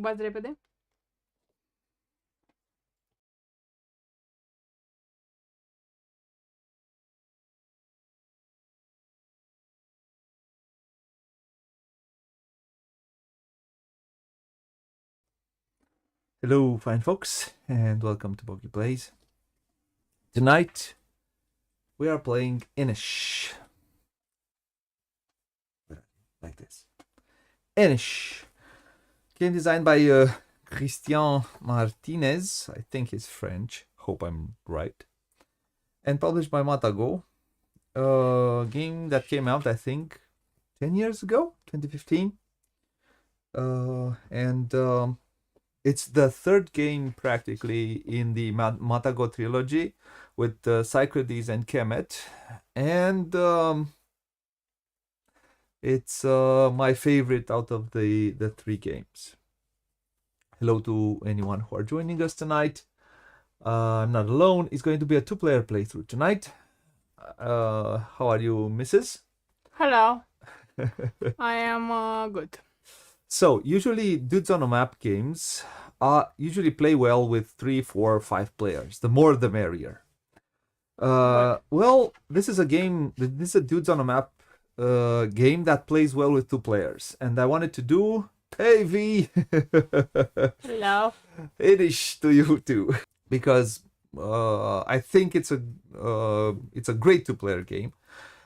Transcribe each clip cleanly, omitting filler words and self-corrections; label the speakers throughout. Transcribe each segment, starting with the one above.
Speaker 1: Bați repede.
Speaker 2: Hello, fine folks, and welcome to Booghy Plays. Tonight, we are playing INIS. Like this. INIS. Game designed by Christian Martinez. I think he's French. Hope I'm right. And published by Matago. Game that came out, I think, 10 years ago, 2015. It's the third game practically in the Matago trilogy with Cyclades and Kemet. And it's my favorite out of the three games. Hello to anyone who are joining us tonight. I'm not alone. It's going to be a two-player playthrough tonight. How are you, Mrs.?
Speaker 1: Hello. I am good.
Speaker 2: So, usually dudes on a map games usually play well with 3, 4, 5 players. The more the merrier. Well, this is a game, this is a dudes on a map game that plays well with 2 players. And I wanted to do, hey V!
Speaker 1: Hello.
Speaker 2: Irish to you too. Because I think it's a great 2-player game.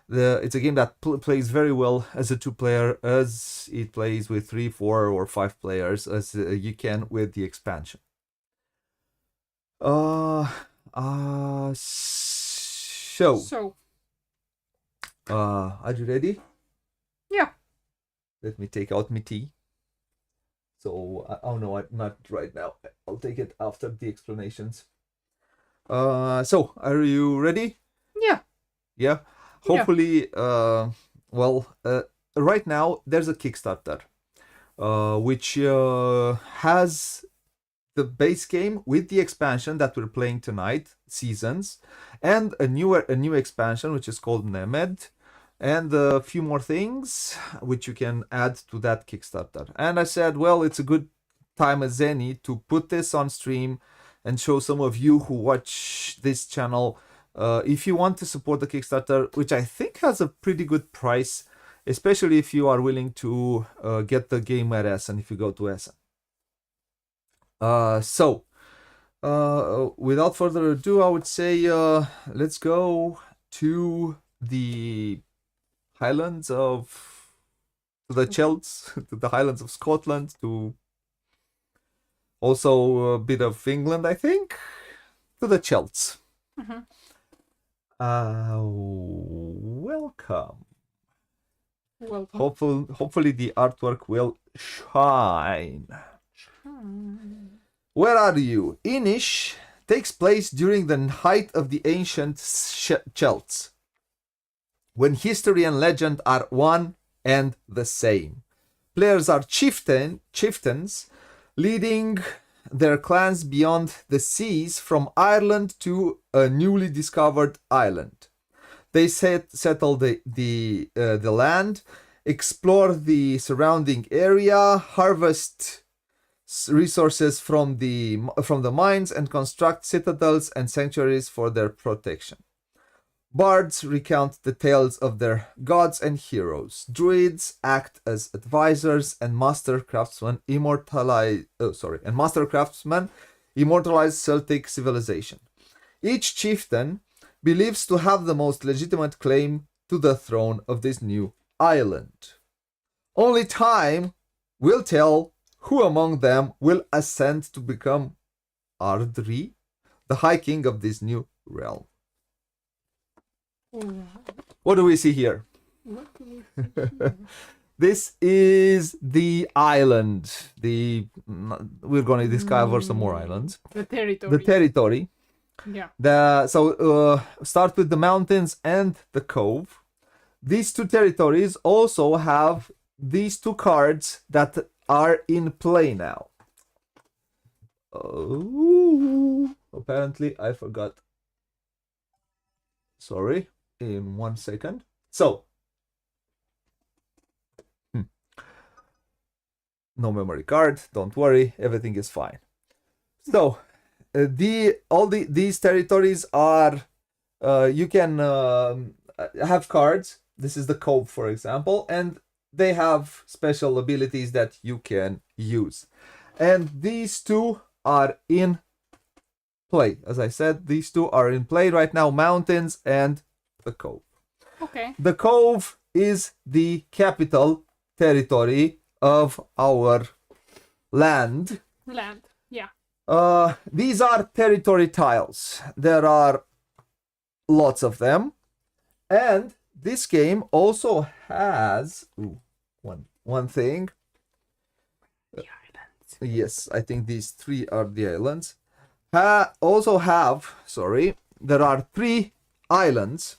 Speaker 2: It's a game that plays very well as a 2-player, as it plays with 3, 4, or 5 players, as you can with the expansion. So, are you ready?
Speaker 1: Yeah.
Speaker 2: Let me take out my tea. So, oh no, not right now. I'll take it after the explanations. So, are you ready?
Speaker 1: Yeah.
Speaker 2: Yeah. Hopefully, right now there's a Kickstarter, which has the base game with the expansion that we're playing tonight, Seasons, and a new expansion which is called Nemed, and a few more things which you can add to that Kickstarter. And I said, well, it's a good time as any to put this on stream and show some of you who watch this channel. If you want to support the Kickstarter, which I think has a pretty good price, especially if you are willing to get the game at Essen if you go to Essen. Without further ado, I would say let's go to the Highlands of the Chelts, to the Highlands of Scotland, to also a bit of England, I think, to the Chelts.
Speaker 1: Mm-hmm.
Speaker 2: Welcome.
Speaker 1: Welcome.
Speaker 2: Hopefully the artwork will shine. Where are you? INIS takes place during the height of the ancient Celts, when history and legend are one and the same. Players are chieftains, leading their clans beyond the seas from Ireland to a newly discovered island. They settle the land, explore the surrounding area, harvest resources from the mines, and construct citadels and sanctuaries for their protection. Bards recount the tales of their gods and heroes. Druids act as advisors, and master craftsmen immortalize Celtic civilization. Each chieftain believes to have the most legitimate claim to the throne of this new island. Only time will tell who among them will ascend to become Ardri, the High King of this new realm. What do we see here? This is the island. We're going to discover some more islands.
Speaker 1: The territory.
Speaker 2: The territory.
Speaker 1: Yeah.
Speaker 2: Start with the mountains and the cove. These two territories also have these 2 cards that are in play now. Oh, apparently I forgot. Sorry, in 1 second. So, No memory card. Don't worry, everything is fine. So, these territories are you can have cards. This is the Cove, for example, and they have special abilities that you can use. And these two are in play. As I said, these two are in play right now, Mountains and the Cove.
Speaker 1: Okay.
Speaker 2: The Cove is the capital territory of our land.
Speaker 1: Land. Yeah.
Speaker 2: These are territory tiles. There are lots of them. And this game also has one thing.
Speaker 1: The islands.
Speaker 2: Yes, I think these three are the islands. There are 3 islands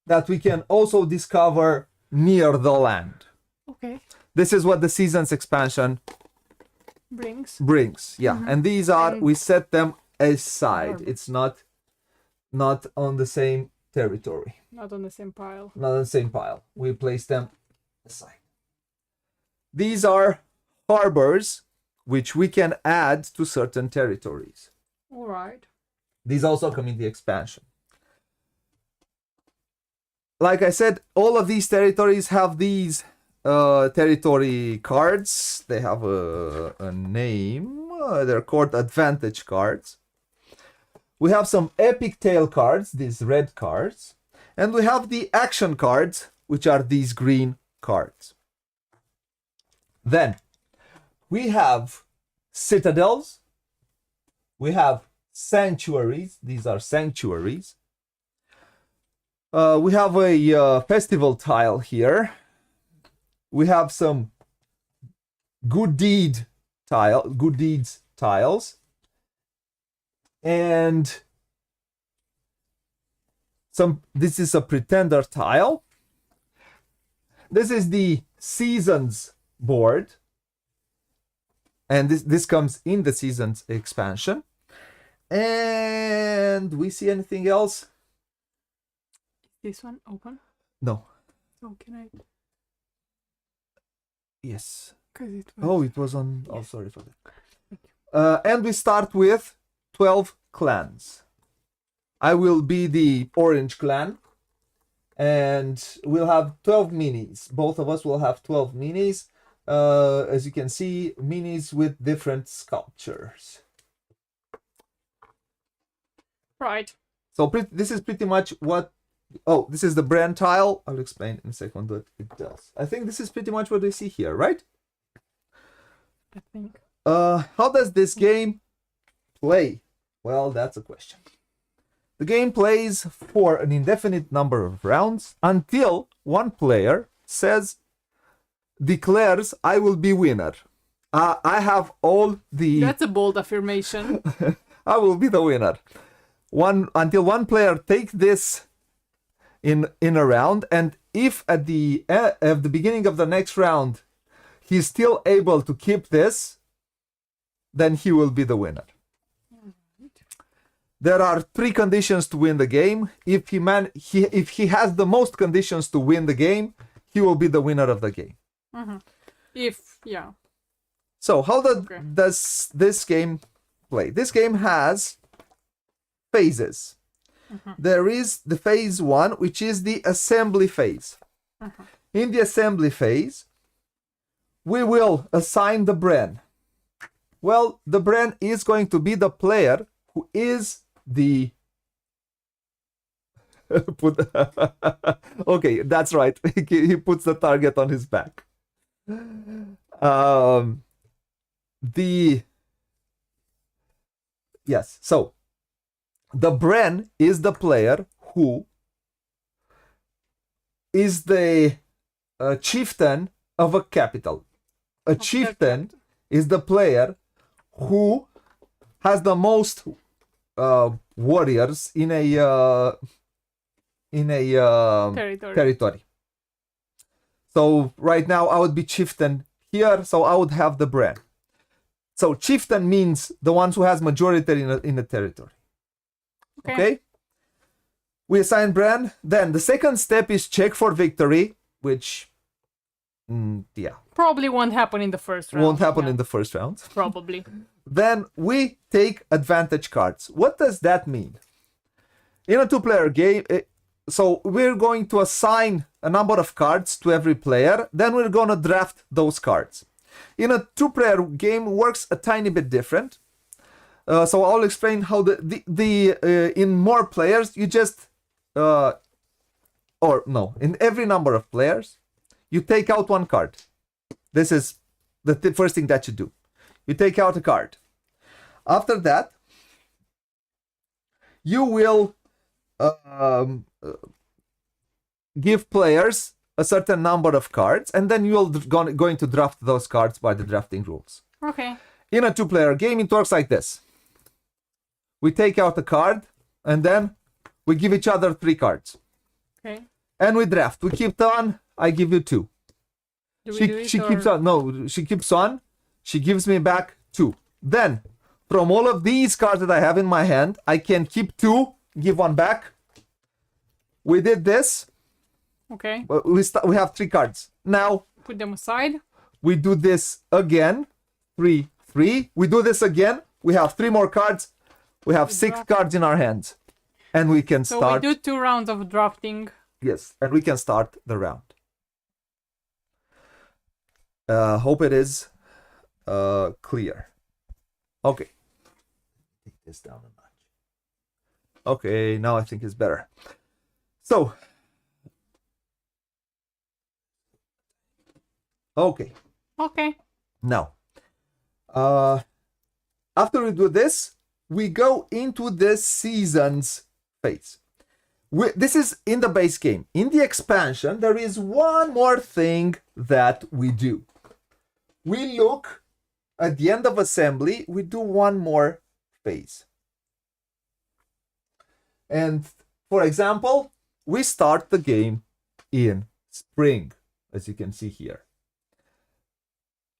Speaker 2: that we can also discover near the land.
Speaker 1: Okay.
Speaker 2: This is what the seasons expansion
Speaker 1: Brings.
Speaker 2: Yeah. And these are,
Speaker 1: And-
Speaker 2: we set them aside.
Speaker 1: Normal.
Speaker 2: It's not on the same territory,
Speaker 1: Not on the same pile.
Speaker 2: not on the same pile. We place them aside. These are harbors which we can add to certain territories.
Speaker 1: All right.
Speaker 2: These also come in the expansion. Like I said, all of these territories have these territory cards. They have a name. They're called advantage cards. We have some epic tale cards, these red cards. And we have the action cards, which are these green cards. Then we have citadels. We have sanctuaries. These are sanctuaries. We have a festival tile here. We have some good deeds tiles. And this is a pretender tile. This is the seasons board. And this comes in the seasons expansion. And we see anything else?
Speaker 1: This one open?
Speaker 2: No.
Speaker 1: Oh, can I?
Speaker 2: Yes.
Speaker 1: Because it was.
Speaker 2: Oh, it was on. Oh,
Speaker 1: Yes.
Speaker 2: sorry for that.
Speaker 1: Thank you.
Speaker 2: And we start with 12 clans. I will be the orange clan. And we'll have 12 minis. Both of us will have 12 minis. As you can see, minis with different sculptures.
Speaker 1: Right.
Speaker 2: So this is pretty much what... Oh, this is the brand tile. I'll explain in a second what it does. I think this is pretty much what we see here, right?
Speaker 1: I think.
Speaker 2: How does this game play? Well, that's a question. The game plays for an indefinite number of rounds until one player declares, I will be winner. I have all the...
Speaker 1: That's a bold affirmation.
Speaker 2: I will be the winner. Until one player takes this in a round, and if at the beginning of the next round he's still able to keep this, then he will be the winner. There are 3 conditions to win the game. If he has the most conditions to win the game, he will be the winner of the game.
Speaker 1: Yeah.
Speaker 2: So how
Speaker 1: Okay.
Speaker 2: does this game play? This game has phases. There is the phase 1, which is the assembly phase. In the assembly phase, we will assign the Bren. Well, the Bren is going to be the player who is the... Okay, that's right. He puts the target on his back. Yes, so the Bren is the player who is the chieftain of a capital. A chieftain is the player who has the most warriors in a territory. So right now I would be chieftain here, so I would have the Bren. So chieftain means the ones who has majority in the territory. Okay? We assign Bren. Then the second step is check for victory, which, yeah.
Speaker 1: probably won't happen in the first round.
Speaker 2: Won't happen
Speaker 1: yeah,
Speaker 2: in the first round.
Speaker 1: Probably.
Speaker 2: Then we take advantage cards. What does that mean? In a two-player game, so we're going to assign a number of cards to every player, then we're gonna draft those cards. In a two-player game works a tiny bit different. So I'll explain how in more players you just in every number of players you take out one card. This is the first thing that you do. You take out a card. After that, you will give players a certain number of cards, and then you're going to draft those cards by the drafting rules.
Speaker 1: Okay.
Speaker 2: In a two-player game, it works like this. We take out a card, and then we give each other 3 cards.
Speaker 1: Okay.
Speaker 2: And we draft. We keep on. I give you 2.
Speaker 1: Do we do it,
Speaker 2: She
Speaker 1: or...
Speaker 2: keeps on. No, she keeps on. She gives me back 2. Then, from all of these cards that I have in my hand, I can keep 2, give 1 back. We did this.
Speaker 1: Okay.
Speaker 2: We have 3 cards. Now,
Speaker 1: Put them aside.
Speaker 2: we do this again. 3, 3. We do this again. We have 3 more cards. We have 6
Speaker 1: draft.
Speaker 2: cards in our hands. And we can
Speaker 1: So
Speaker 2: start.
Speaker 1: we do 2 rounds of drafting.
Speaker 2: Yes, and we can start the round. Hope it is clear. Okay. Take this down a notch. Okay, now I think it's better. So. Okay.
Speaker 1: Okay.
Speaker 2: Now. After we do this, we go into the seasons phase. This is in the base game. In the expansion, there is one more thing that we do. We look at the end of assembly, we do one more phase. And for example, we start the game in spring, as you can see here.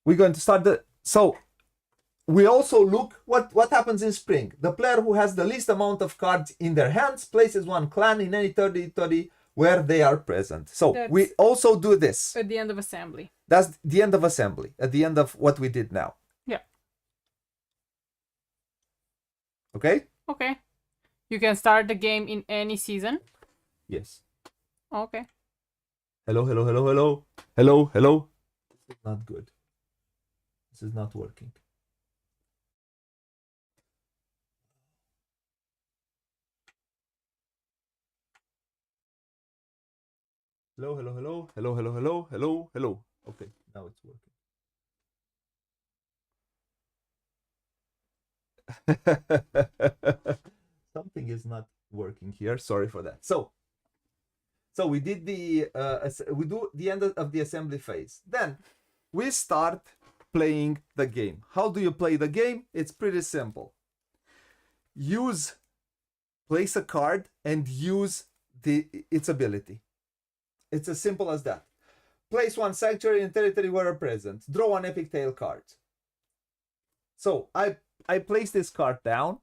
Speaker 2: We're going to start so we also look what happens in spring. The player who has the least amount of cards in their hands places one clan in any territory where they are present. So we also do this.
Speaker 1: At the end of assembly.
Speaker 2: That's the end of assembly, at the end of what we did now.
Speaker 1: Yeah.
Speaker 2: Okay?
Speaker 1: Okay. You can start the game in any season.
Speaker 2: Yes.
Speaker 1: Okay.
Speaker 2: Hello, hello, hello, hello. Hello, hello. This is not good. This is not working. Hello, hello, hello, hello, hello, hello, hello, hello. Okay, now it's working. Something is not working here. Sorry for that. So we did we do the end of the assembly phase. Then we start playing the game. How do you play the game? It's pretty simple. Place a card and use its ability. It's as simple as that. Place one sanctuary in territory where present. Draw one epic tale card. So I place this card down,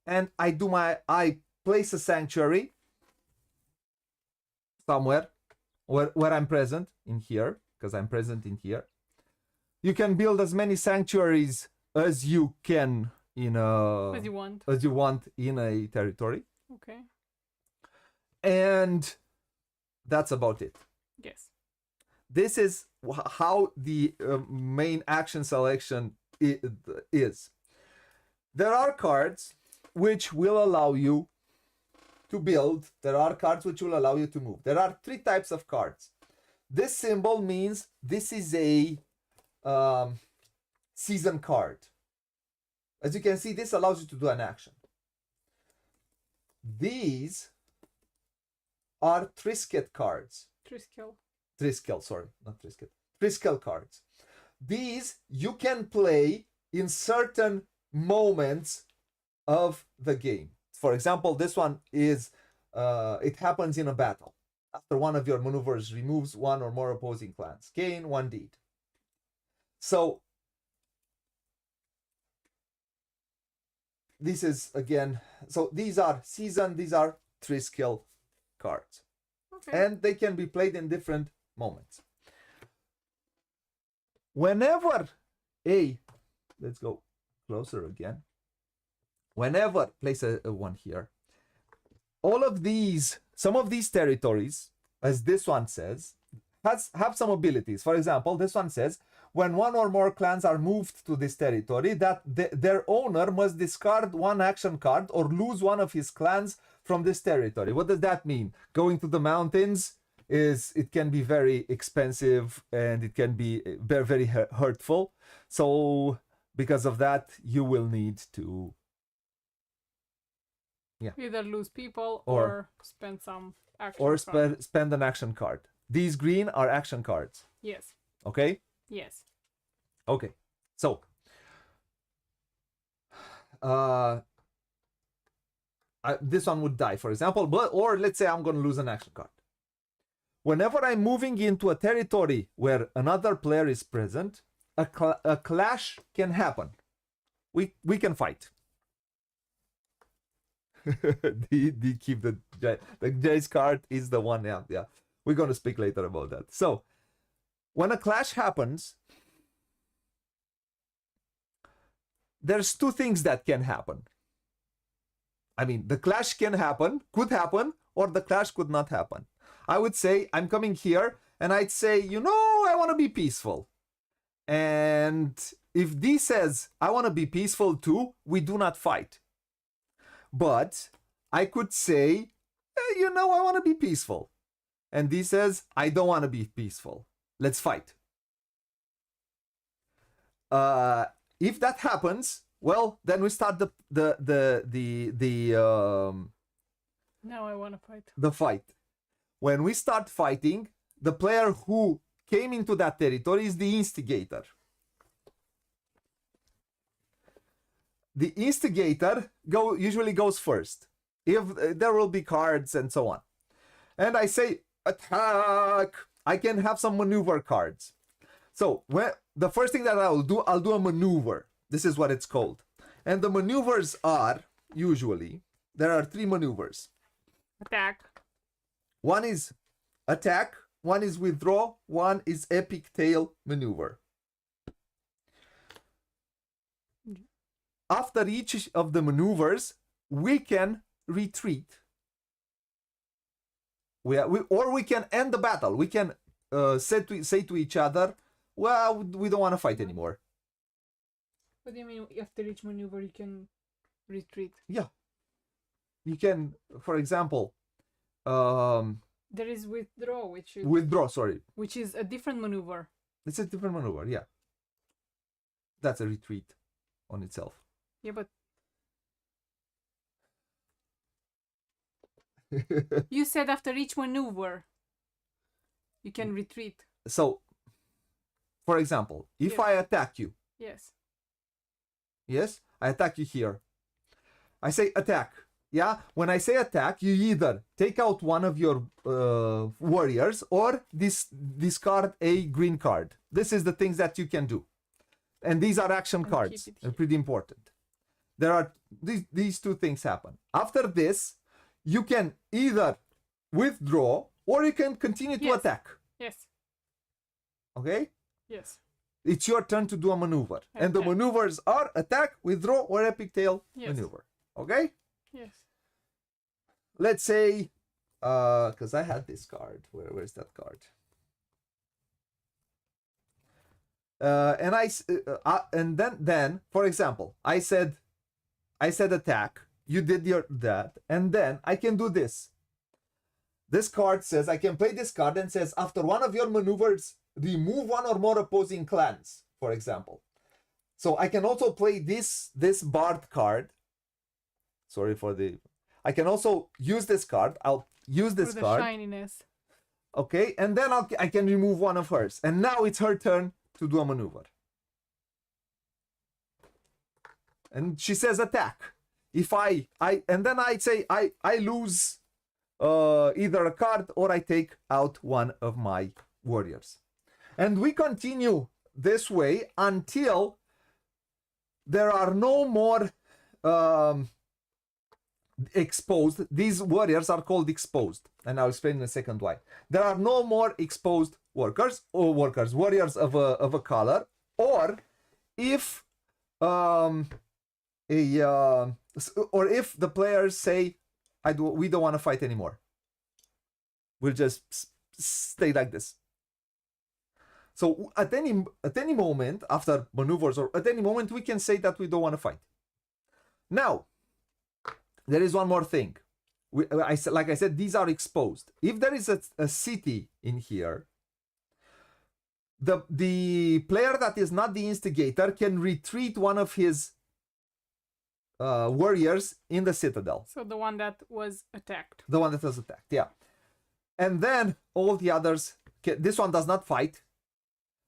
Speaker 2: and I place a sanctuary somewhere where I'm present in here, because I'm present in here. You can build as many sanctuaries as you can as you want in a territory.
Speaker 1: Okay.
Speaker 2: And that's about it.
Speaker 1: Yes.
Speaker 2: This is how the main action selection is. There are cards which will allow you to build. There are cards which will allow you to move. There are 3 types of cards. This symbol means this is a season card. As you can see, this allows you to do an action. These are Trisket cards. Triskel cards. These you can play in certain moments of the game. For example, this one is it happens in a battle. After one of your maneuvers removes one or more opposing clans. Gain 1 deed. So this is again, so these are season, these are 3 skill cards. Okay. And they can be played in different moments. Whenever let's go closer again. Whenever, place a 1 here. All of these, some of these territories, as this one says, have some abilities. For example, this one says, when one or more clans are moved to this territory, that their owner must discard one action card or lose one of his clans from this territory. What does that mean? Going to the mountains it can be very expensive and it can be very, very hurtful. So because of that, you will need to
Speaker 1: either lose people or spend some action
Speaker 2: or
Speaker 1: card.
Speaker 2: spend an action card. These green are action cards.
Speaker 1: Yes.
Speaker 2: Okay?
Speaker 1: Yes.
Speaker 2: Okay. So this one would die, for example, or let's say I'm going to lose an action card. Whenever I'm moving into a territory where another player is present, a clash can happen. We can fight. Keep the Jay's card is the one. Yeah. We're going to speak later about that. So when a clash happens, there's two things that can happen. I mean, the clash could happen, or the clash could not happen. I would say I'm coming here and I'd say, I want to be peaceful. And if D says, I want to be peaceful too, we do not fight. But I could say, I want to be peaceful. And D says, I don't want to be peaceful. Let's fight. If that happens, well, then we start
Speaker 1: now I want to fight.
Speaker 2: The fight. When we start fighting, the player who came into that territory is the instigator. The instigator usually goes first. If there will be cards and so on. And I say, attack! I can have some maneuver cards. So the first thing that I'll do a maneuver. This is what it's called. And the maneuvers are, usually, there are 3 maneuvers.
Speaker 1: Attack.
Speaker 2: One is attack, one is withdraw, one is epic tail maneuver. After each of the maneuvers, we can retreat. Or we can end the battle. We can say to each other, well, we don't want to fight anymore.
Speaker 1: What do you mean after each maneuver you can retreat?
Speaker 2: Yeah. You can, for example,
Speaker 1: there is withdraw, which is a different maneuver.
Speaker 2: It's a different maneuver, yeah. That's a retreat on itself.
Speaker 1: Yeah, but you said after each maneuver you can retreat.
Speaker 2: So, for example, if I attack you. Yes, I attack you here. I say attack. Yeah, when I say attack, you either take out one of your warriors or discard a green card. This is the things that you can do. And these are action cards. They're pretty important. There are these two things happen. After this, you can either withdraw or you can continue to attack.
Speaker 1: Yes.
Speaker 2: Okay?
Speaker 1: Yes.
Speaker 2: It's your turn to do a maneuver. And the maneuvers are attack, withdraw, or epic tail maneuver. Okay?
Speaker 1: Yes.
Speaker 2: Let's say, because I had this card. Where's that card? And then, for example, I said attack. You did that, and then I can do this. This card says I can play this card and says after one of your maneuvers, remove one or more opposing clans, for example. So I can also play this Bard card. Sorry for the... I can also use this card. I'll use this card.
Speaker 1: For the shininess.
Speaker 2: Okay, and then I can remove one of hers. And now it's her turn to do a maneuver. And she says attack. If and then I say I lose either a card or I take out one of my warriors. And we continue this way until there are no more exposed. These warriors are called exposed, and I'll explain in a second why. There are no more exposed warriors of a color, or if or if the players say, we don't want to fight anymore. We'll just stay like this. So at any moment after maneuvers, or at any moment, we can say that we don't want to fight. Now, there is one more thing. Like I said, these are exposed. If there is a city in here, the player that is not the instigator can retreat one of his warriors in the citadel.
Speaker 1: So the one that was attacked.
Speaker 2: The one that was attacked, yeah. And then all the others, this one does not fight.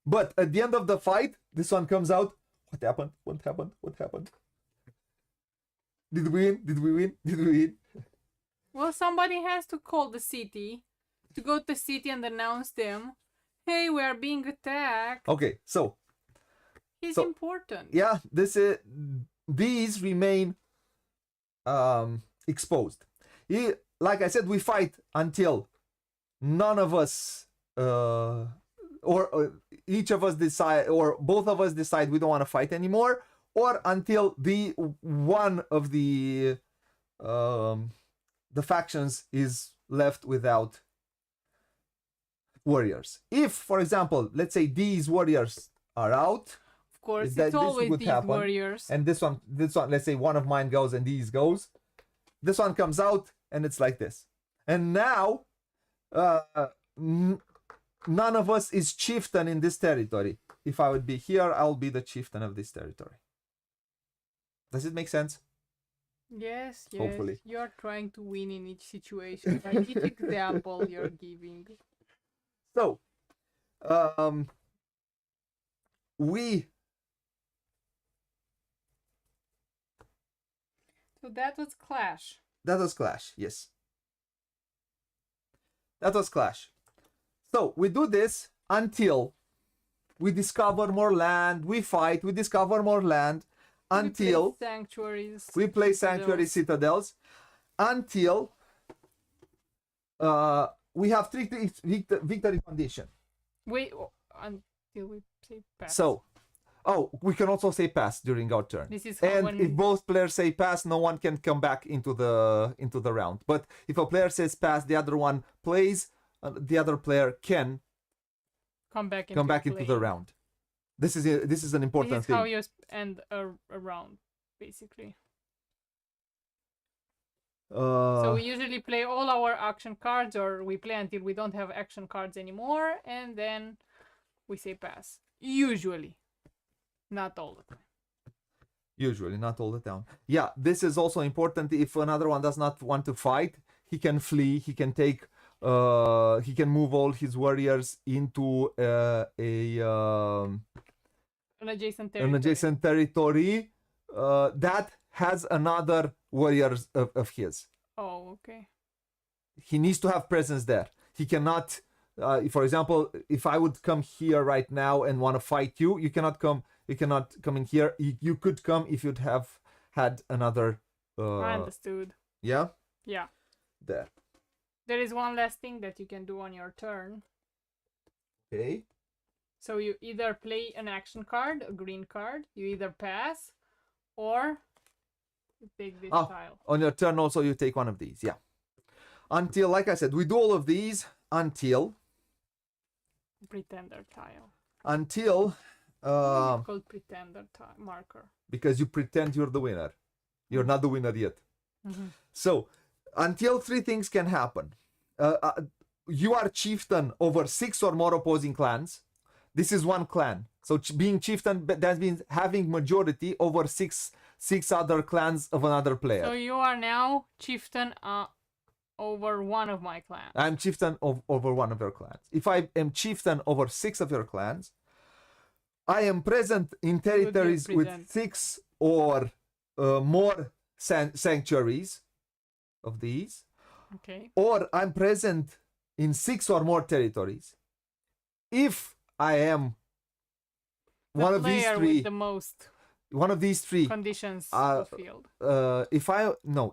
Speaker 2: But at the end of the fight, this one comes out. What happened? What happened? What happened? Did we win? Did we win? Did we win?
Speaker 1: Well, somebody has to call the city, to go to the city and announce them, hey, we are being attacked.
Speaker 2: Okay, so.
Speaker 1: He's important.
Speaker 2: Yeah, these remain exposed. Like I said, we fight until none of us, or each of us decide, or both of us decide we don't want to fight anymore, or until one of the factions is left without warriors. If, for example, let's say these warriors are out,
Speaker 1: of course, it's always these warriors.
Speaker 2: And this one, let's say one of mine goes and these goes. This one comes out and it's like this. And now, none of us is chieftain in this territory. If I would be here, I'll be the chieftain of this territory. Does it make sense?
Speaker 1: Yes.
Speaker 2: Hopefully.
Speaker 1: You're trying to win in each situation, by each example you're giving.
Speaker 2: So,
Speaker 1: So that was Clash.
Speaker 2: That was Clash, yes. That was Clash. So, we do this until we discover more land, we fight, we discover more land, until
Speaker 1: we play
Speaker 2: sanctuary citadels, until we have 3 victory condition.
Speaker 1: Wait, until we say pass.
Speaker 2: So, we can also say pass during our turn.
Speaker 1: This is
Speaker 2: if both players say pass, no one can come back into the round. But if a player says pass, the other one plays, the other player can come back into the round. This is an important thing.
Speaker 1: This is how you end a round, basically. So we usually play all our action cards, or we play until we don't have action cards anymore, and then we say pass. Usually. Not all the time.
Speaker 2: Usually, not all the time. Yeah, this is also important. If another one does not want to fight, he can flee. He can take. He can move all his warriors into
Speaker 1: an adjacent territory.
Speaker 2: That has another warriors of his.
Speaker 1: Oh, okay.
Speaker 2: He needs to have presence there. He cannot. For example, if I would come here right now and want to fight you, you cannot come. You cannot come in here. You could come if you'd have had another.
Speaker 1: I understood.
Speaker 2: Yeah.
Speaker 1: Yeah.
Speaker 2: There.
Speaker 1: There is one last thing that you can do on your turn.
Speaker 2: Okay.
Speaker 1: So you either play an action card, a green card. You either pass, or you take this tile.
Speaker 2: On your turn, also you take one of these. Yeah. Until, like I said, we do all of these until.
Speaker 1: Pretender tile.
Speaker 2: Until.
Speaker 1: Called pretender marker.
Speaker 2: Because you pretend you're the winner. You're not the winner yet.
Speaker 1: Mm-hmm.
Speaker 2: So, until 3 things can happen. You are chieftain over 6 or more opposing clans. This is one clan. So being chieftain, that means having majority over six other clans of another player.
Speaker 1: So you are now chieftain over one of my clans.
Speaker 2: I'm chieftain over one of your clans. If I am chieftain over 6 of your clans, I am present in territories with 6 or more sanctuaries of these.
Speaker 1: Okay.
Speaker 2: Or I'm present in 6 or more territories. If I am one of these 3,
Speaker 1: with the most
Speaker 2: one of these three
Speaker 1: conditions
Speaker 2: uh,
Speaker 1: fulfilled.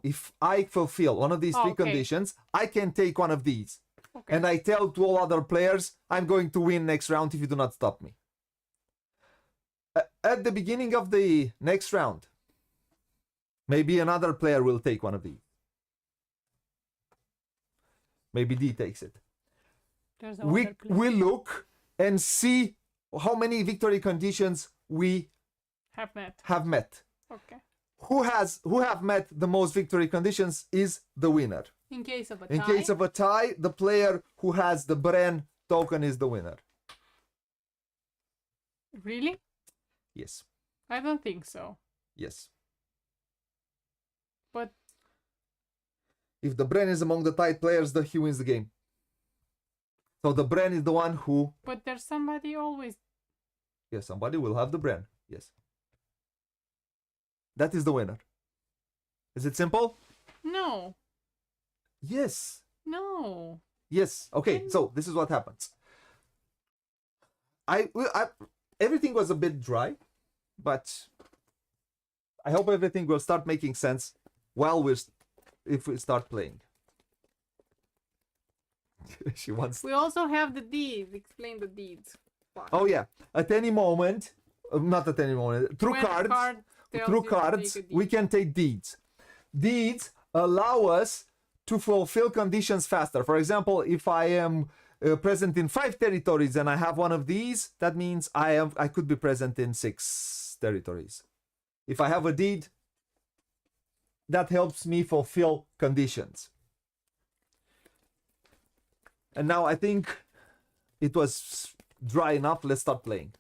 Speaker 2: if I fulfill one of these three
Speaker 1: Okay.
Speaker 2: conditions, I can take one of these.
Speaker 1: Okay.
Speaker 2: And I tell to all other players, I'm going to win next round if you do not stop me. At the beginning of the next round, maybe another player will take one of these. Maybe D takes it.
Speaker 1: There's
Speaker 2: We look and see how many victory conditions we
Speaker 1: have met. Okay.
Speaker 2: Who have met the most victory conditions is the winner.
Speaker 1: In case of a tie.
Speaker 2: In case of a tie, the player who has the Bren token is the winner.
Speaker 1: Really?
Speaker 2: Yes.
Speaker 1: I don't think so.
Speaker 2: Yes.
Speaker 1: But
Speaker 2: if the Bren is among the tied players, he wins the game. So the Bren is the one who...
Speaker 1: But there's somebody always...
Speaker 2: Yes, somebody will have the Bren. Yes. That is the winner. Is it simple?
Speaker 1: No.
Speaker 2: Yes.
Speaker 1: No.
Speaker 2: Yes. Okay, so this is what happens. Everything was a bit dry, but I hope everything will start making sense if we start playing. She wants...
Speaker 1: We also have the deeds. Explain the deeds.
Speaker 2: Oh yeah. At any moment, not at any moment, through cards, we can take deeds. Deeds allow us to fulfill conditions faster. For example, if I am present in 5 territories and I have one of these, that means I could be present in 6 territories. If I have a deed, that helps me fulfill conditions. And now I think it was dry enough. Let's start playing.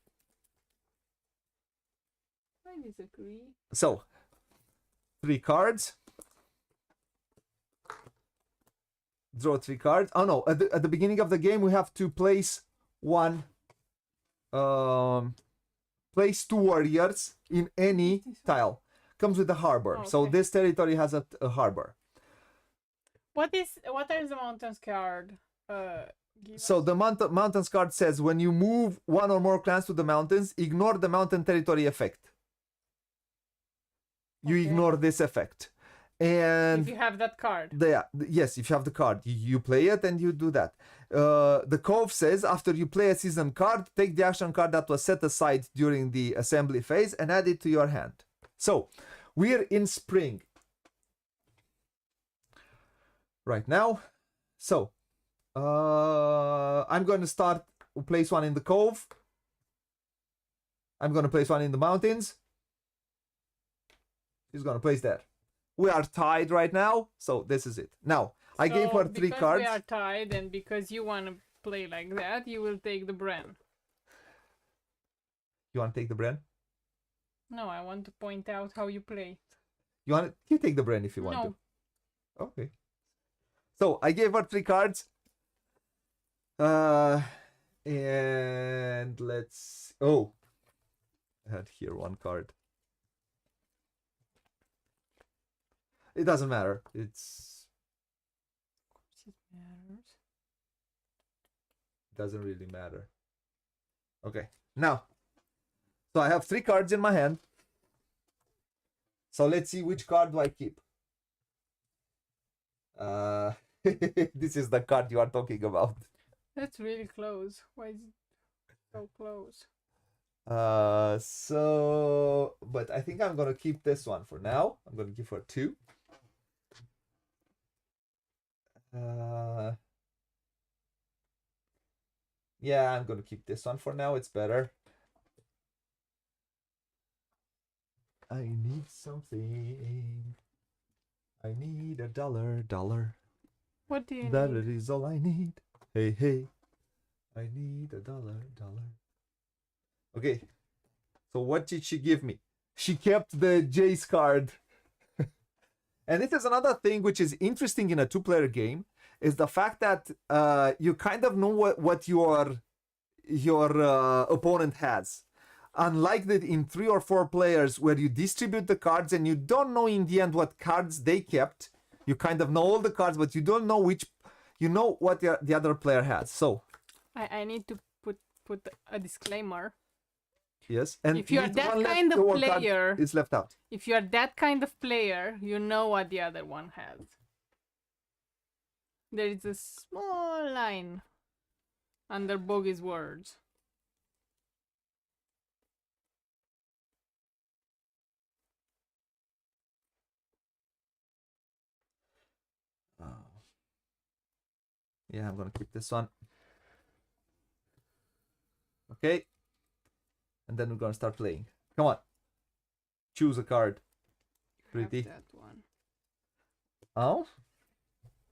Speaker 1: I disagree.
Speaker 2: So, 3 cards. Draw 3 cards. Oh no! At the beginning of the game, we have to place place 2 warriors in any tile. Comes with a harbor.
Speaker 1: Okay.
Speaker 2: So this territory has a harbor.
Speaker 1: What is the mountains card?
Speaker 2: So the mountains card says when you move 1 or more clans to the mountains, ignore the mountain territory effect. You ignore this effect. And
Speaker 1: if you have that card.
Speaker 2: Yes, if you have the card, you play it and you do that. The Cove says after you play a season card, take the action card that was set aside during the assembly phase and add it to your hand. So we're in spring right now. So I'm going to start place 1 in the Cove. I'm going to place 1 in the mountains. She's going to place there. We are tied right now, so this is it. Now, I gave her 3 cards.
Speaker 1: Because we are tied and because you want to play like that, you will take the Bren.
Speaker 2: You want to take the Bren?
Speaker 1: No, I want to point out how you play.
Speaker 2: You take the Bren if you want to. Okay. So, I gave her 3 cards. And let's... Oh. I had here 1 card. It doesn't matter. It
Speaker 1: matters.
Speaker 2: Doesn't really matter. Okay. Now. So I have 3 cards in my hand. So let's see which card do I keep. This is the card you are talking about.
Speaker 1: That's really close. Why is it so close?
Speaker 2: But I think I'm gonna keep this one for now. I'm gonna give her 2. Yeah, I'm gonna keep this one for now. It's better. I need something. I need $1.
Speaker 1: What do you need?
Speaker 2: That is all I need. Hey, hey. I need $1. Okay. So what did she give me? She kept the Jace card. And this is another thing which is interesting in a 2-player game, is the fact that you kind of know what your opponent has. Unlike that in 3 or 4 players where you distribute the cards and you don't know in the end what cards they kept. You kind of know all the cards, but you don't know what the other player has. So
Speaker 1: I need to put a disclaimer.
Speaker 2: Yes. And
Speaker 1: if you're
Speaker 2: with
Speaker 1: that
Speaker 2: one
Speaker 1: kind of
Speaker 2: leftover card
Speaker 1: player,
Speaker 2: is left out.
Speaker 1: if you're that kind of player, you know what the other one has. There is a small line under Booghy's words.
Speaker 2: Yeah, I'm gonna keep this one. Okay. And then we're gonna start playing. Come on. Choose a card. Pretty.
Speaker 1: Have that one.
Speaker 2: Oh?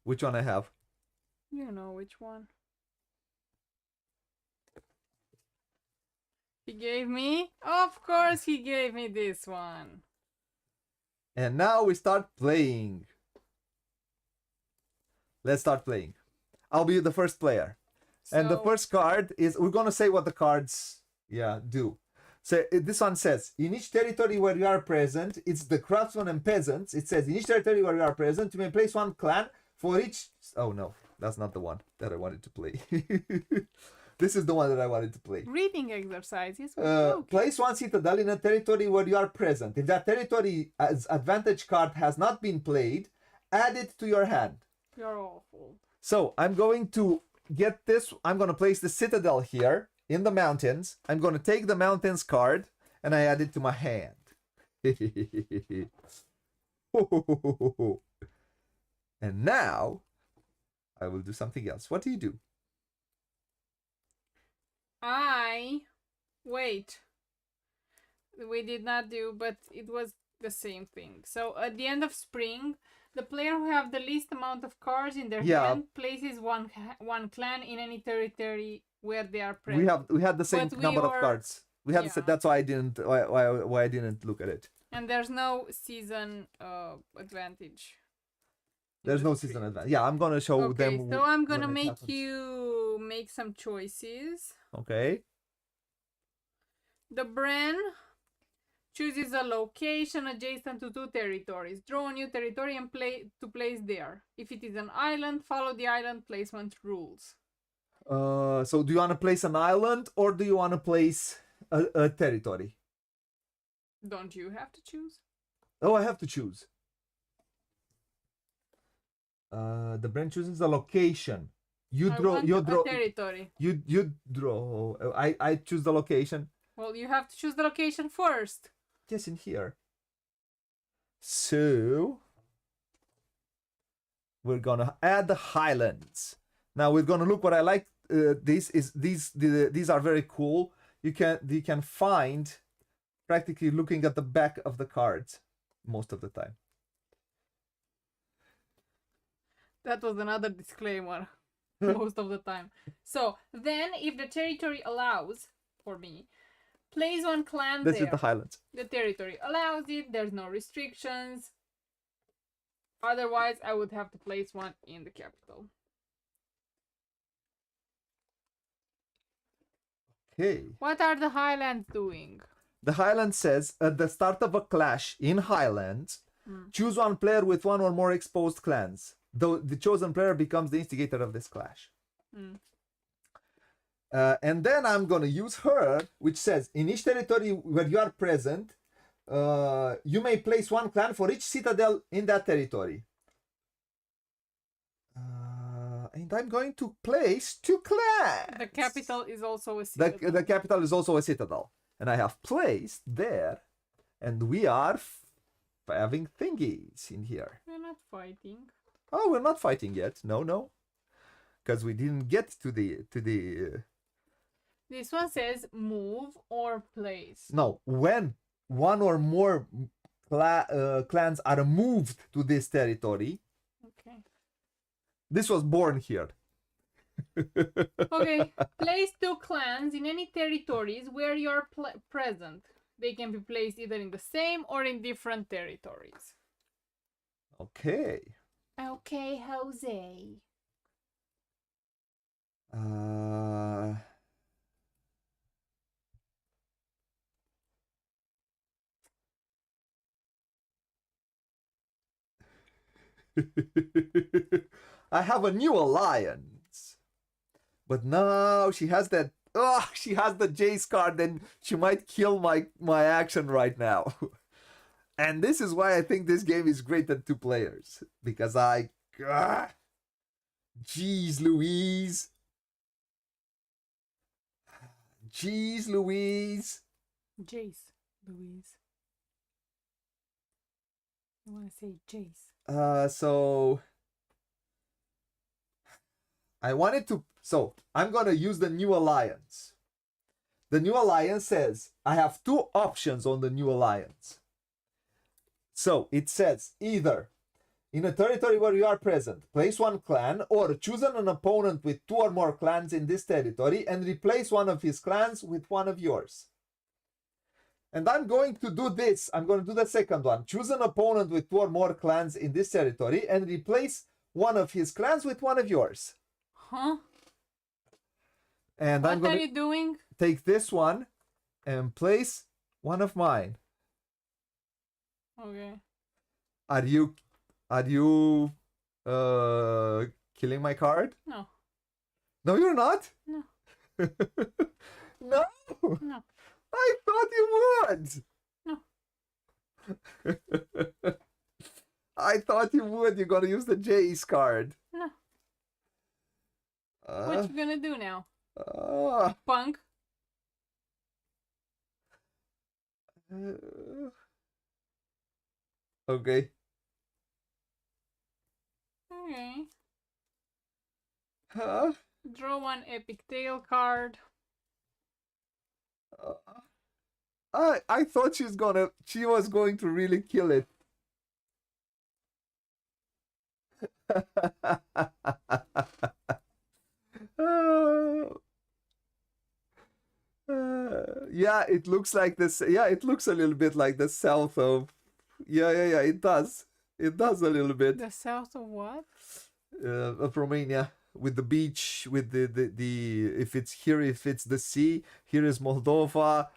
Speaker 2: Which one I have?
Speaker 1: You know which one. He gave me? Of course he gave me this one.
Speaker 2: And now we start playing. Let's start playing. I'll be the first player. And the first card is, we're gonna say what the cards, do. So this one says, in each territory where you are present, it's the craftsmen and peasants. It says, in each territory where you are present, you may place one clan for each... Oh no, that's not the one that I wanted to play. This is the one that I wanted to play.
Speaker 1: Reading exercises.
Speaker 2: Place one citadel in a territory where you are present. If that territory as advantage card has not been played, add it to your hand.
Speaker 1: You're awful.
Speaker 2: So I'm going to get this. I'm going to place the citadel here in the mountains. I'm going to take the mountains card and I add it to my hand. And now I will do something else. What do you do?
Speaker 1: Wait. We did not do, but it was the same thing. So at the end of spring, the player who have the least amount of cards in their hand places one clan in any territory where they are present.
Speaker 2: We had the same number of cards. We had that's why I didn't why I didn't look at it.
Speaker 1: And there's no season advantage.
Speaker 2: There's no season advantage. Yeah, I'm gonna show them.
Speaker 1: So I'm gonna make you make some choices.
Speaker 2: Okay.
Speaker 1: The Bren chooses a location adjacent to two territories. Draw a new territory and place there. If it is an island, follow the island placement rules.
Speaker 2: So do you want to place an island or do you want to place a territory?
Speaker 1: Don't you have to choose?
Speaker 2: Oh, I have to choose. The Bren chooses a location. You draw
Speaker 1: a territory.
Speaker 2: You draw. I choose the location.
Speaker 1: Well, you have to choose the location first.
Speaker 2: Yes, in here. So we're gonna add the highlands. Now we're gonna look what I like. These are very cool. You can find practically looking at the back of the cards most of the time.
Speaker 1: That was another disclaimer. Most of the time. So then, if the territory allows for me, place one clan there.
Speaker 2: This is the highlands.
Speaker 1: The territory allows it. There's no restrictions. Otherwise, I would have to place one in the capital.
Speaker 2: Okay.
Speaker 1: What are the highlands doing?
Speaker 2: The highland says, at the start of a clash in highlands, choose one player with one or more exposed clans. Though the chosen player becomes the instigator of this clash. And then I'm gonna use her, which says, in each territory where you are present, you may place one clan for each citadel in that territory. And I'm going to place two clans.
Speaker 1: The capital is also a citadel.
Speaker 2: The capital is also a citadel. And I have placed there, and we are having thingies in here.
Speaker 1: We're not fighting.
Speaker 2: Oh, we're not fighting yet. No. Because we didn't get to the...
Speaker 1: This one says move or place.
Speaker 2: No, when one or more clans are moved to this territory.
Speaker 1: Okay.
Speaker 2: This was born here.
Speaker 1: Okay, place two clans in any territories where you're present. They can be placed either in the same or in different territories.
Speaker 2: Okay.
Speaker 1: Okay, Jose.
Speaker 2: I have a new alliance. But now she has that Oh, she has the Jace card, and she might kill my action right now. And this is why I think this game is great at 2 players. Because jeez Louise. Jeez Louise.
Speaker 1: Jace. Louise. I want to say Jace.
Speaker 2: So I wanted to. So I'm gonna use the new alliance. The new alliance says I have 2 options on the new alliance. So it says either in a territory where you are present, place 1 clan, or choose an opponent with 2 or more clans in this territory and replace one of his clans with one of yours. And I'm going to do this. I'm going to do the second one. Choose an opponent with 2 or more clans in this territory and replace one of his clans with one of yours.
Speaker 1: Huh?
Speaker 2: And
Speaker 1: what
Speaker 2: I'm going
Speaker 1: are you doing?
Speaker 2: Take this one and place one of mine.
Speaker 1: Okay.
Speaker 2: Are you killing my card?
Speaker 1: No.
Speaker 2: No, you're not?
Speaker 1: No.
Speaker 2: No.
Speaker 1: No.
Speaker 2: I thought you would.
Speaker 1: No.
Speaker 2: I thought you would. You're gonna use the Jace card.
Speaker 1: No. What you gonna do now? Punk?
Speaker 2: Okay.
Speaker 1: Okay.
Speaker 2: Huh?
Speaker 1: Draw 1 epic tail card.
Speaker 2: I thought she was going to really kill it. Yeah, it looks like this. Yeah, it looks a little bit like the south of. Yeah, it does. It does a little bit.
Speaker 1: The south of what?
Speaker 2: Of Romania, with the beach, with the if it's here, if it's the sea, here is Moldova.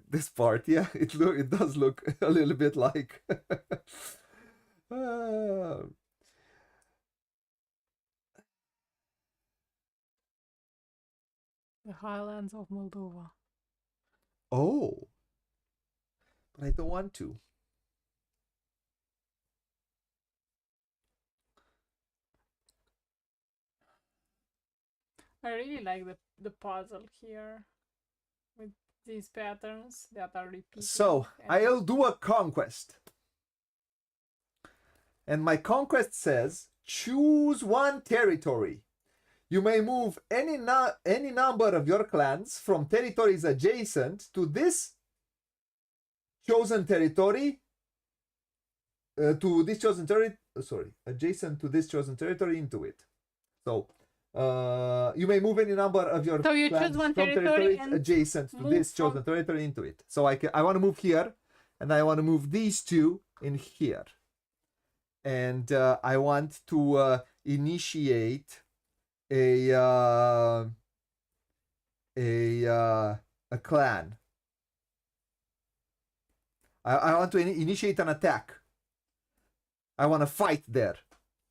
Speaker 2: This part, yeah, it does look a little bit like.
Speaker 1: The highlands of Moldova.
Speaker 2: Oh, but I don't want to.
Speaker 1: I really like the puzzle here with these patterns that are repeated.
Speaker 2: So I'll do a conquest. And my conquest says choose 1 territory. You may move any number of your clans from territories adjacent to this chosen territory adjacent to this chosen territory into it. So you may move any number of your
Speaker 1: so you
Speaker 2: clans
Speaker 1: choose 1
Speaker 2: from
Speaker 1: territory
Speaker 2: territories adjacent to this chosen territory into it. So I want to move here, and I want to move these 2 in here. And I want to initiate a clan. I want to initiate an attack. I want to fight there.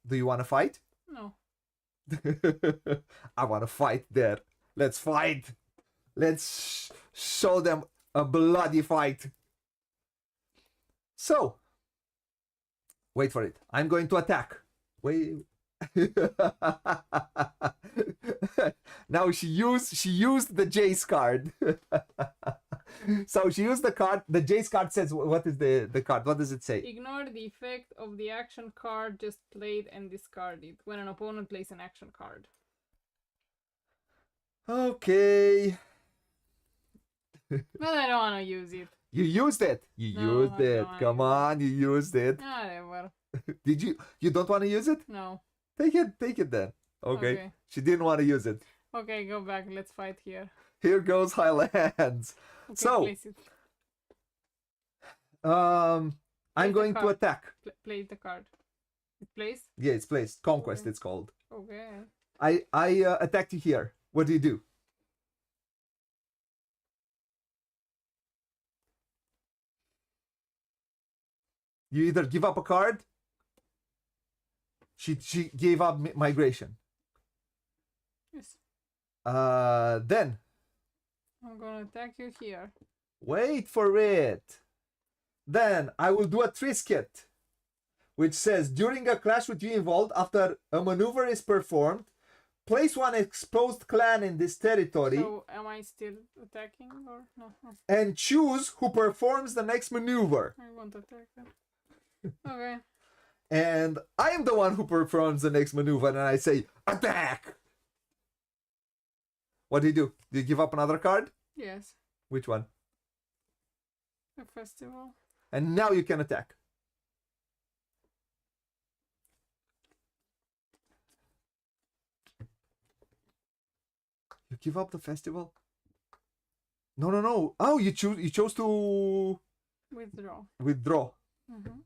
Speaker 2: Do you want to fight?
Speaker 1: No.
Speaker 2: I want to fight there. Let's fight. Let's show them a bloody fight. So, wait for it. I'm going to attack. Wait. Now she used the Jace card. So she used the card. The Jace card says, what is the card? What does it say?
Speaker 1: Ignore the effect of the action card just played and discard it when an opponent plays an action card.
Speaker 2: Okay.
Speaker 1: But I don't want to use it.
Speaker 2: You used it. You used it. Come on, you used it.
Speaker 1: Whatever.
Speaker 2: Did you? You don't want to use it?
Speaker 1: No.
Speaker 2: Take it then. Okay. She didn't want to use it.
Speaker 1: Okay, go back. Let's fight here.
Speaker 2: Here goes Highlands.
Speaker 1: Okay,
Speaker 2: so,
Speaker 1: place it.
Speaker 2: I'm going to attack.
Speaker 1: Place the card. It's placed?
Speaker 2: Yeah, it's placed. Conquest,
Speaker 1: okay.
Speaker 2: It's called.
Speaker 1: Okay.
Speaker 2: I attacked you here. What do you do? You either give up a card. She gave up migration.
Speaker 1: Yes.
Speaker 2: Then
Speaker 1: I'm gonna attack you here.
Speaker 2: Wait for it. Then I will do a Trisket, which says during a clash with you involved, after a maneuver is performed, place one exposed clan in this territory.
Speaker 1: So am I still attacking or no?
Speaker 2: And choose who performs the next maneuver.
Speaker 1: I won't attack them. Okay.
Speaker 2: And I am the one who performs the next maneuver, and I say attack. What do you do? Do you give up another card?
Speaker 1: Yes.
Speaker 2: Which one?
Speaker 1: The festival.
Speaker 2: And now you can attack. You give up the festival? No, no, no. Oh, you chose to
Speaker 1: Withdraw.
Speaker 2: Withdraw.
Speaker 1: Mm-hmm.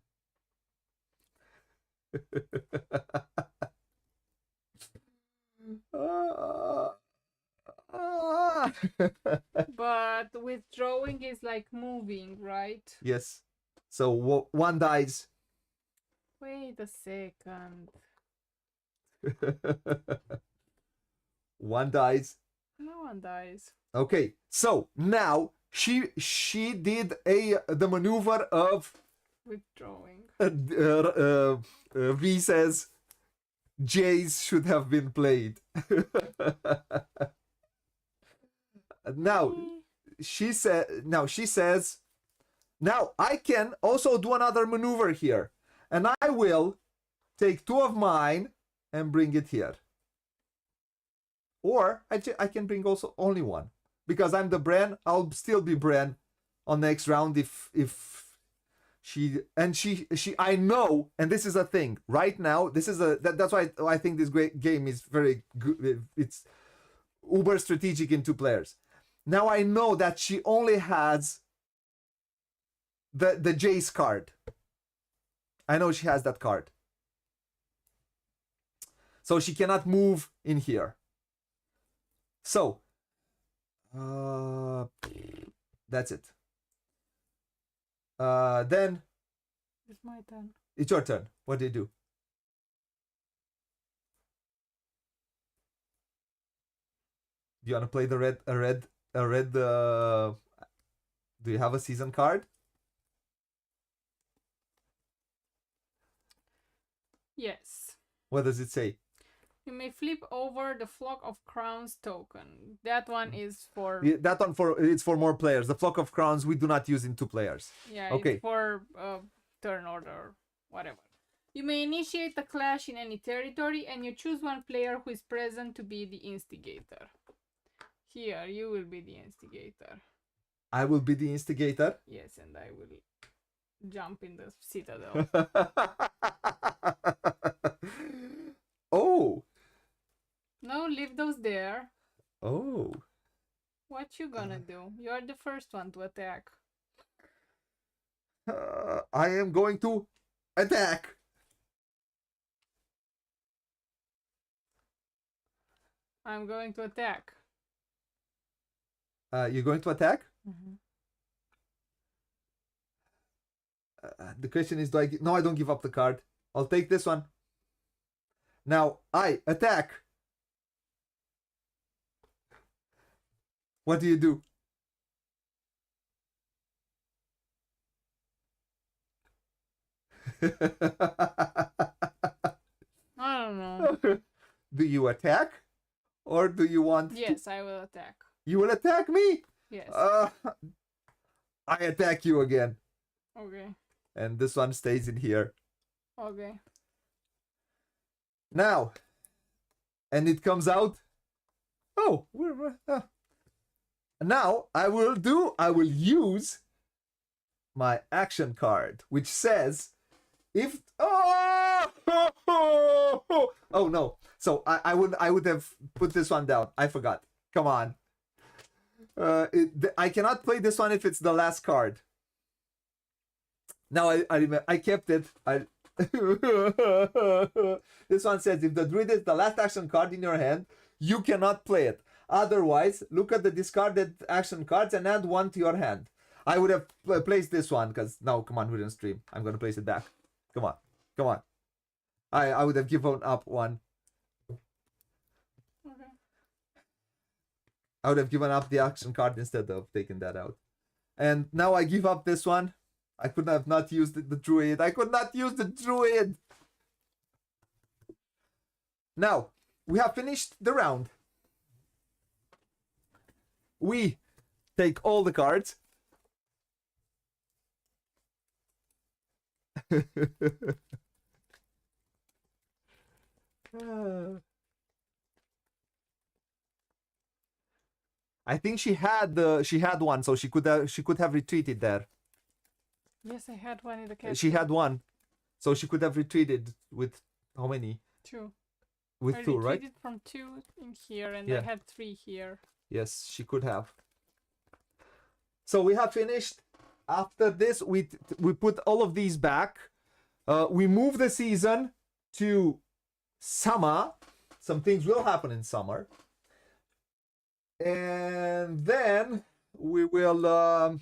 Speaker 1: But withdrawing is like moving, right?
Speaker 2: Yes. So one dies.
Speaker 1: Wait a second.
Speaker 2: One dies.
Speaker 1: No one dies.
Speaker 2: Okay. So now she did the maneuver of
Speaker 1: Withdrawing.
Speaker 2: V says Jays should have been played. Now she says now I can also do another maneuver here, and I will take two of mine and bring it here, or I can bring also only one, because I'm the Bren. I'll still be Bren on next round if she I know, and this is a thing right now. This is that's why I think this great game is very good. It's uber strategic in two players. Now I know that she only has the Jace card. I know she has that card, so she cannot move in here. So that's it. Then
Speaker 1: It's my turn.
Speaker 2: It's your turn. What do you do? Do you want to play the red? Do you have a season card?
Speaker 1: Yes.
Speaker 2: What does it say?
Speaker 1: You may flip over the Flock of Crowns token. That one is for...
Speaker 2: Yeah, that one it's for more players. The Flock of Crowns we do not use in two players.
Speaker 1: Yeah,
Speaker 2: okay.
Speaker 1: It's for turn order or whatever. You may initiate a clash in any territory, and you choose one player who is present to be the instigator. Here, you will be the instigator.
Speaker 2: I will be the instigator?
Speaker 1: Yes, and I will jump in the citadel.
Speaker 2: Oh!
Speaker 1: No, leave those there.
Speaker 2: Oh.
Speaker 1: What you gonna do? You're the first one to attack.
Speaker 2: I am going to attack.
Speaker 1: I'm going to attack.
Speaker 2: You're going to attack?
Speaker 1: Mm-hmm.
Speaker 2: The question is, no, I don't give up the card. I'll take this one. Now, I attack. What do you do?
Speaker 1: I don't know.
Speaker 2: Do you attack? Or do you want
Speaker 1: Yes, I will attack.
Speaker 2: You will attack me?
Speaker 1: Yes.
Speaker 2: I attack you again.
Speaker 1: Okay.
Speaker 2: And this one stays in here.
Speaker 1: Okay.
Speaker 2: Now, and it comes out. Oh, now I will use my action card, which says, if oh no. So I would have put this one down. I forgot. Come on. I cannot play this one if it's the last card. Now I remember. I kept it. This one says, if the druid is the last action card in your hand, you cannot play it. Otherwise, look at the discarded action cards and add one to your hand. I would have placed this one because now, come on, we're in stream. I'm going to place it back. Come on. Come on. I would have given up one.
Speaker 1: Okay.
Speaker 2: I would have given up the action card instead of taking that out. And now I give up this one. I could have not used the druid. I could not use the druid. Now, we have finished the round. We take all the cards. I think she had one, so she could have retreated there.
Speaker 1: Yes, I had one in the castle.
Speaker 2: She had one, so she could have retreated with how many?
Speaker 1: 2.
Speaker 2: With
Speaker 1: I
Speaker 2: 2, right?
Speaker 1: retreated from 2 in here, and
Speaker 2: Yeah.
Speaker 1: I had 3 here.
Speaker 2: Yes, she could have. So we have finished. After this, we put all of these back. We move the season to summer. Some things will happen in summer. And then we will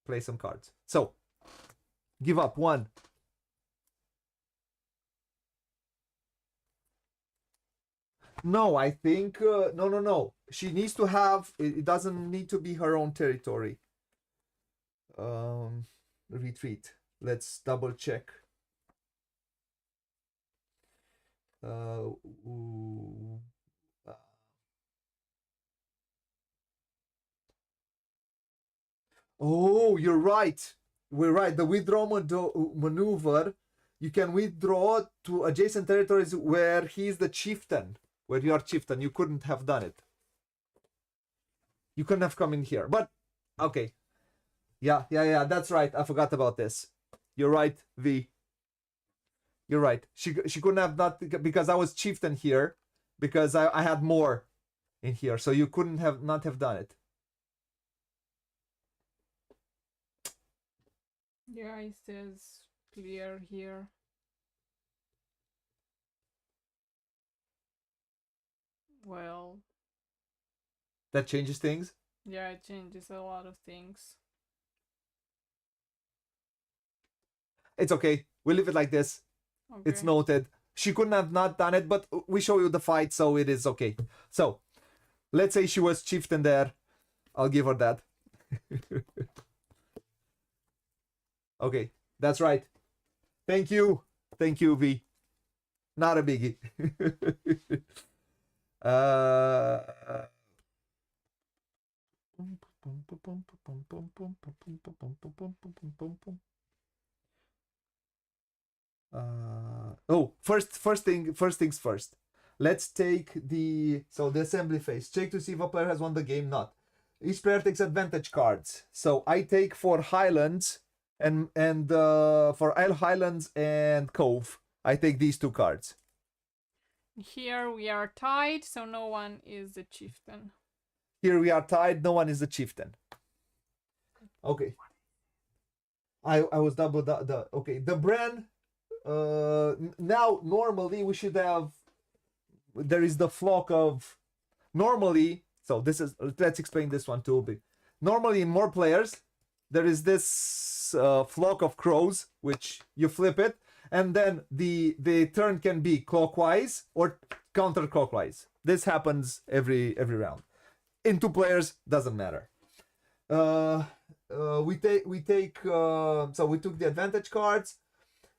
Speaker 2: play some cards. So, give up 1. No, I think no. She needs to have. It doesn't need to be her own territory. Retreat. Let's double check. Oh, you're right. We're right. The withdraw maneuver. You can withdraw to adjacent territories where he's the chieftain. Where you are chieftain. You couldn't have done it. You couldn't have come in here. But, okay. Yeah. That's right. I forgot about this. You're right, V. You're right. She couldn't have not because I was chieftain here. Because I had more in here. So you couldn't have not have done it.
Speaker 1: Yeah, it says clear here. Well,
Speaker 2: that changes things?
Speaker 1: Yeah, it changes a lot of things.
Speaker 2: It's okay. We leave it like this. Okay. It's noted. She couldn't have not done it, but we show you the fight, so it is okay. So, let's say she was chieftain there. I'll give her that. Okay, that's right. Thank you. Thank you, V. Not a biggie. First things first. Let's take the assembly phase. Check to see if a player has won the game. Not. Each player takes advantage cards. So I take for Highlands and for Isle Highlands and Cove. I take these 2 cards.
Speaker 1: Here we are tied, so no one is the chieftain.
Speaker 2: Here we are tied, no one is the chieftain. Okay. I was double the okay. The Bren. Now normally we should have. There is the flock of. Normally, so this is. Let's explain this one too. Normally, in more players, there is this flock of crows, which you flip it, and then the turn can be clockwise or counterclockwise. This happens every round. In 2 players, doesn't matter. We take so we took the advantage cards,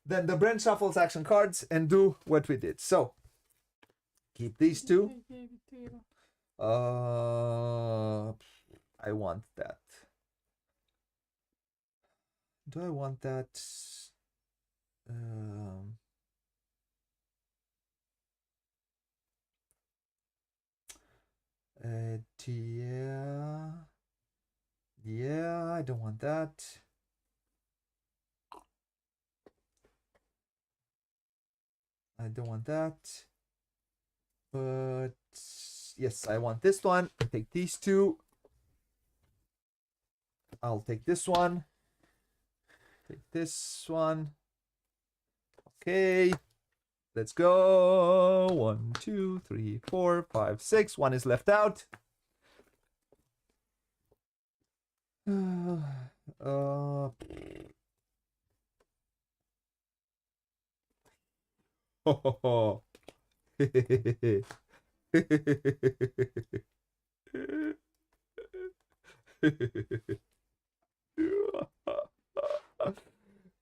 Speaker 2: then the Brent shuffles action cards and do what we did. So keep these 2. I want that. Do I want that? Yeah, I don't want that. I don't want that. But yes, I want this one. Take these 2. I'll take this one. Take this one. Okay. Let's go. 1, 2, 3, 4, 5, 6. 1 is left out.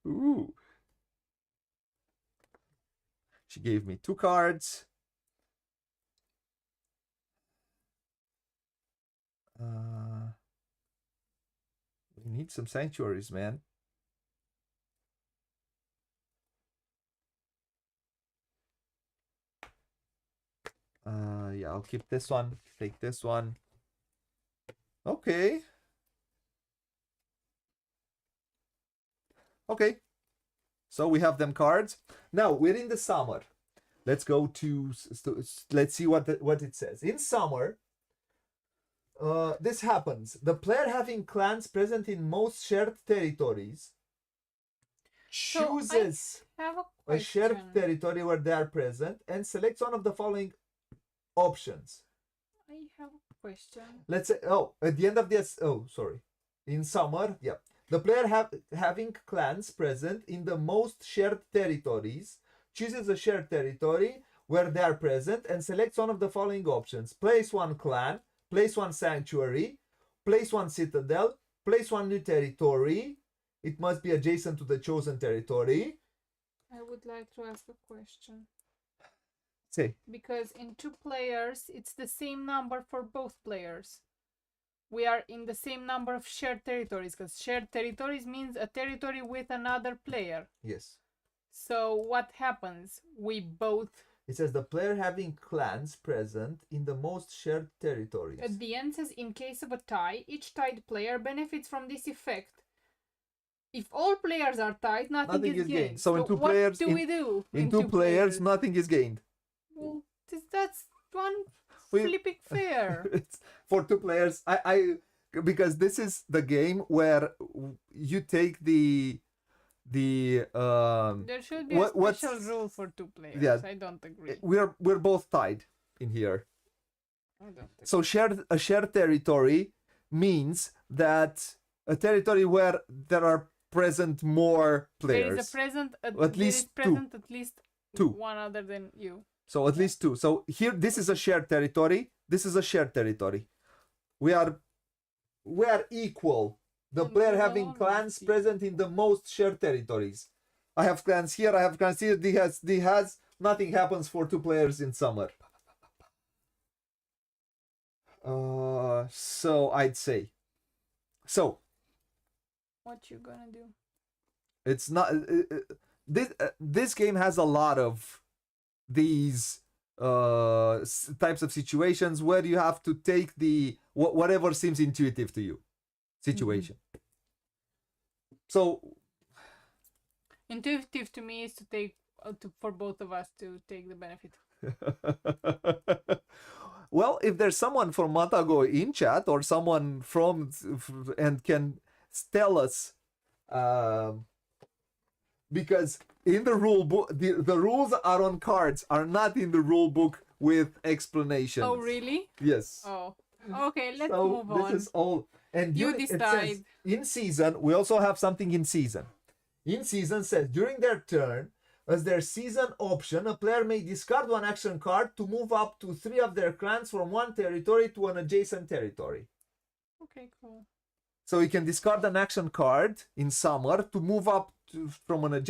Speaker 2: Ooh. She gave me 2 cards. We need some sanctuaries, man. Yeah, I'll keep this one. Take this one. Okay. Okay. So we have them cards. Now we're in the summer. Let's go to. Let's see what it says. In summer, this happens. The player having clans present in most shared territories chooses a shared territory where they are present and selects one of the following options.
Speaker 1: I have a question.
Speaker 2: Let's say, at the end of this, sorry. In summer, yeah. The player having clans present in the most shared territories chooses a shared territory where they are present and selects one of the following options. Place one clan, place one sanctuary, place one citadel, place one new territory. It must be adjacent to the chosen territory.
Speaker 1: I would like to ask a question.
Speaker 2: Say.
Speaker 1: Because in 2 players, it's the same number for both players. We are in the same number of shared territories, because shared territories means a territory with another player.
Speaker 2: Yes.
Speaker 1: So what happens? We both...
Speaker 2: It says the player having clans present in the most shared territories.
Speaker 1: At the end says, in case of a tie, each tied player benefits from this effect. If all players are tied, nothing is gained.
Speaker 2: So in 2 players...
Speaker 1: What do we do?
Speaker 2: In 2 players, nothing is gained.
Speaker 1: Well, that's one flipping fair.
Speaker 2: For 2 players, because this is the game where you take the
Speaker 1: there should be a special rule for 2 players. Yeah, I don't agree.
Speaker 2: We're both tied in here.
Speaker 1: I don't agree.
Speaker 2: So a shared territory means that a territory where there are present more players.
Speaker 1: There is at least two. One other than you.
Speaker 2: So at least 2. So here, this is a shared territory. This is a shared territory. We are equal. The player having clans present in the most shared territories. I have clans here. I have clans here. He has. Nothing happens for 2 players in summer. So I'd say. So.
Speaker 1: What you gonna do?
Speaker 2: It's not. This game has a lot of these types of situations where you have to take the whatever seems intuitive to you situation. So
Speaker 1: intuitive to me is to take for both of us to take the benefit.
Speaker 2: Well, if there's someone from Matago in chat or someone from and can tell us, because in the rule book, the rules are on cards, are not in the rule book with explanations.
Speaker 1: Oh, really?
Speaker 2: Yes.
Speaker 1: Oh, okay. Let's move on.
Speaker 2: This is all. And
Speaker 1: you decide.
Speaker 2: Says, in season, we also have something in season. In season says during their turn, as their season option, a player may discard one action card to move up to 3 of their clans from one territory to an adjacent territory.
Speaker 1: Okay, cool.
Speaker 2: So you can discard an action card in summer to move up from one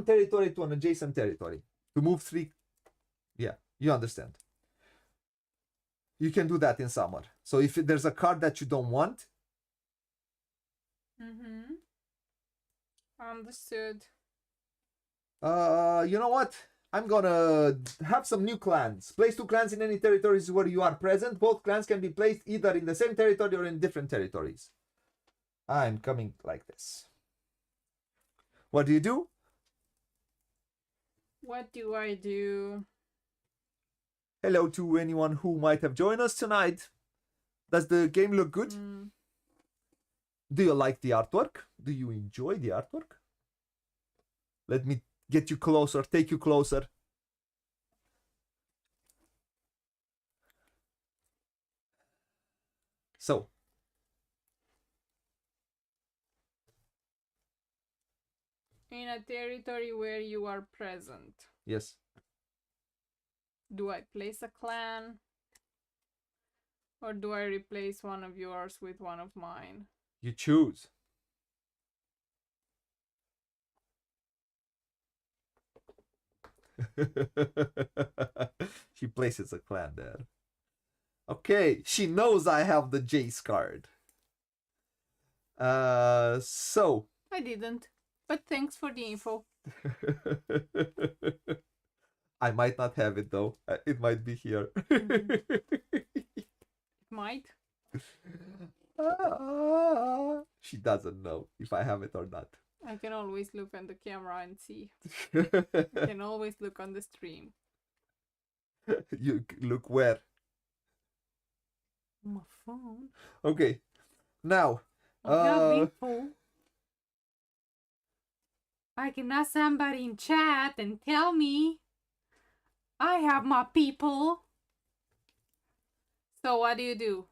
Speaker 2: territory to an adjacent territory. To move 3. Yeah, you understand. You can do that in summer. So if there's a card that you don't want.
Speaker 1: Understood.
Speaker 2: You know what? I'm gonna have some new clans. Place 2 clans in any territories where you are present. Both clans can be placed either in the same territory or in different territories. I'm coming like this. What do you do?
Speaker 1: What do I do?
Speaker 2: Hello to anyone who might have joined us tonight. Does the game look good? Do you like the artwork? Do you enjoy the artwork? Let me get you closer, take you closer. So.
Speaker 1: In a territory where you are present.
Speaker 2: Yes.
Speaker 1: Do I place a clan? Or do I replace one of yours with one of mine?
Speaker 2: You choose. She places a clan there. Okay, she knows I have the Jace card. So.
Speaker 1: I didn't, but thanks for the info.
Speaker 2: I might not have it though. It might be here.
Speaker 1: It might.
Speaker 2: She doesn't know if I have it or not.
Speaker 1: I can always look on the camera and see. I can always look on the stream.
Speaker 2: You look where?
Speaker 1: My phone.
Speaker 2: Okay. Now.
Speaker 1: I have info. I can ask somebody in chat and tell me. I have my people. So what do you do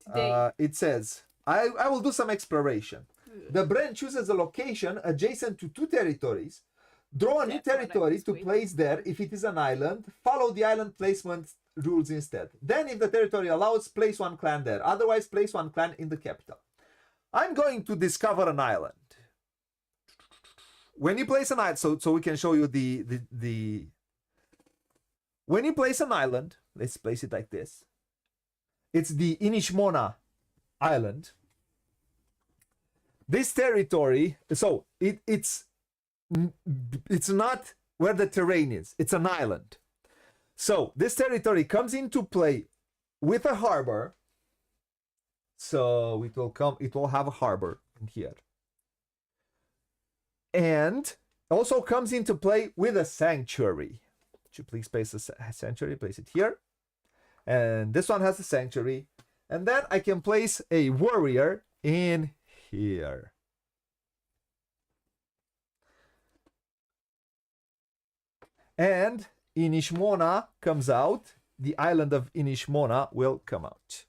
Speaker 1: today?
Speaker 2: It says, I will do some exploration. The brain chooses a location adjacent to 2 territories. Draw a new territory to place there if it is an island. Follow the island placement rules instead. Then if the territory allows, place 1 clan there. Otherwise, place 1 clan in the capital. I'm going to discover an island. When you place an island, so we can show you the when you place an island, let's place it like this. It's the Inishmona Island. This territory, so it's not where the terrain is. It's an island. So this territory comes into play with a harbor. So it will have a harbor in here. And also comes into play with a sanctuary. Would you please place a sanctuary? Place it here. And this one has a sanctuary. And then I can place a warrior in here. And Inishmona comes out. The island of Inishmona will come out.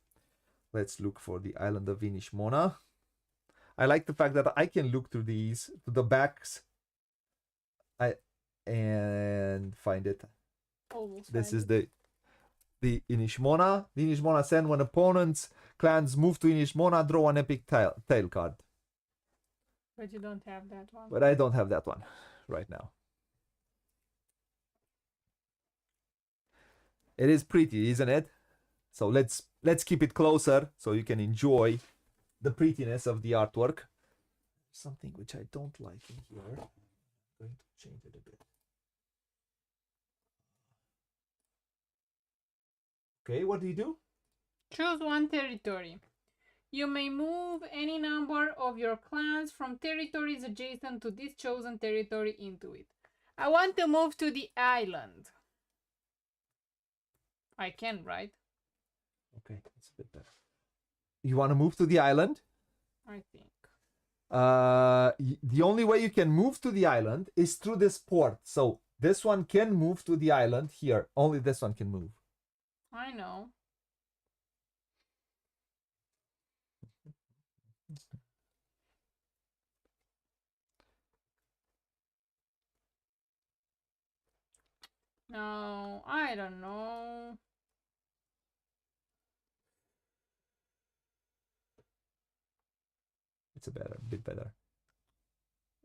Speaker 2: Let's look for the island of Inishmona. I like the fact that I can look through these, to the backs, and find it. This is the Inishmona. The Inishmona send when opponents' clans move to Inishmona, draw an epic tail card.
Speaker 1: But you don't have that one.
Speaker 2: But I don't have that one right now. It is pretty, isn't it? So let's keep it closer so you can enjoy the prettiness of the artwork. Something which I don't like in here. I'm going to change it a bit. Okay, what do you do?
Speaker 1: Choose 1 territory. You may move any number of your clans from territories adjacent to this chosen territory into it. I want to move to the island. I can, right?
Speaker 2: Okay, that's a bit better. You want to move to the island?
Speaker 1: I think.
Speaker 2: The only way you can move to the island is through this port. So this one can move to the island here. Only this one can move.
Speaker 1: I know. No, I don't know.
Speaker 2: It's a bit better.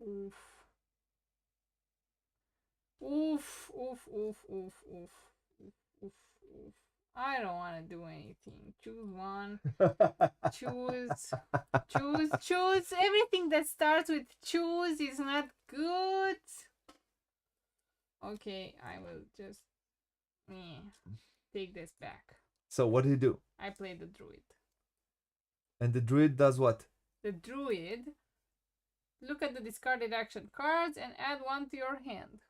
Speaker 1: Oof. Oof, oof, oof, oof, oof, oof, oof, oof. I don't want to do anything. Choose one. Choose. Everything that starts with choose is not good. Okay, I will just take this back.
Speaker 2: So what do you do?
Speaker 1: I play the druid.
Speaker 2: And the druid does what?
Speaker 1: The druid, look at the discarded action cards and add 1 to your hand.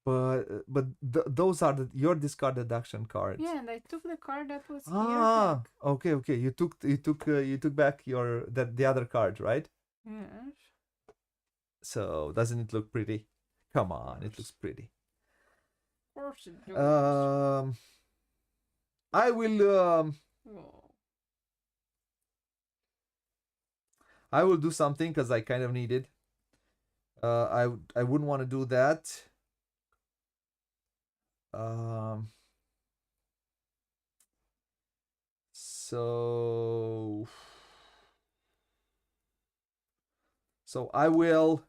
Speaker 2: But those are your discarded action cards.
Speaker 1: Yeah, and I took the card that was here.
Speaker 2: Back. Okay. You took back the other card, right?
Speaker 1: Yes.
Speaker 2: So doesn't it look pretty? Come on, it looks pretty.
Speaker 1: Of course it does.
Speaker 2: I will I will do something because I kind of need it. I wouldn't want to do that. So I will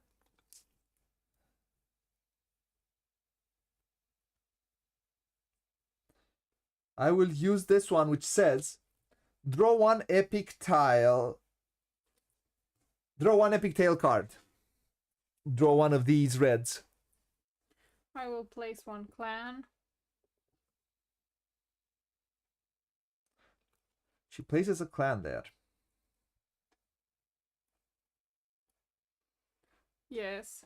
Speaker 2: use this one, which says draw one epic tail card. Draw one of these reds.
Speaker 1: I will place one clan.
Speaker 2: She places a clan there.
Speaker 1: Yes.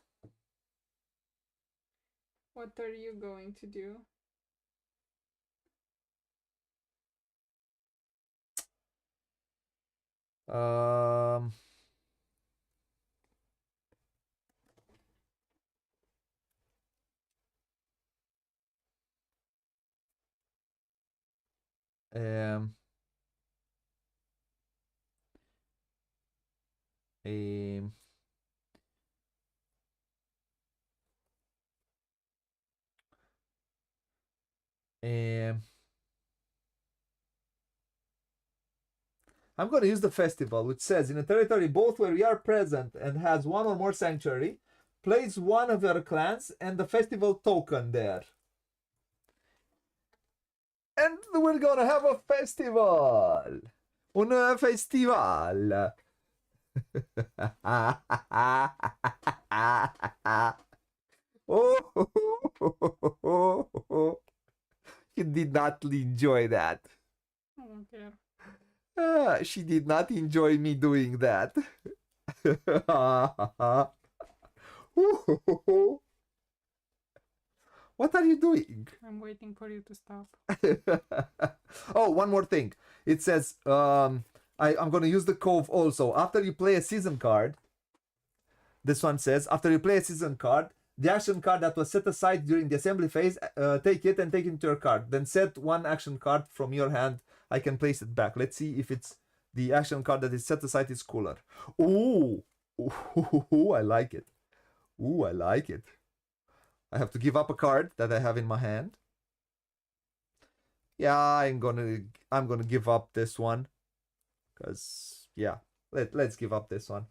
Speaker 1: What are you going to do?
Speaker 2: Um, um, um, um, I'm going to use the festival, which says in a territory both where we are present and has one or more sanctuary, place one of your clans and the festival token there. And we're gonna have a festival! Un festival! Oh, you did not enjoy that.
Speaker 1: I don't care.
Speaker 2: She did not enjoy me doing that. What are you doing?
Speaker 1: I'm waiting for you to stop.
Speaker 2: Oh, one more thing. It says, I'm going to use the cove also. After you play a season card, this one says, after you play a season card, the action card that was set aside during the assembly phase, take it and take it into your card. Then set one action card from your hand. I can place it back. Let's see if it's the action card that is set aside is cooler. Ooh, ooh, I like it. Ooh, I like it. I have to give up a card that I have in my hand. Yeah, I'm gonna give up this one. Cause yeah, let's give up this one.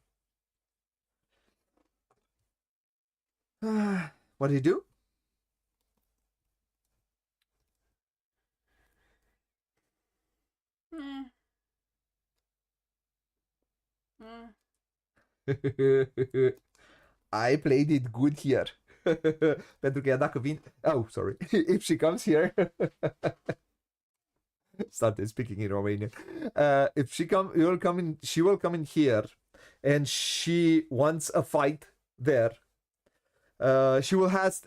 Speaker 2: What do you do? I played it good here. Pentru că ea dacă vine... Oh, sorry. If she comes here... Started speaking in Romanian. If she she will come in here and she wants a fight there. She will have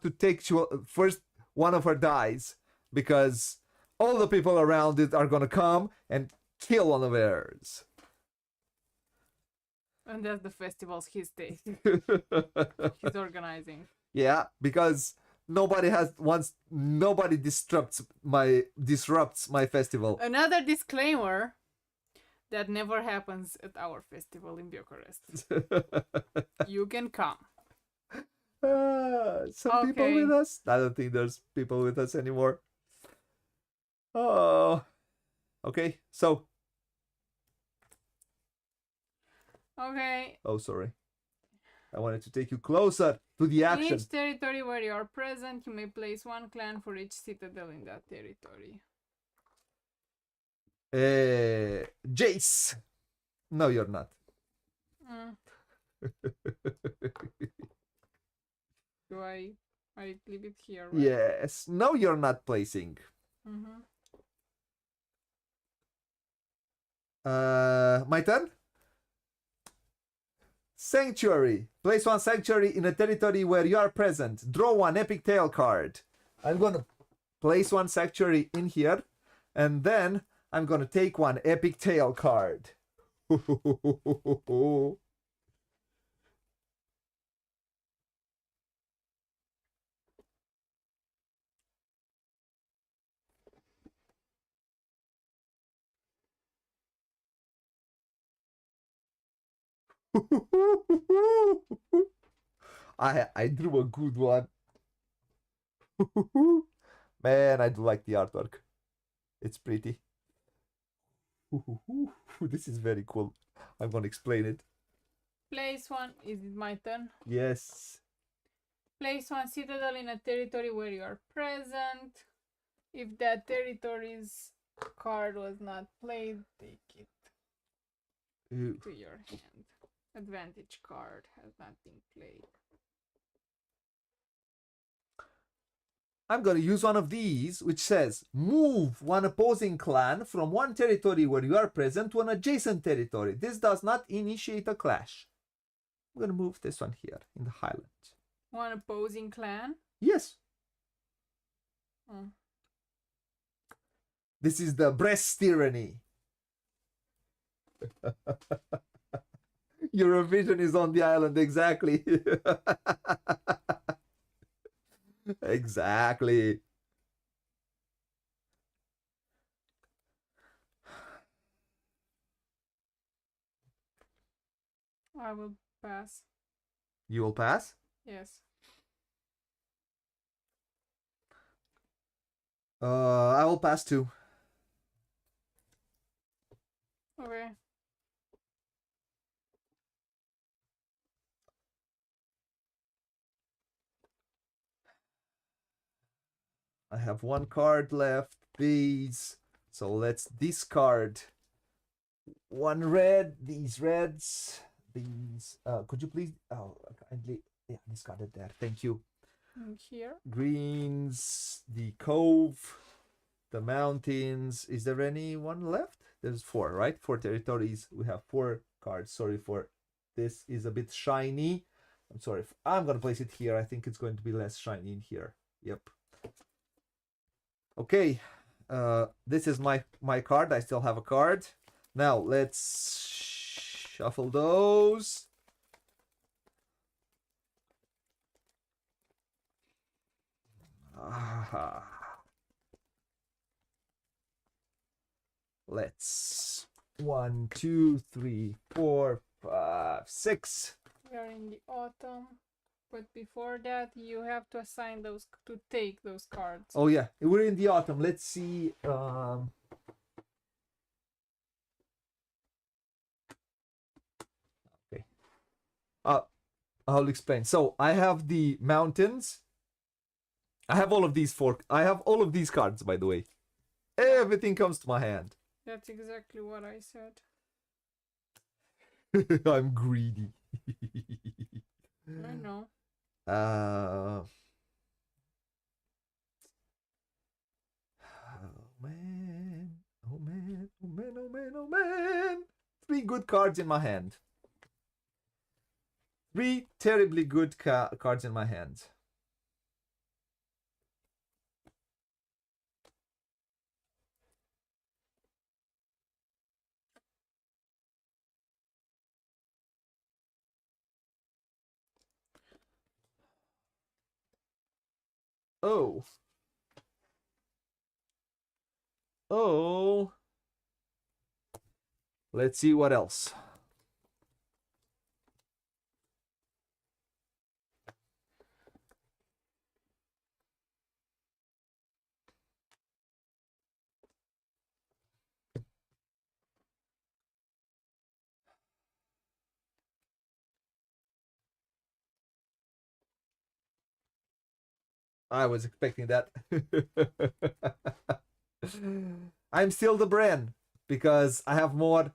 Speaker 2: to take first one of her dies because all the people around it are gonna come and kill one of hers.
Speaker 1: And that's the festival's his taste. He's organizing.
Speaker 2: Yeah, because nobody disrupts my festival.
Speaker 1: Another disclaimer that never happens at our festival in Bucharest. You can come.
Speaker 2: Some people with us. I don't think there's people with us anymore. Oh, okay. So.
Speaker 1: Okay.
Speaker 2: Oh, sorry. I wanted to take you closer to the action.
Speaker 1: In each territory where you are present, you may place one clan for each citadel in that territory.
Speaker 2: Jace. No, you're not.
Speaker 1: Do I leave it here? Right?
Speaker 2: Yes. No, you're not placing. My turn? Sanctuary. Place one sanctuary in a territory where you are present. Draw one epic tale card. I'm gonna place one sanctuary in here, and then I'm gonna take one epic tale card. I drew a good one. Man, I do like the artwork. It's pretty. This is very cool. I'm gonna explain it.
Speaker 1: Place one. Is it my turn?
Speaker 2: Yes.
Speaker 1: Place one citadel in a territory where you are present. If that territory's card was not played, take it to your hand. Advantage card has not been played.
Speaker 2: I'm going to use one of these, which says, move one opposing clan from one territory where you are present to an adjacent territory. This does not initiate a clash. I'm going to move this one here in the Highlands.
Speaker 1: One opposing clan?
Speaker 2: Yes.
Speaker 1: Oh.
Speaker 2: This is the Brest tyranny. Eurovision is on the island, exactly. Exactly.
Speaker 1: I will pass.
Speaker 2: You will pass?
Speaker 1: Yes.
Speaker 2: I will pass too.
Speaker 1: Okay.
Speaker 2: I have one card left, please. So let's discard one red, these reds, these. Could you please? Oh, kindly. Yeah, discarded that. Thank you.
Speaker 1: Here.
Speaker 2: Greens, the cove, the mountains. Is there any one left? There's 4, right? 4 territories. We have 4 cards. Sorry for this is a bit shiny. I'm sorry. I'm gonna place it here. I think it's going to be less shiny in here. Yep. Okay. This is my card. I still have a card. Now let's shuffle those. Let's 1, 2, 3, 4, 5, 6.
Speaker 1: We are in the autumn. But before that, you have to assign those to take those cards.
Speaker 2: Oh yeah, we're in the autumn. Let's see. Okay. I'll explain. So I have the mountains. I have all of these I have all of these cards, by the way. Everything comes to my hand.
Speaker 1: That's exactly what I said.
Speaker 2: I'm greedy.
Speaker 1: I know.
Speaker 2: Oh man. Oh man. Oh man. Oh man. Oh man. 3 good cards in my hand. 3 terribly good cards in my hand. Oh. Oh. Let's see what else. I was expecting that. I'm still the Bren because I have more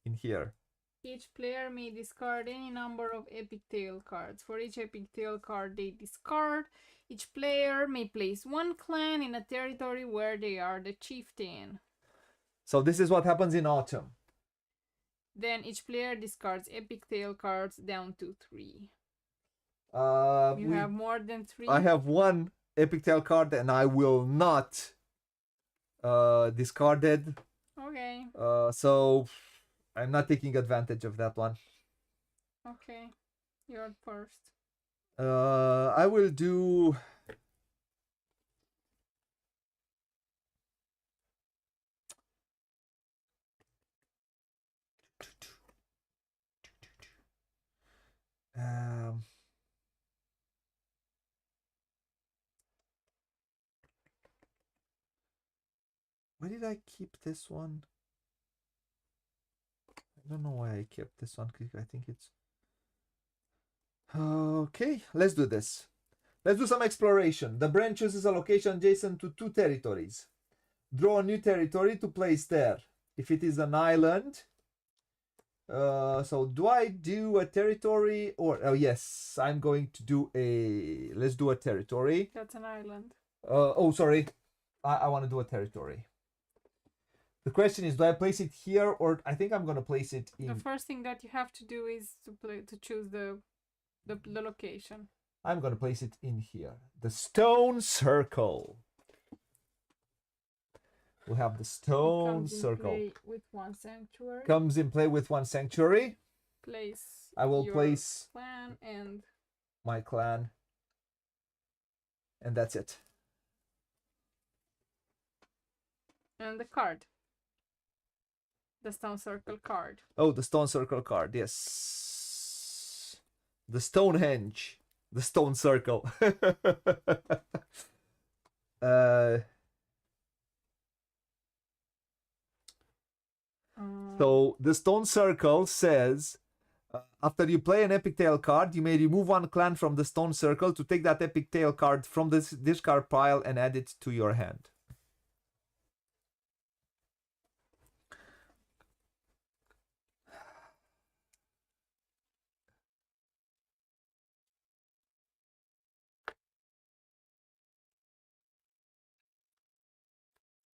Speaker 2: in here.
Speaker 1: Each player may discard any number of epic tale cards. For each epic tale card they discard, each player may place one clan in a territory where they are the chieftain.
Speaker 2: So this is what happens in autumn.
Speaker 1: Then each player discards epic tale cards down to 3. You have more than 3?
Speaker 2: I have 1 epic tale card and I will not discard it.
Speaker 1: Okay.
Speaker 2: So I'm not taking advantage of that one.
Speaker 1: Okay. You're first.
Speaker 2: I will do... Why did I keep this one? I don't know why I kept this one. I think it's... Okay, let's do this. Let's do some exploration. The brain chooses a location adjacent to 2 territories. Draw a new territory to place there. If it is an island... so do I do a territory or... Oh, yes, I'm going to do a... Let's do a territory.
Speaker 1: That's an island.
Speaker 2: Oh, sorry. I want to do a territory. The question is, do I place it here or I think I'm going to place it in...
Speaker 1: The first thing that you have to do is to choose the location.
Speaker 2: I'm going to place it in here. The stone circle. We'll have the stone circle.
Speaker 1: Play with 1 sanctuary.
Speaker 2: Comes in play with 1 sanctuary.
Speaker 1: Place.
Speaker 2: I will place
Speaker 1: clan and
Speaker 2: my clan. And that's it.
Speaker 1: And the card. The stone circle card.
Speaker 2: Oh, the stone circle card. Yes. The Stonehenge. The stone circle. So the stone circle says, after you play an epic tale card, you may remove 1 clan from the stone circle to take that epic tale card from this discard pile and add it to your hand.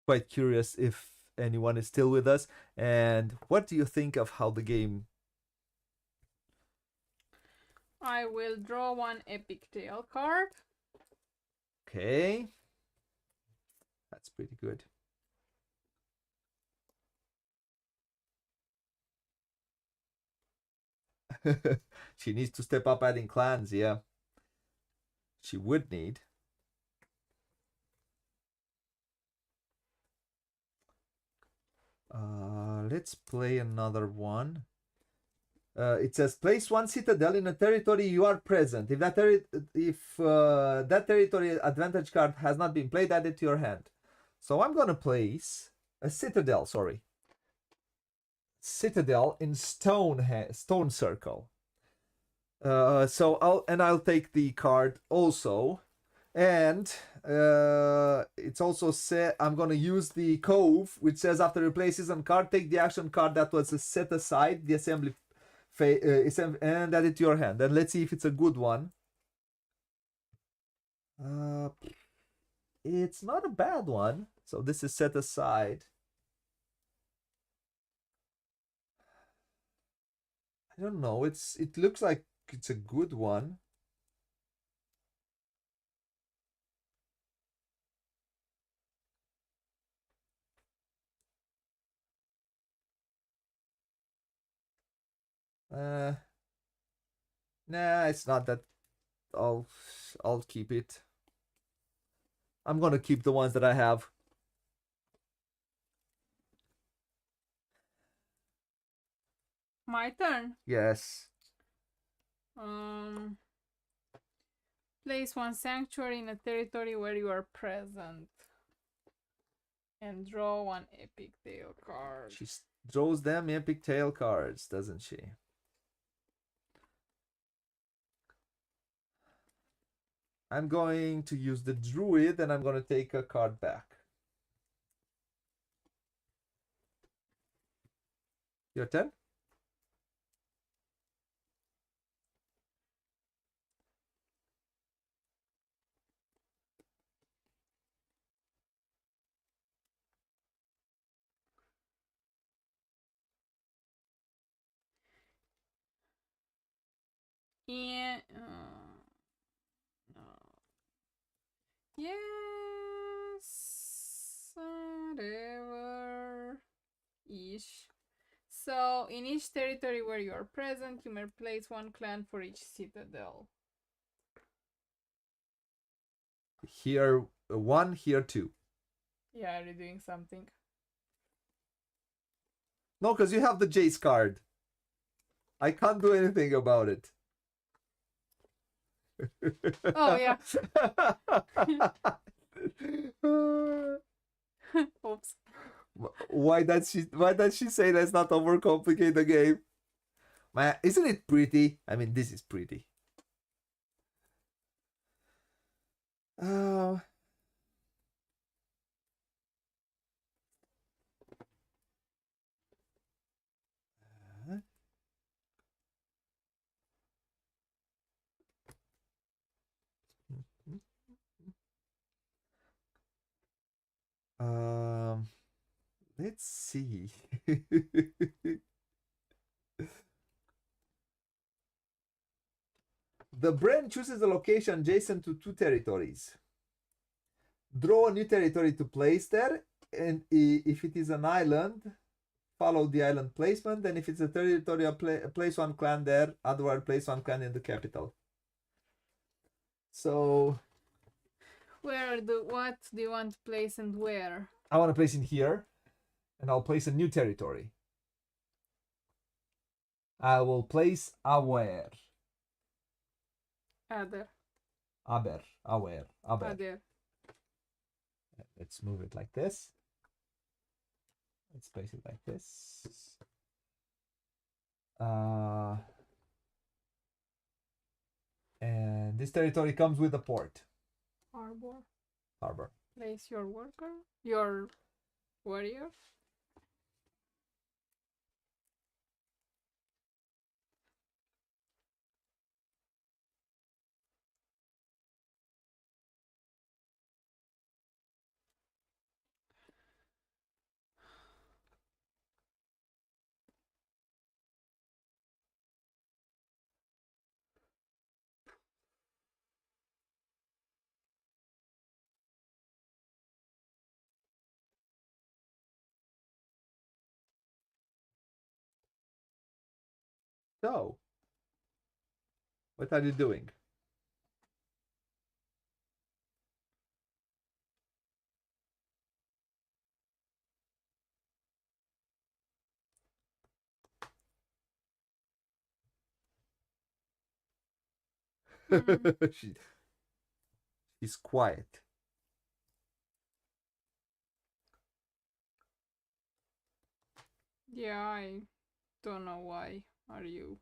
Speaker 2: Quite curious if anyone is still with us, and what do you think of how the game...
Speaker 1: I will draw 1 epic tale card.
Speaker 2: Okay, that's pretty good. She needs to step up adding clans, yeah. She would need. Let's play another one. It says place 1 citadel in a territory you are present. If that territory advantage card has not been played, add it to your hand. So I'm gonna place a citadel. Citadel in stone circle. So I'll take the card also. And it's also said I'm gonna use the cove, which says after you play season card, take the action card that was set aside, the assembly and add it to your hand. And let's see if it's a good one. It's not a bad one. So this is set aside. I don't know. It looks like it's a good one. Nah, it's not that. I'll keep it. I'm gonna keep the ones that I have.
Speaker 1: My turn.
Speaker 2: Yes.
Speaker 1: Place 1 sanctuary in a territory where you are present. And draw 1 epic tale card.
Speaker 2: She draws them epic tale cards, doesn't she? I'm going to use the druid and I'm going to take a card back. Your turn?
Speaker 1: Yeah. No. Yes. Whatever. Ish. So, in each territory where you are present, you may place 1 clan for each citadel.
Speaker 2: Here 1, here 2.
Speaker 1: Yeah, are you doing something?
Speaker 2: No, because you have the Jace card. I can't do anything about it.
Speaker 1: Oh, yeah. Oops.
Speaker 2: Why does she say let's not overcomplicate the game? Man, isn't it pretty? I mean, this is pretty. Uh, um, let's see. The brain chooses a location adjacent to two territories. Draw a new territory to place there, and if it is an island, follow the island placement. And if it's a territorial place one clan there, otherwise place one clan in the capital. So,
Speaker 1: what do you want to place and where?
Speaker 2: I want to place in here, and I'll place a new territory. I will place aware.
Speaker 1: Other.
Speaker 2: Aware.
Speaker 1: Other.
Speaker 2: Let's move it like this. Let's place it like this. And this territory comes with a port. Harbor.
Speaker 1: Place your worker, your warrior.
Speaker 2: So, what are you doing? She's quiet.
Speaker 1: Yeah, I don't know why are you.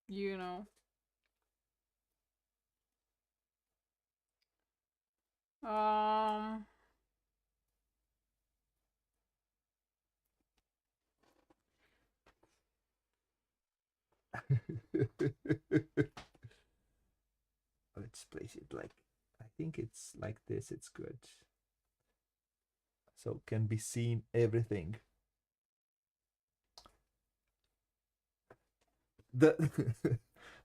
Speaker 1: You know.
Speaker 2: Let's place it like, I think it's like this. It's good. So can be seen everything. The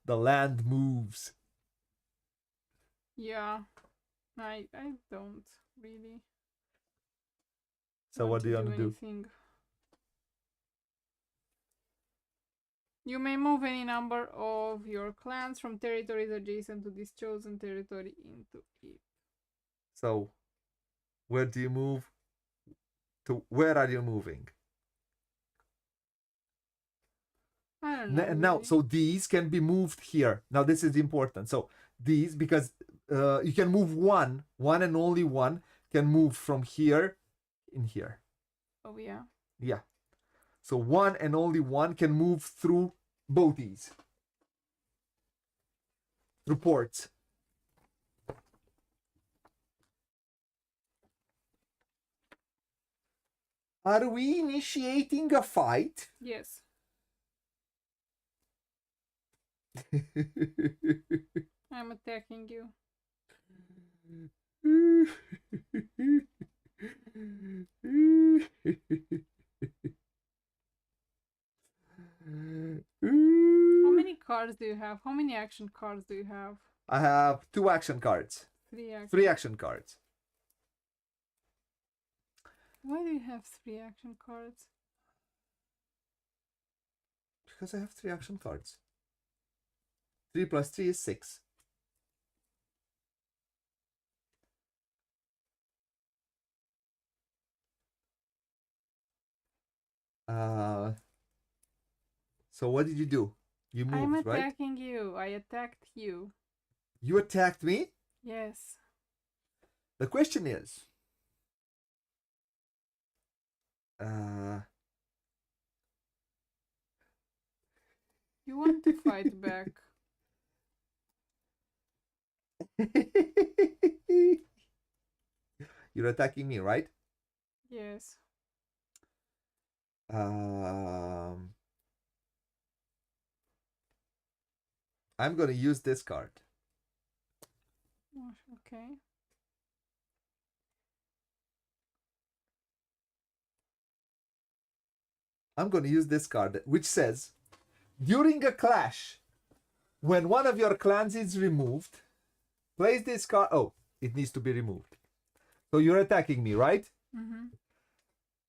Speaker 2: the land moves.
Speaker 1: Yeah, I don't really.
Speaker 2: So what do you want to do?
Speaker 1: Anything. You may move any number of your clans from territories adjacent to this chosen territory into it.
Speaker 2: So, where do you move? To where are you moving?
Speaker 1: I don't know.
Speaker 2: Now,
Speaker 1: Really.
Speaker 2: so these can be moved here. Now, this is important. So these, because you can move one and only one can move from here in here.
Speaker 1: Oh yeah.
Speaker 2: Yeah. So one and only one can move through both these. Through ports. Are we initiating a fight?
Speaker 1: Yes. I'm attacking you. How many cards do you have? How many action cards do you have?
Speaker 2: I have 2 action cards. 3 action cards.
Speaker 1: Why do you have 3 action cards?
Speaker 2: Because I have 3 action cards. 3 plus 3 is 6. So what did you do? You moved,
Speaker 1: I'm
Speaker 2: right?
Speaker 1: attacking you. I attacked you.
Speaker 2: You attacked me?
Speaker 1: Yes.
Speaker 2: The question is,
Speaker 1: you want to fight back.
Speaker 2: You're attacking me, right?
Speaker 1: Yes.
Speaker 2: I'm gonna use this card.
Speaker 1: Okay.
Speaker 2: I'm gonna use this card, which says, during a clash, when one of your clans is removed, place this card. Oh, it needs to be removed. So you're attacking me, right?
Speaker 1: Mm-hmm.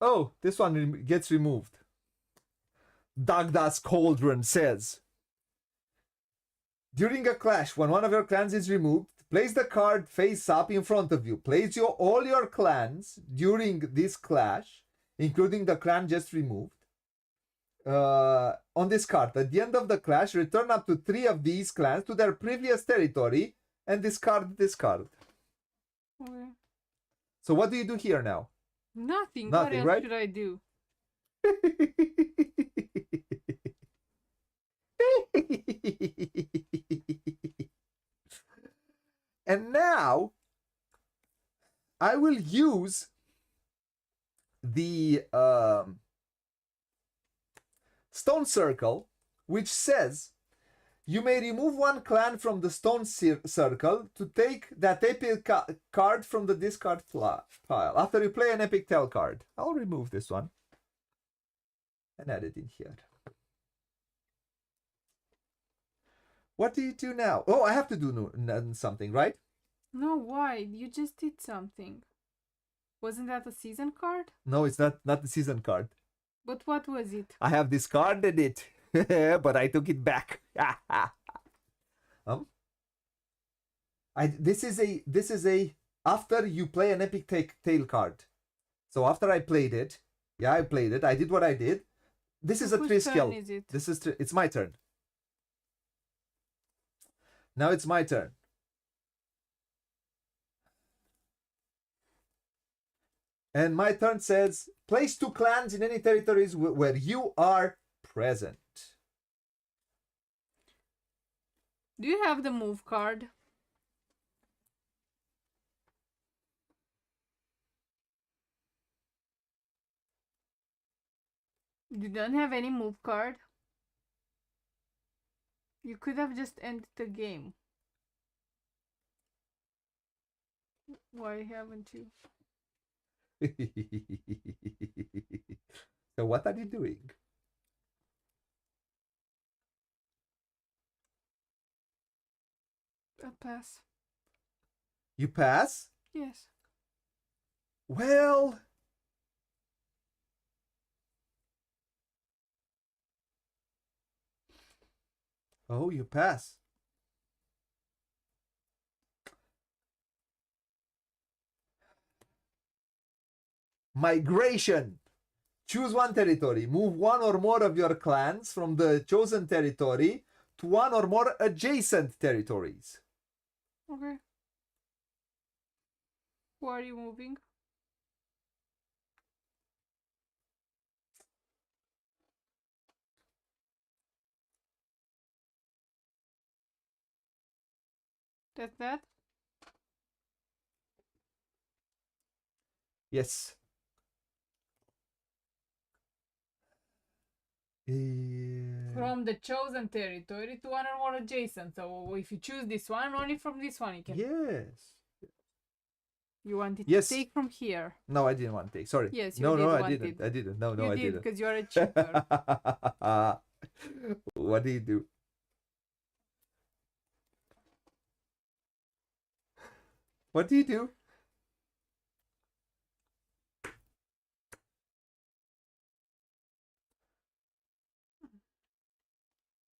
Speaker 2: Oh, this one gets removed. Dagda's Cauldron says, during a clash, when one of your clans is removed, place the card face up in front of you. Place all your clans during this clash, including the clan just removed, on this card. At the end of the clash, return up to 3 of these clans to their previous territory and discard this card.
Speaker 1: Okay.
Speaker 2: So what do you do here now?
Speaker 1: Nothing.
Speaker 2: Nothing,
Speaker 1: What else
Speaker 2: right?
Speaker 1: should I do?
Speaker 2: And now I will use the stone circle, which says you may remove one clan from the stone circle to take that epic card from the discard pile. After you play an epic tail card, I'll remove this one and add it in here. What do you do now? Oh, I have to do something, right?
Speaker 1: No, why? You just did something. Wasn't that a season card?
Speaker 2: No, it's not the season card.
Speaker 1: But what was it?
Speaker 2: I have discarded it, but I took it back. This is a after you play an epic tail card. So after I played it, I played it. I did what I did. This is a
Speaker 1: Whose
Speaker 2: 3
Speaker 1: turn
Speaker 2: skill.
Speaker 1: is it?
Speaker 2: It's my turn. Now it's my turn. And my turn says, place 2 clans in any territories where you are present.
Speaker 1: Do you have the move card? You don't have any move card? You could have just ended the game. Why haven't you?
Speaker 2: So what are you doing?
Speaker 1: I'll pass.
Speaker 2: You pass?
Speaker 1: Yes.
Speaker 2: Well, oh, you pass. Migration. Choose one territory. Move one or more of your clans from the chosen territory to one or more adjacent territories.
Speaker 1: Okay. Who are you moving? That's that?
Speaker 2: Yes.
Speaker 1: From the chosen territory to one or more adjacent. So if you choose this one, only from this one you can.
Speaker 2: Yes.
Speaker 1: You wanted
Speaker 2: Yes.
Speaker 1: to take from here.
Speaker 2: No, I didn't want to take. Sorry.
Speaker 1: Yes, you
Speaker 2: no,
Speaker 1: did
Speaker 2: no,
Speaker 1: want
Speaker 2: I didn't.
Speaker 1: it.
Speaker 2: I didn't. No,
Speaker 1: You
Speaker 2: I
Speaker 1: did
Speaker 2: didn't.
Speaker 1: because you're a cheater.
Speaker 2: What do you do? What do you do?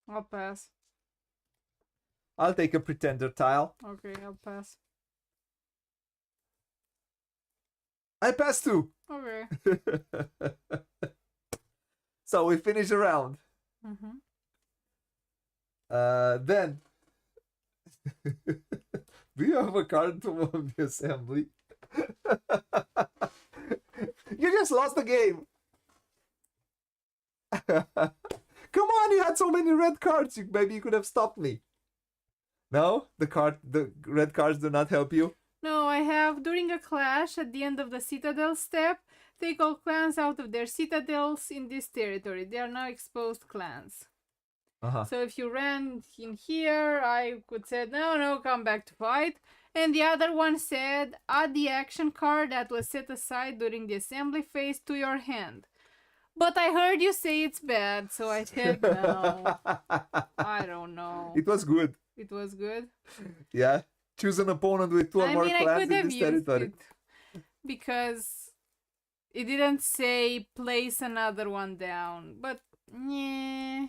Speaker 1: I'll pass.
Speaker 2: I'll take a pretender tile.
Speaker 1: Okay, I'll pass.
Speaker 2: I pass too.
Speaker 1: Okay.
Speaker 2: So we finish the round.
Speaker 1: Mm-hmm.
Speaker 2: Then do you have a card to move the assembly? You just lost the game. Come on, you had so many red cards. Maybe you could have stopped me. No, the red cards do not help you.
Speaker 1: No, I have during a clash at the end of the citadel step, take all clans out of their citadels in this territory. They are now exposed clans. So if you ran in here, I could say, no, come back to fight. And the other one said, add the action card that was set aside during the assembly phase to your hand. But I heard you say it's bad, so I said no. I don't know.
Speaker 2: It was good.
Speaker 1: It was good?
Speaker 2: Yeah. Choose an opponent with two or more clans in this territory.
Speaker 1: It because it didn't say place another one down. But, yeah.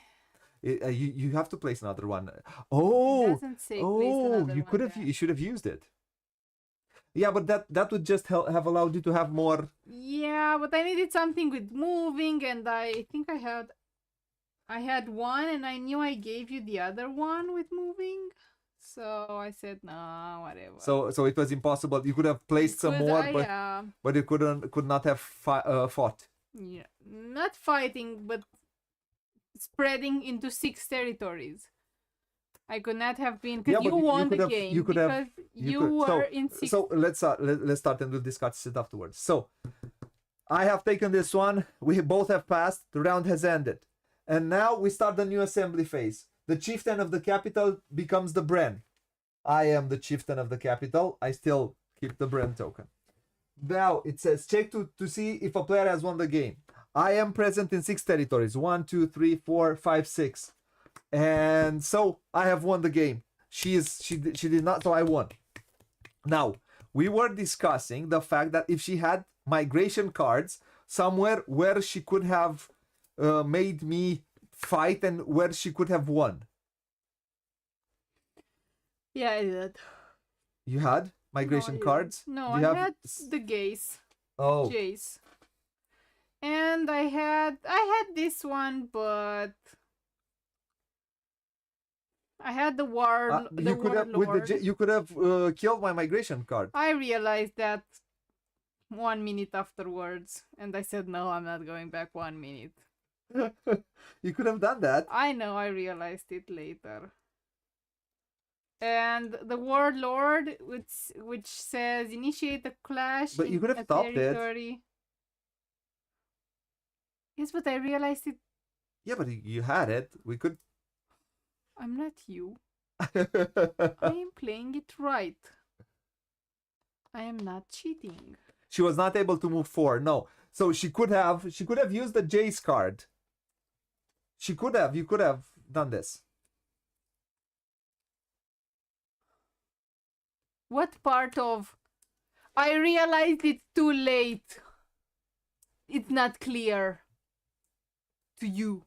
Speaker 2: You have to place another one. Oh,
Speaker 1: it doesn't say place another
Speaker 2: you could
Speaker 1: one
Speaker 2: have.
Speaker 1: down.
Speaker 2: You should have used it. Yeah, but that would just have allowed you to have more.
Speaker 1: Yeah, but I needed something with moving, and I think I had one, and I knew I gave you the other one with moving. So I said no, whatever.
Speaker 2: So it was impossible. You could have placed some more, but you could not have fought.
Speaker 1: Yeah, not fighting, but spreading into 6 territories. I could not have been because you won the game. You could have. You were in 6.
Speaker 2: So let's start and we'll discuss it afterwards. So I have taken this one. We both have passed. The round has ended, and now we start the new assembly phase. The chieftain of the capital becomes the Bren. I am the chieftain of the capital. I still keep the Bren token. Now it says check to see if a player has won the game. I am present in 6 territories. 1, 2, 3, 4, 5, 6. And so I have won the game. She did not, so I won. Now, we were discussing the fact that if she had migration cards somewhere where she could have made me fight and where she could have won.
Speaker 1: Yeah, I did.
Speaker 2: You had migration cards?
Speaker 1: No, I had the Jace.
Speaker 2: Oh.
Speaker 1: Jace. And I had this one, but I had the Warlord.
Speaker 2: You could have killed my migration card.
Speaker 1: I realized that 1 minute afterwards, and I said no, I'm not going back 1 minute.
Speaker 2: You could have done that.
Speaker 1: I know, I realized it later. And the Warlord, which says initiate a clash.
Speaker 2: But you could have stopped territory.
Speaker 1: It. Yes, but I realized it.
Speaker 2: Yeah, but you had it. We could.
Speaker 1: I'm not you. I am playing it right. I am not cheating.
Speaker 2: She was not able to move forward. No. So she could have used the Jace card. You could have done this.
Speaker 1: What part of I realized it's too late. It's not clear to you.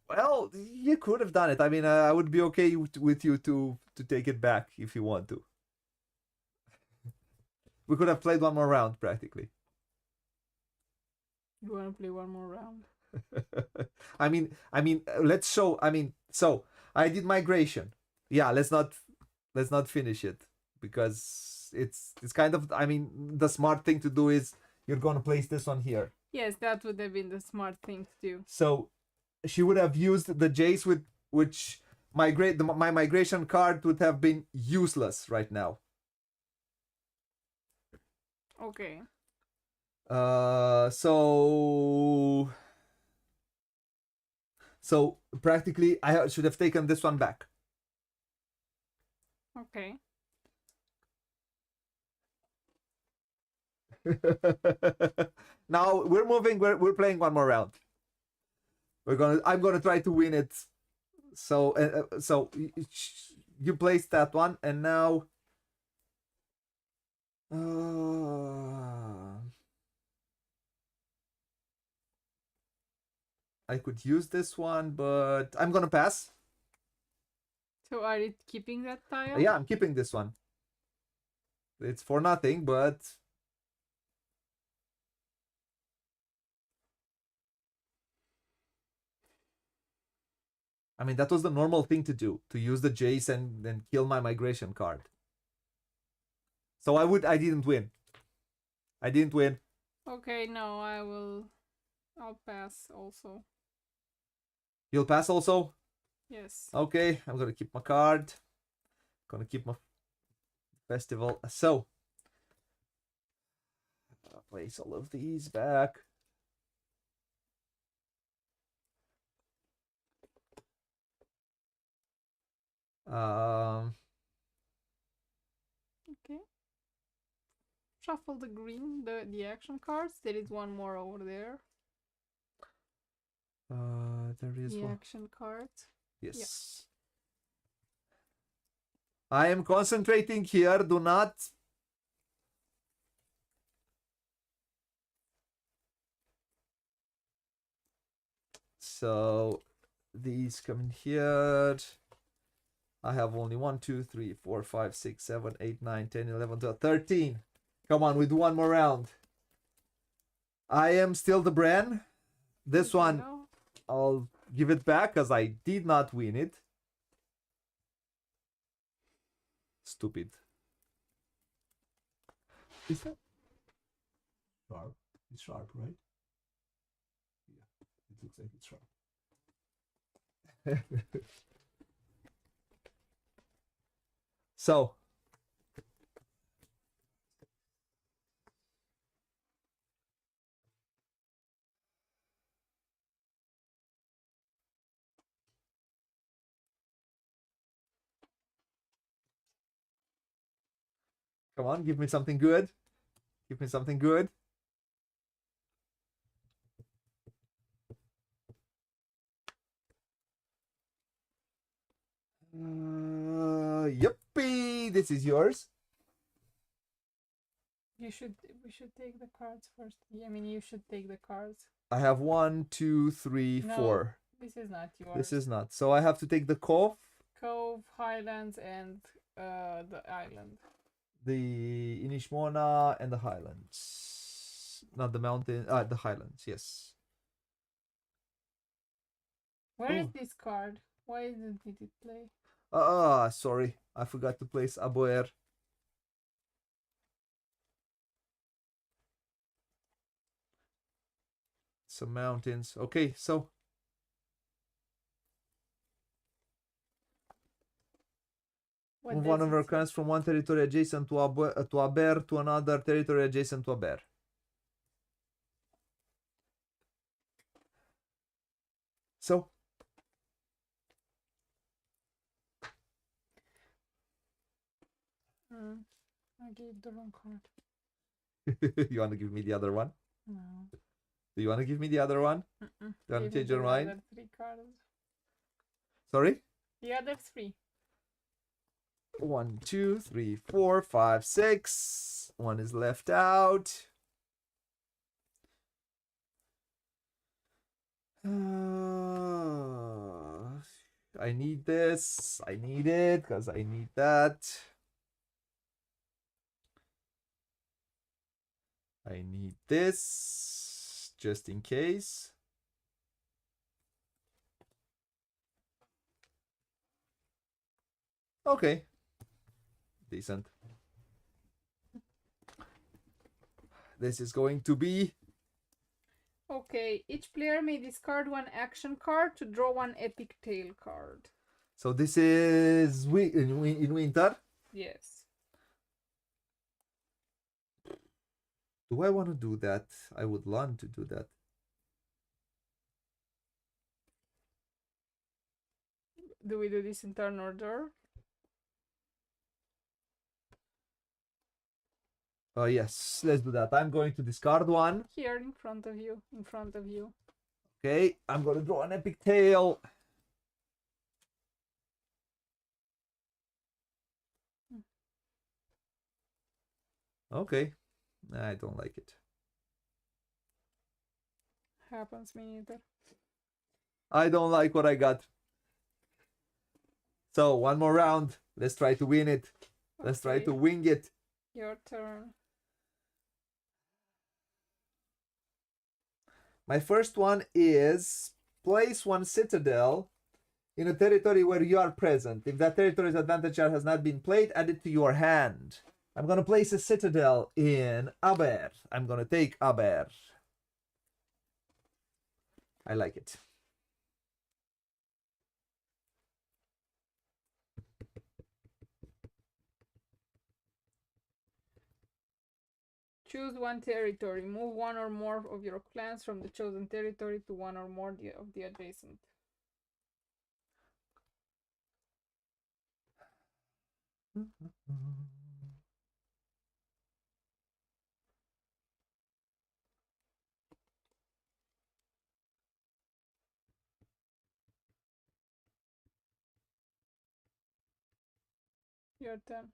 Speaker 2: Well, you could have done it. I mean, I would be okay with you to take it back if you want to. We could have played one more round, practically.
Speaker 1: You want to play one more round?
Speaker 2: I mean, let's show. I mean, so I did migration. Yeah, let's not finish it because it's kind of. I mean, the smart thing to do is you're gonna place this one here.
Speaker 1: Yes, that would have been the smart thing to do.
Speaker 2: So she would have used the Jace with which my migration card would have been useless right now.
Speaker 1: Okay.
Speaker 2: So practically I should have taken this one back.
Speaker 1: Okay.
Speaker 2: Now we're moving. We're playing one more round. I'm gonna try to win it. So you placed that one, and now. I could use this one, but I'm gonna pass.
Speaker 1: So are you keeping that tile?
Speaker 2: Yeah, I'm keeping this one. It's for nothing, but I mean that was the normal thing to do, to use the Jace and then kill my migration card. So I didn't win. I didn't win.
Speaker 1: Okay, no, I'll pass also.
Speaker 2: You'll pass also?
Speaker 1: Yes.
Speaker 2: Okay, I'm gonna keep my card. Gonna keep my festival. So, I'll place all of these back.
Speaker 1: Okay. Shuffle the green, the action cards. There is one more over there.
Speaker 2: There is
Speaker 1: The
Speaker 2: one.
Speaker 1: action cards.
Speaker 2: Yes. Yeah. I am concentrating here. Do not. So, these come in here. I have only 1, 2, 3, 4, 5, 6, 7, 8, 9, 10, 11, 12, 13. Come on, we do one more round. I am still the Bren. This one, I'll give it back because I did not win it. Stupid. Is that sharp? It's sharp, right? Yeah, it looks like it's sharp. So, come on, give me something good. Give me something good. Yuppie! This is yours.
Speaker 1: We should take the cards first. I mean, you should take the cards.
Speaker 2: I have 1, 2, 3,
Speaker 1: No,
Speaker 2: 4.
Speaker 1: This is not yours.
Speaker 2: This is not. So I have to take the Cove.
Speaker 1: Cove, Highlands, and the island.
Speaker 2: The Inishmona and the Highlands. Not the mountain. The Highlands, yes.
Speaker 1: Where is this card? Why didn't it play?
Speaker 2: Sorry. I forgot to place Aboer. Some mountains. Okay, so move one of our cards from one territory adjacent to Aber to another territory adjacent to Aber. So
Speaker 1: I gave the wrong card.
Speaker 2: You want to give me the other one?
Speaker 1: No.
Speaker 2: Do you want to give me the other one? Do you want to change your mind?
Speaker 1: The other 3 cards.
Speaker 2: Sorry?
Speaker 1: The other 3.
Speaker 2: 1, 2, 3, 4, 5, 6. One is left out. I need this. I need it because I need that. I need this just in case. Okay. Decent. This is going to be...
Speaker 1: Okay, each player may discard 1 action card to draw 1 epic tale card.
Speaker 2: So this is in winter?
Speaker 1: Yes.
Speaker 2: Do I want to do that? I would learn to do that.
Speaker 1: Do we do this in turn order?
Speaker 2: Yes, let's do that. I'm going to discard 1.
Speaker 1: Here in front of you. In front of you.
Speaker 2: Okay, I'm going to draw an epic tale. Okay, I don't like it.
Speaker 1: Happens me neither.
Speaker 2: I don't like what I got. So, one more round. Let's try to win it. Let's try to wing it.
Speaker 1: Your turn.
Speaker 2: My first one is place 1 citadel in a territory where you are present. If that territory's advantage card has not been played, add it to your hand. I'm gonna place a citadel in Aber. I'm gonna take Aber. I like it.
Speaker 1: Choose one territory. Move one or more of your clans from the chosen territory to one or more of the adjacent. Your turn.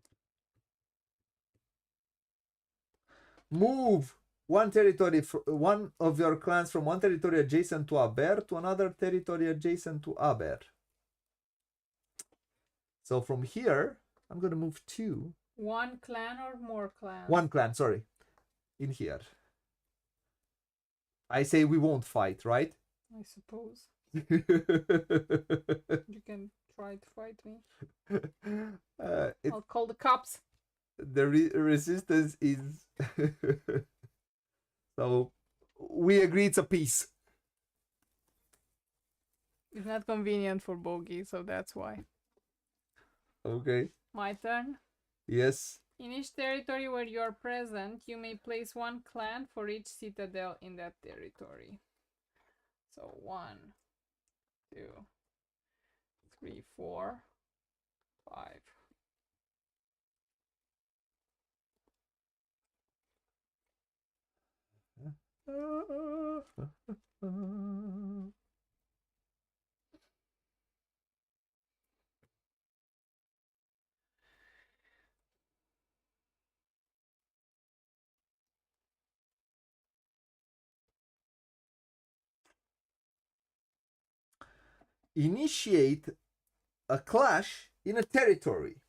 Speaker 2: Move one of your clans from one territory adjacent to Aber to another territory adjacent to Aber. So from here, I'm gonna move two.
Speaker 1: One clan or more clans?
Speaker 2: One clan, sorry. In here. I say we won't fight, right?
Speaker 1: I suppose. You can try to fight me. I'll call the cops.
Speaker 2: The resistance is... So, we agree it's a peace.
Speaker 1: It's not convenient for Booghy, so that's why.
Speaker 2: Okay.
Speaker 1: My turn?
Speaker 2: Yes.
Speaker 1: In each territory where you are present, you may place one clan for each citadel in that territory. So 1, 2, 3, 4, 5.
Speaker 2: Initiate a clash in a territory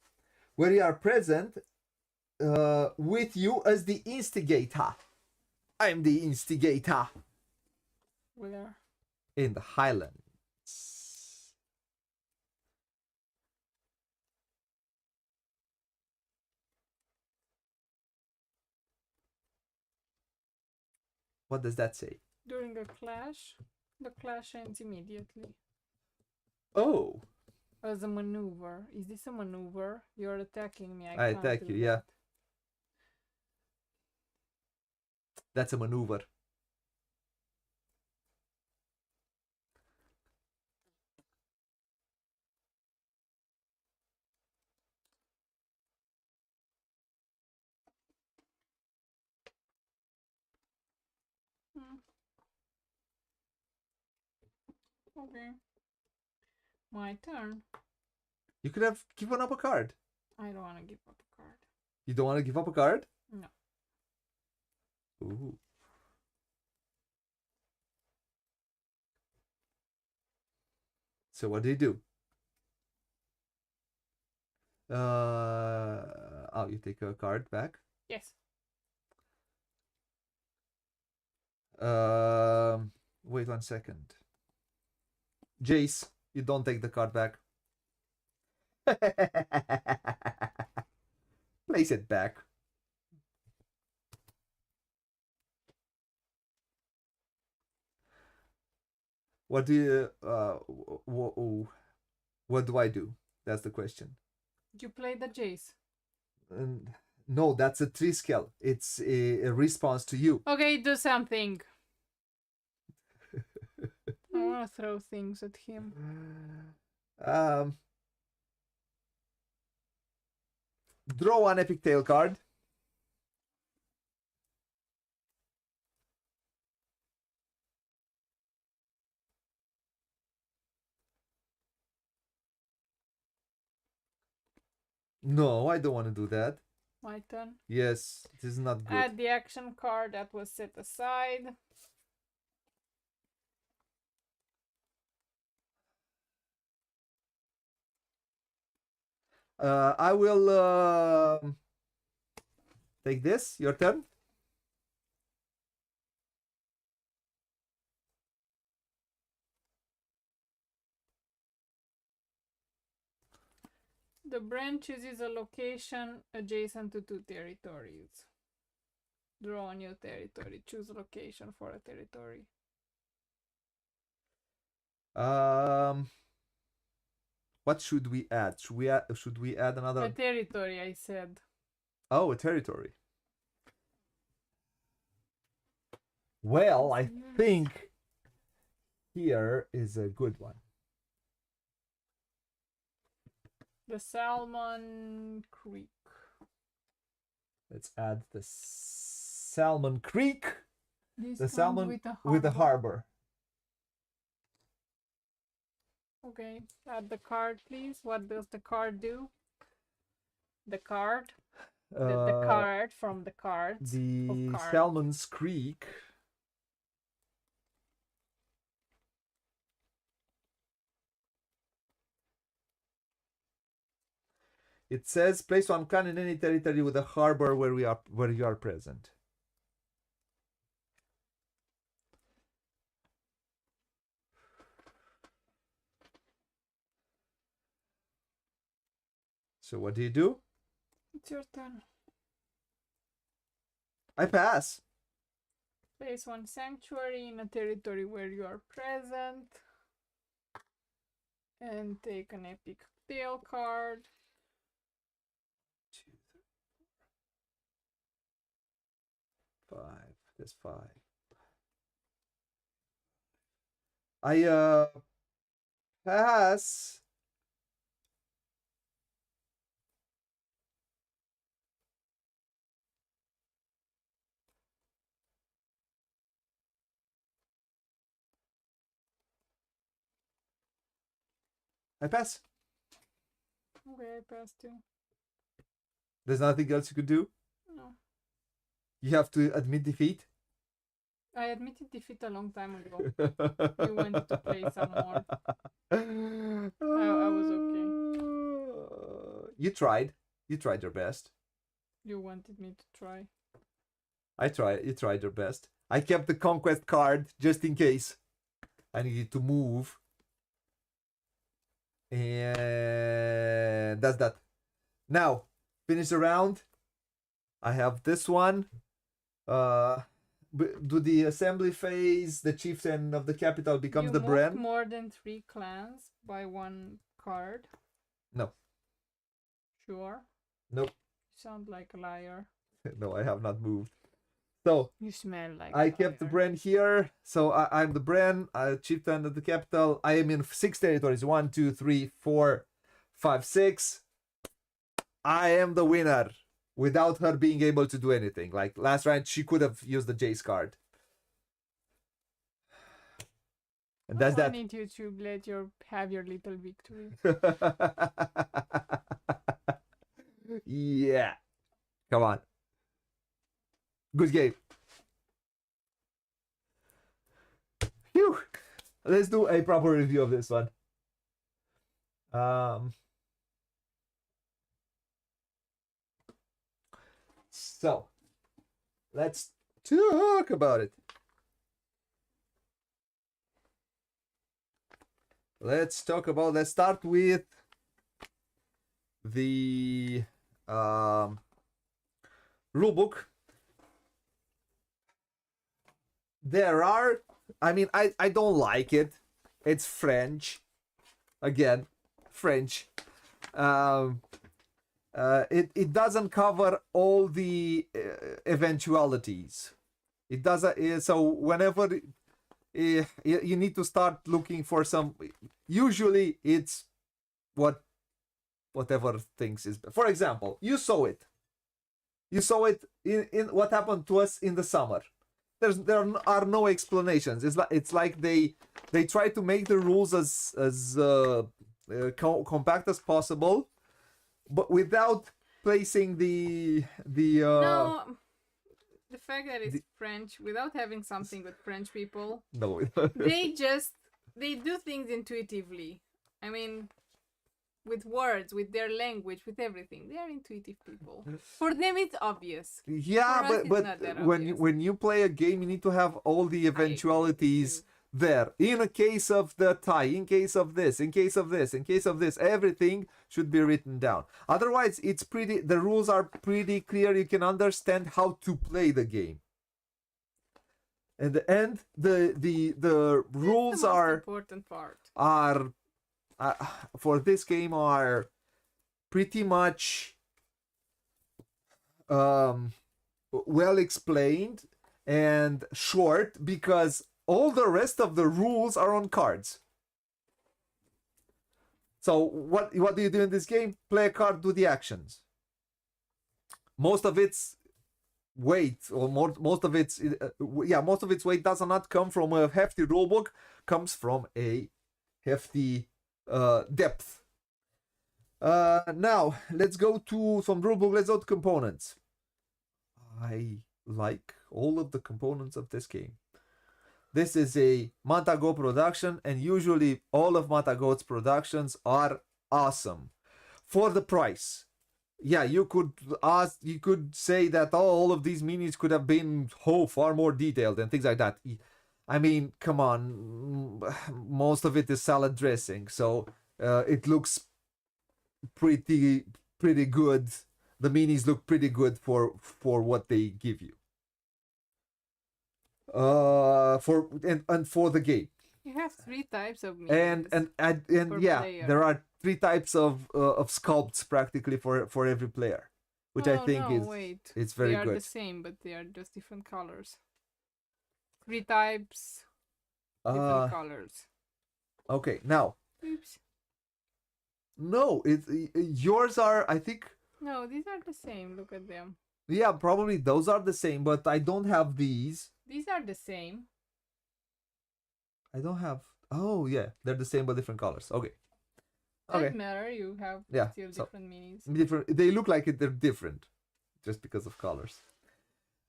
Speaker 2: where you are present with you as the instigator. I'm the instigator.
Speaker 1: Where?
Speaker 2: In the Highlands. What does that say?
Speaker 1: During a clash, the clash ends immediately.
Speaker 2: Oh.
Speaker 1: As a maneuver. Is this a maneuver? You're attacking me.
Speaker 2: I attack you, yeah. That's a maneuver.
Speaker 1: Okay. My turn.
Speaker 2: You could have given up a card.
Speaker 1: I don't want to give up a card.
Speaker 2: You don't want to give up a card?
Speaker 1: No.
Speaker 2: Ooh. So what do you do? Oh, you take a card back?
Speaker 1: Yes.
Speaker 2: Wait 1 second. Jace, you don't take the card back. Place it back. What do you what do I do? That's the question.
Speaker 1: You play the Jace.
Speaker 2: No, that's a Triskel. It's a response to you.
Speaker 1: Okay, do something. I want to throw things at him.
Speaker 2: Draw an epic tail card. No, I don't want to do that.
Speaker 1: My turn.
Speaker 2: Yes, this is not good.
Speaker 1: Add the action card that was set aside.
Speaker 2: I will take this. Your turn.
Speaker 1: The branch chooses a location adjacent to 2 territories. Draw a new territory. Choose a location for a territory.
Speaker 2: What should we add? Should we add another?
Speaker 1: A territory, I said.
Speaker 2: Oh, a territory. Well, I think here is a good one.
Speaker 1: The Salmon Creek.
Speaker 2: Let's add the Salmon Creek.
Speaker 1: The
Speaker 2: salmon with a harbor.
Speaker 1: Okay, add the card, please. What does the card do? The card. The card from the cards.
Speaker 2: The Salmon's Creek. It says place one clan in any territory with a harbor where you are present. So what do you do?
Speaker 1: It's your turn.
Speaker 2: I pass.
Speaker 1: Place one sanctuary in a territory where you are present. And take an epic tail card.
Speaker 2: 2, 3, 4, 5. There's 5. I pass. I pass.
Speaker 1: Okay, I pass too.
Speaker 2: There's nothing else you could do?
Speaker 1: No.
Speaker 2: You have to admit defeat?
Speaker 1: I admitted defeat a long time ago. You wanted to play some more. I was okay.
Speaker 2: You tried. You tried your best.
Speaker 1: You wanted me to try.
Speaker 2: You tried your best. I kept the conquest card just in case I needed to move. And that's that. Now, finish the round. I have this one. Do the assembly phase, the chieftain of the capital becomes the Bren.
Speaker 1: You more than 3 clans by 1 card.
Speaker 2: No.
Speaker 1: Sure?
Speaker 2: Nope.
Speaker 1: You sound like a liar.
Speaker 2: No, I have not moved. So
Speaker 1: you smell like
Speaker 2: I kept the Bren here. So I'm the Bren, chieftain of the capital. I am in 6 territories. 1, 2, 3, 4, 5, 6. I am the winner without her being able to do anything. Like last round, she could have used the Jace card. And that's that.
Speaker 1: I need you to have your little victory.
Speaker 2: Yeah. Come on. Good game. Phew. Let's do a proper review of this one. So, let's talk about it. Let's start with the rulebook. I don't like it. It's French. Again, French. It doesn't cover all the eventualities. It doesn't. So whenever you need to start looking for some. Usually, it's whatever things is. For example, you saw it. You saw it in what happened to us in the summer. There are no explanations. It's like they try to make the rules as compact as possible, but without placing the
Speaker 1: no, the fact that it's French without having something with French people.
Speaker 2: No,
Speaker 1: they do things intuitively. I mean, with words, with their language, with everything. They are intuitive people. For them, it's obvious.
Speaker 2: Yeah, but when you play a game, you need to have all the eventualities there. In a case of the tie, in case of this, in case of this, in case of this, everything should be written down. Otherwise, the rules are pretty clear. You can understand how to play the game. In the end, the rules
Speaker 1: the most
Speaker 2: are
Speaker 1: important part.
Speaker 2: Are for this game are pretty much well explained and short, because all the rest of the rules are on cards. So what do you do in this game? Play a card, do the actions. Most of its weight, or most of its weight does not come from a hefty rulebook, comes from a hefty depth. Now let's go to some rulebook. Let's go to components. I like all of the components of this game. This is a Matago production, and usually all of Matago's productions are awesome for the price. Yeah, you could say that all of these minis could have been far more detailed and things like that. I mean, come on, most of it is salad dressing, so it looks pretty good. The minis look pretty good for what they give you. For the game.
Speaker 1: You have 3 types of minis.
Speaker 2: And yeah, player. There are 3 types of sculpts practically for every player, which I think it's very good.
Speaker 1: They are the same, but they are just different colors. 3 types, different colors.
Speaker 2: Okay, now.
Speaker 1: Oops.
Speaker 2: No, yours are, I think.
Speaker 1: No, these are the same. Look at them.
Speaker 2: Yeah, probably those are the same, but I don't have these.
Speaker 1: These are the same.
Speaker 2: I don't have. Oh yeah, they're the same but different colors. Okay.
Speaker 1: Doesn't matter. You have still different minis.
Speaker 2: Different. They look like they're different, just because of colors.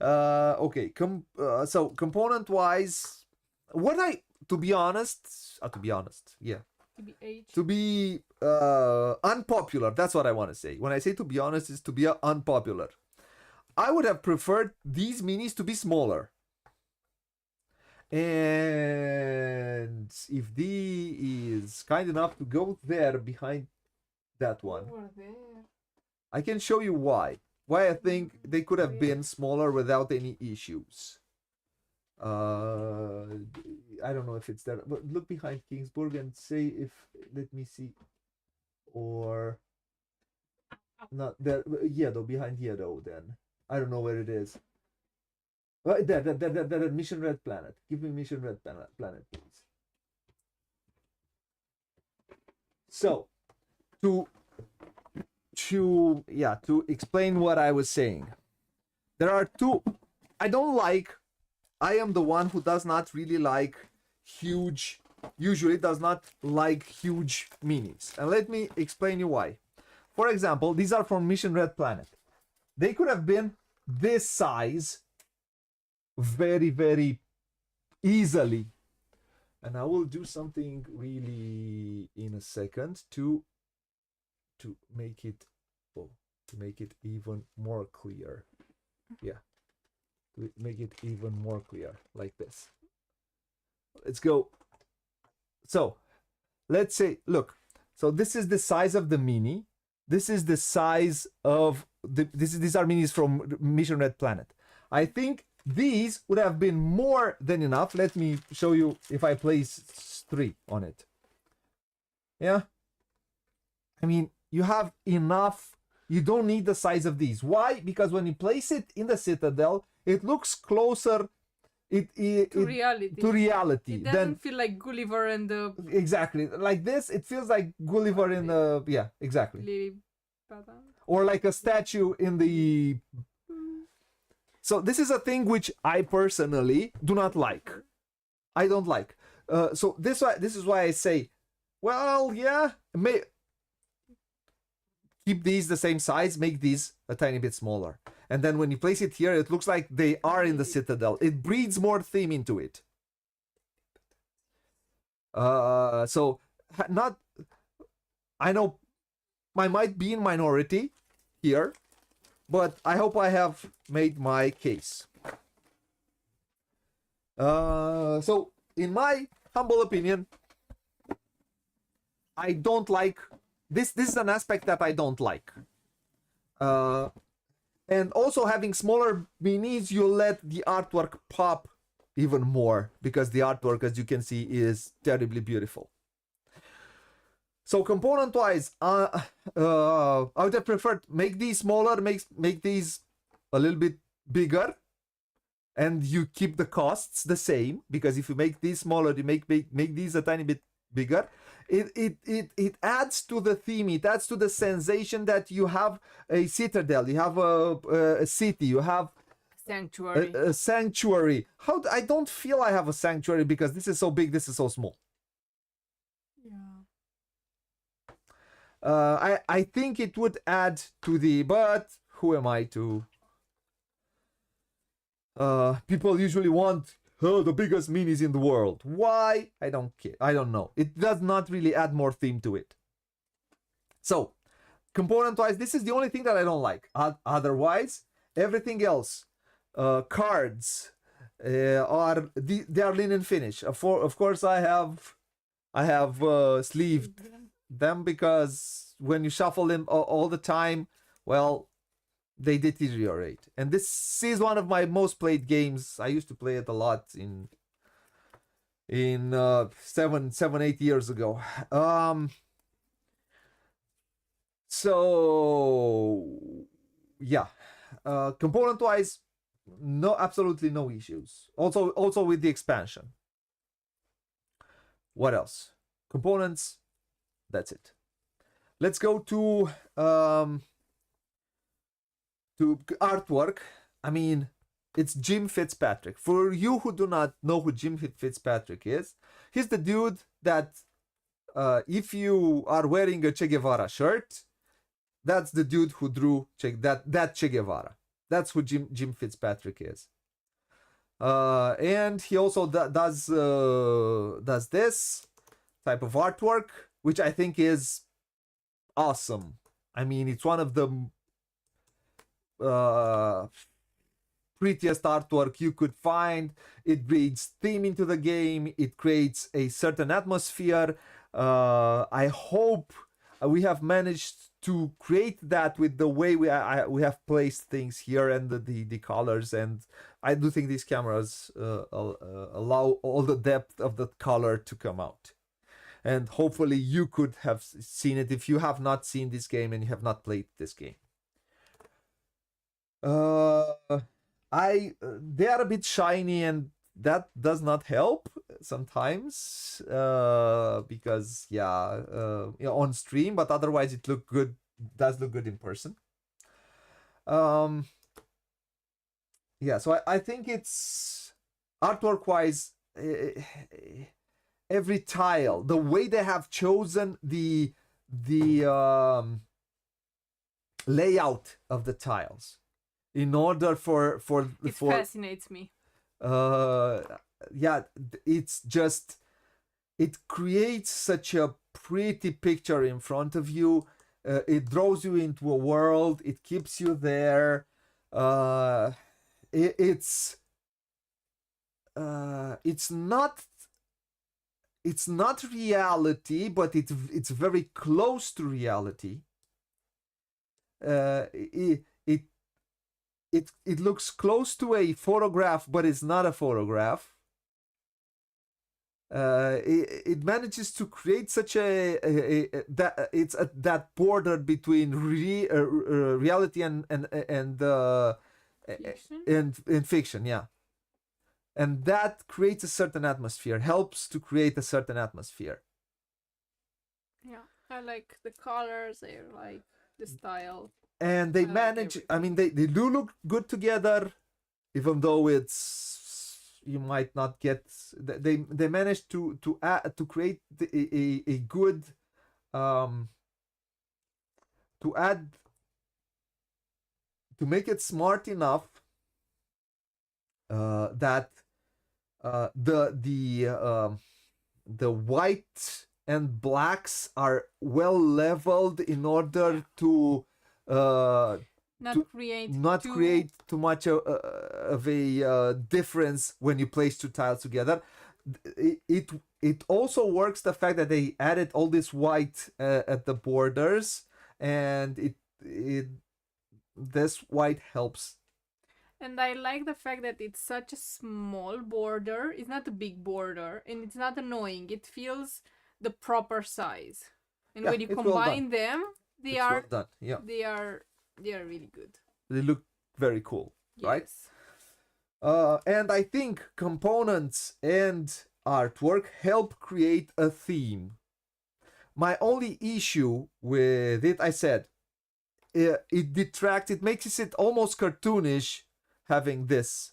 Speaker 2: Okay. So component wise, to be honest, yeah. To be unpopular. That's what I want to say. When I say to be honest, is to be unpopular. I would have preferred these minis to be smaller. And if D is kind enough to go there behind that one, I can show you why I think they could have been smaller without any issues. I don't know if it's there, but look behind Kingsburg and say if, let me see, or not there. Yeah, though, behind here though, then I don't know where it is. There, Mission Red Planet. Give me Mission Red Planet, please. So, to explain what I was saying, there are 2. I am the one who does not really like usually does not like huge minis. And let me explain you why. For example, these are from Mission Red Planet. They could have been this size very, very easily. And I will do something really in a second to make it even more clear. Yeah. To make it even more clear, like this. Let's go. So, let's say, look. So this is the size of the mini. This is the size of these are minis from Mission Red Planet. I think these would have been more than enough. Let me show you if I place 3 on it. Yeah. I mean, you have enough. You don't need the size of these. Why? Because when you place it in the Citadel, it looks closer to reality.
Speaker 1: It doesn't feel like Gulliver and the...
Speaker 2: Exactly. Like this, it feels like Gulliver in the... Yeah, exactly. Or like a statue in the... So this is a thing which I personally do not like. I don't like. So this is why I say, well, yeah, keep these the same size, make these a tiny bit smaller. And then when you place it here, it looks like they are in the Citadel. It breeds more theme into it. So not... I know I might be in minority here, but I hope I have made my case. So in my humble opinion, I don't like this. This is an aspect that I don't like. And also having smaller minis, you let the artwork pop even more, because the artwork, as you can see, is terribly beautiful. So component wise, I would have preferred make these smaller, make these a little bit bigger, and you keep the costs the same, because if you make these smaller, you make these a tiny bit bigger. It adds to the theme, it adds to the sensation that you have a citadel, you have a city, you have
Speaker 1: sanctuary.
Speaker 2: A sanctuary. I don't feel I have a sanctuary, because this is so big, this is so small.
Speaker 1: Yeah.
Speaker 2: I think it would add to the, but who am I to? People usually want the biggest minis in the world. Why? I don't care. I don't know. It does not really add more theme to it. So, component-wise, this is the only thing that I don't like. Otherwise, everything else, cards, they are linen finish. Of course, I have sleeved them, because when you shuffle them all the time, well, they deteriorate. And this is one of my most played games. I used to play it a lot in 8 years ago. So yeah, component wise, absolutely no issues. Also with the expansion. What else? Components. That's it. Let's go to artwork. I mean, it's Jim Fitzpatrick. For you who do not know who Jim Fitzpatrick is, he's the dude that if you are wearing a Che Guevara shirt, that's the dude who drew that Che Guevara. That's who Jim Fitzpatrick is. And he also does this type of artwork, which I think is awesome. I mean, it's one of the prettiest artwork you could find. It breeds theme into the game. It creates a certain atmosphere. I hope we have managed to create that with the way we have placed things here and the colors. And I do think these cameras allow all the depth of the color to come out. And hopefully you could have seen it if you have not seen this game and you have not played this game. They are a bit shiny, and that does not help sometimes, because on stream, but otherwise it does look good in person. So I think it's artwork wise, every tile, the way they have chosen the layout of the tiles in order for
Speaker 1: fascinates me.
Speaker 2: It's just, it creates such a pretty picture in front of you. It draws you into a world. It keeps you there. It's not reality, but it's very close to reality. It looks close to a photograph, but it's not a photograph. It manages to create such that border between reality and fiction, yeah. And that creates a certain atmosphere, helps to create a certain atmosphere.
Speaker 1: Yeah, I like the colors, I like the style.
Speaker 2: And they manage, I mean, they do look good together, even though you might not get, they manage to create a good, to make it smart enough that the white and blacks are well leveled in order to not create too much of a difference when you place two tiles together. it also works the fact that they added all this white at the borders, and this white helps.
Speaker 1: And I like the fact that it's such a small border. It's not a big border, and it's not annoying. It feels the proper size. And when you combine them, they are
Speaker 2: well done. Yeah.
Speaker 1: they are really good.
Speaker 2: They look very cool, right?
Speaker 1: Yes.
Speaker 2: And I think components and artwork help create a theme. My only issue with it, I said, it detracts. It makes it almost cartoonish having this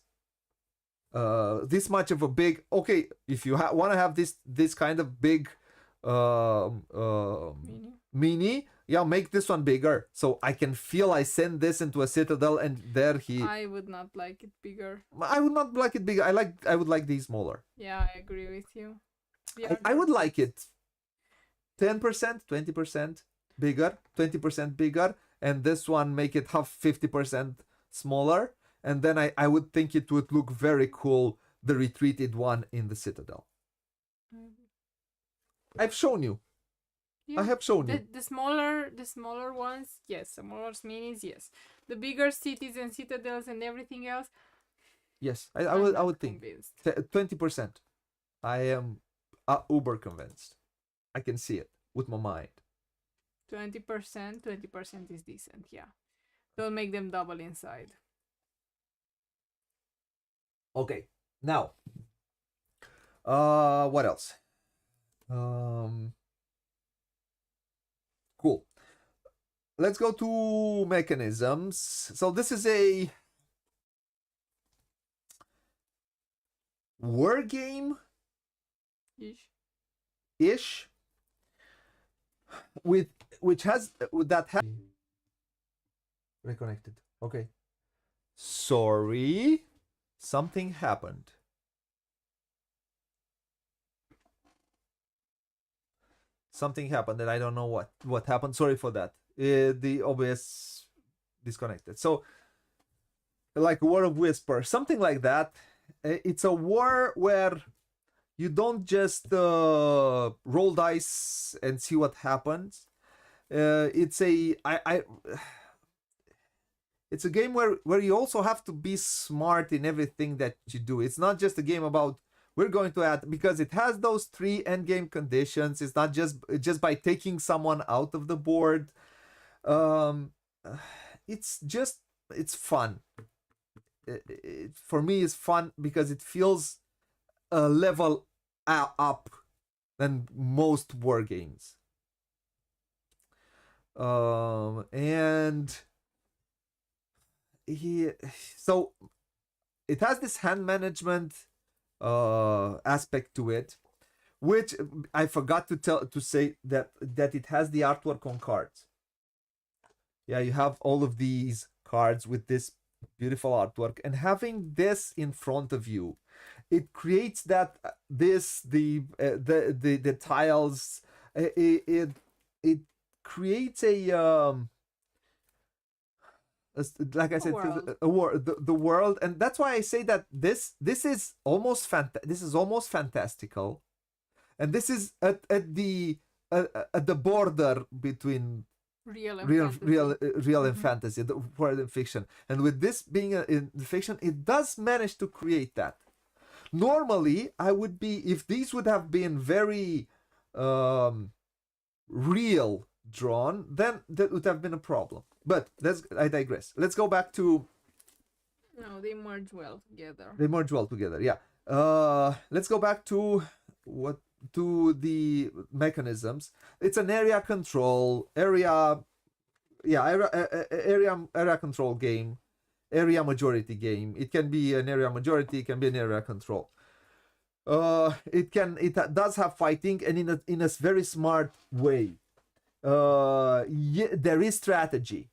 Speaker 2: much of a big. Okay, if you want to have this kind of big mini, yeah, make this one bigger so I can feel I send this into a citadel, and there he.
Speaker 1: I would not like it bigger.
Speaker 2: I would not like it bigger. I would like these smaller.
Speaker 1: Yeah, I agree with you.
Speaker 2: I would like it 10%, 20% bigger, 20% bigger, and this one make it half 50% smaller, and then I would think it would look very cool, the retreated one in the citadel. I've shown you.
Speaker 1: Yeah.
Speaker 2: I have shown you.
Speaker 1: The smaller ones, yes. Smaller minis, yes. The bigger cities and citadels and everything else.
Speaker 2: Yes, I would think
Speaker 1: convinced.
Speaker 2: 20%. I am uber convinced. I can see it with my mind.
Speaker 1: 20% is decent, yeah. Don't make them double inside.
Speaker 2: Okay, now, what else? Cool. Let's go to mechanisms. So this is a war game ish which has reconnected. Okay, sorry, something happened. Something happened that I don't know what happened. Sorry for that. The OBS disconnected. So like War of Whisper, something like that. It's a war where you don't just roll dice and see what happens. It's a it's a game where you also have to be smart in everything that you do. It's not just a game about we're going to add, because it has those 3 end game conditions. It's not just by taking someone out of the board. It's fun. For me, it's fun because it feels a level up than most war games. So it has this hand management aspect to it, which I forgot to say that it has the artwork on cards. Yeah, you have all of these cards with this beautiful artwork, and having this in front of you, it creates that the tiles. It creates like I said, the world, and that's why I say that this is almost fantastical, and this is at the border between real and fantasy, the world and fiction. And with this being in fiction, it does manage to create that. Normally, I would be, if these would have been very real drawn, then that would have been a problem. But I digress. Let's go back to.
Speaker 1: No, they merge well together.
Speaker 2: Yeah. Let's go back to the mechanisms. It's an area control area control game, area majority game. It can be an area majority, it can be an area control. It does have fighting, and in a very smart way. There is strategy.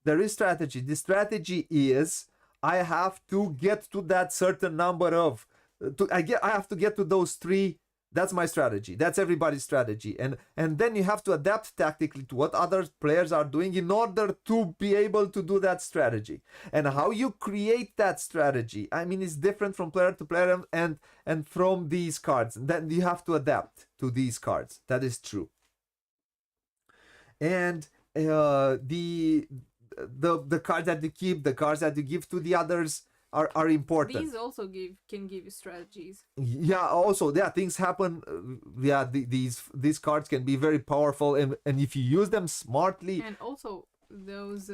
Speaker 2: The strategy is I have to get to that certain number of I have to get to those 3 That's my strategy. That's everybody's strategy. And then you have to adapt tactically to what other players are doing in order to be able to do that strategy. And how you create that strategy, I mean, it's different from player to player and from these cards. Then you have to adapt to these cards. That is true. And the cards that you keep, the cards that you give to the others are important.
Speaker 1: These also can give you strategies.
Speaker 2: Yeah, also, yeah, things happen. These cards can be very powerful, and if you use them smartly.
Speaker 1: And also those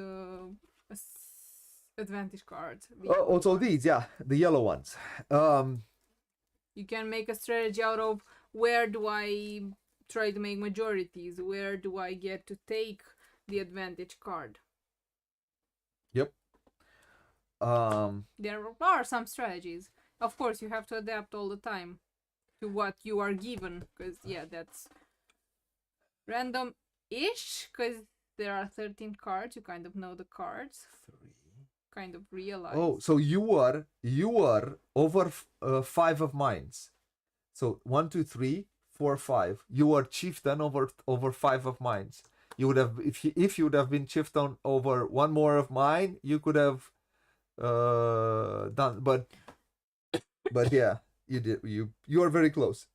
Speaker 1: advantage cards.
Speaker 2: Also these, yeah, the yellow ones.
Speaker 1: You can make a strategy out of where do I try to make majorities, where do I get to take the advantage card.
Speaker 2: Yep.
Speaker 1: There are some strategies. Of course, you have to adapt all the time to what you are given, because yeah, that's random-ish, because there are 13 cards. You kind of know the cards.
Speaker 2: 3.
Speaker 1: Kind of realize.
Speaker 2: Oh, so you are over 5 of mines. So 1, 2, 3, 4, 5. You are chieftain over 5 of mines. You would have, if you would have been chieftain over 1 more of mine, you could have done, but yeah, you did. You are very close.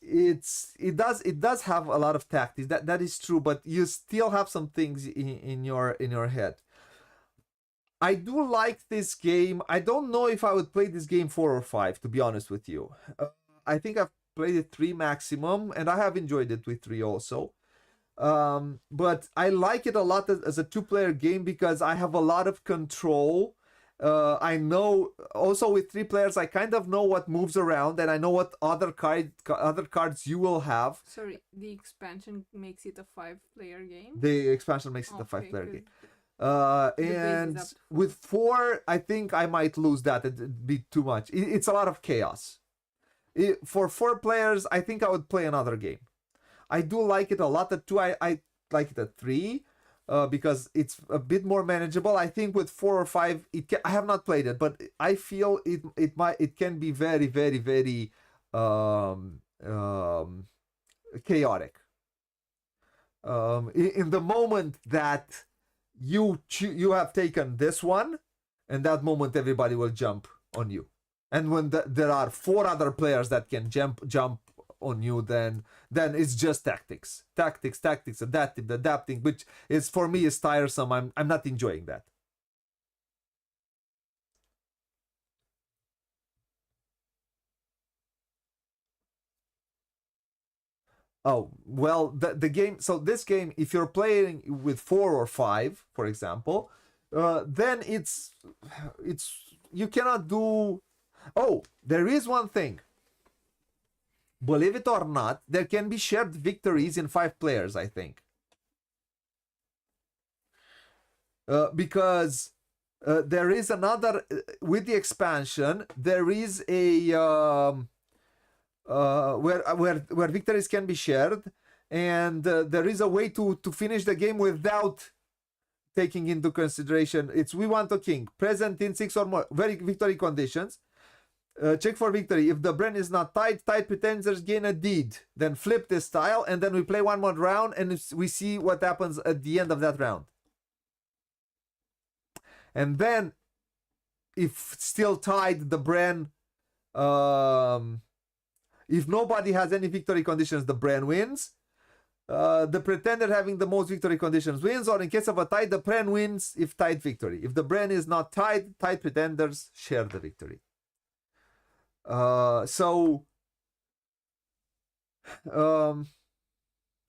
Speaker 2: It does have a lot of tactics. That is true, but you still have some things in your head. I do like this game. I don't know if I would play this game 4 or 5, to be honest with you. I think I've played it 3 maximum, and I have enjoyed it with 3 also. But I like it a lot as a 2-player game because I have a lot of control. I know also with 3 players, I kind of know what moves around, and I know what other cards you will have.
Speaker 1: Sorry, the expansion makes it a 5-player game?
Speaker 2: The expansion makes it a 5-player game. And with 4, I think I might lose that. It'd be too much. It's a lot of chaos. For 4 players, I think I would play another game. I do like it a lot at 2. I like it at 3 because it's a bit more manageable. I think with 4 or 5, I have not played it, but I feel it can be very, very, very chaotic. In the moment that you have taken this one, and that moment everybody will jump on you. And when there are 4 other players that can jump on you, then it's just tactics, adapting, which is for me is tiresome. I'm not enjoying that. Oh, well, the game, so this game, if you're playing with 4 or 5, for example, then it's you cannot do. Oh, there is one thing. Believe it or not, there can be shared victories in 5 players, I think. Because there is another, with the expansion, there is a where victories can be shared, and there is a way to finish the game without taking into consideration. It's we want a king present in 6 or more victory conditions. Check for victory. If the brain is not tied pretenders gain a deed. Then flip this tile, and then we play 1 more round, and we see what happens at the end of that round. And then, if still tied, the brain, if nobody has any victory conditions, the brain wins. The pretender having the most victory conditions wins, or in case of a tie, the brain wins if tied victory. If the brain is not tied pretenders share the victory. So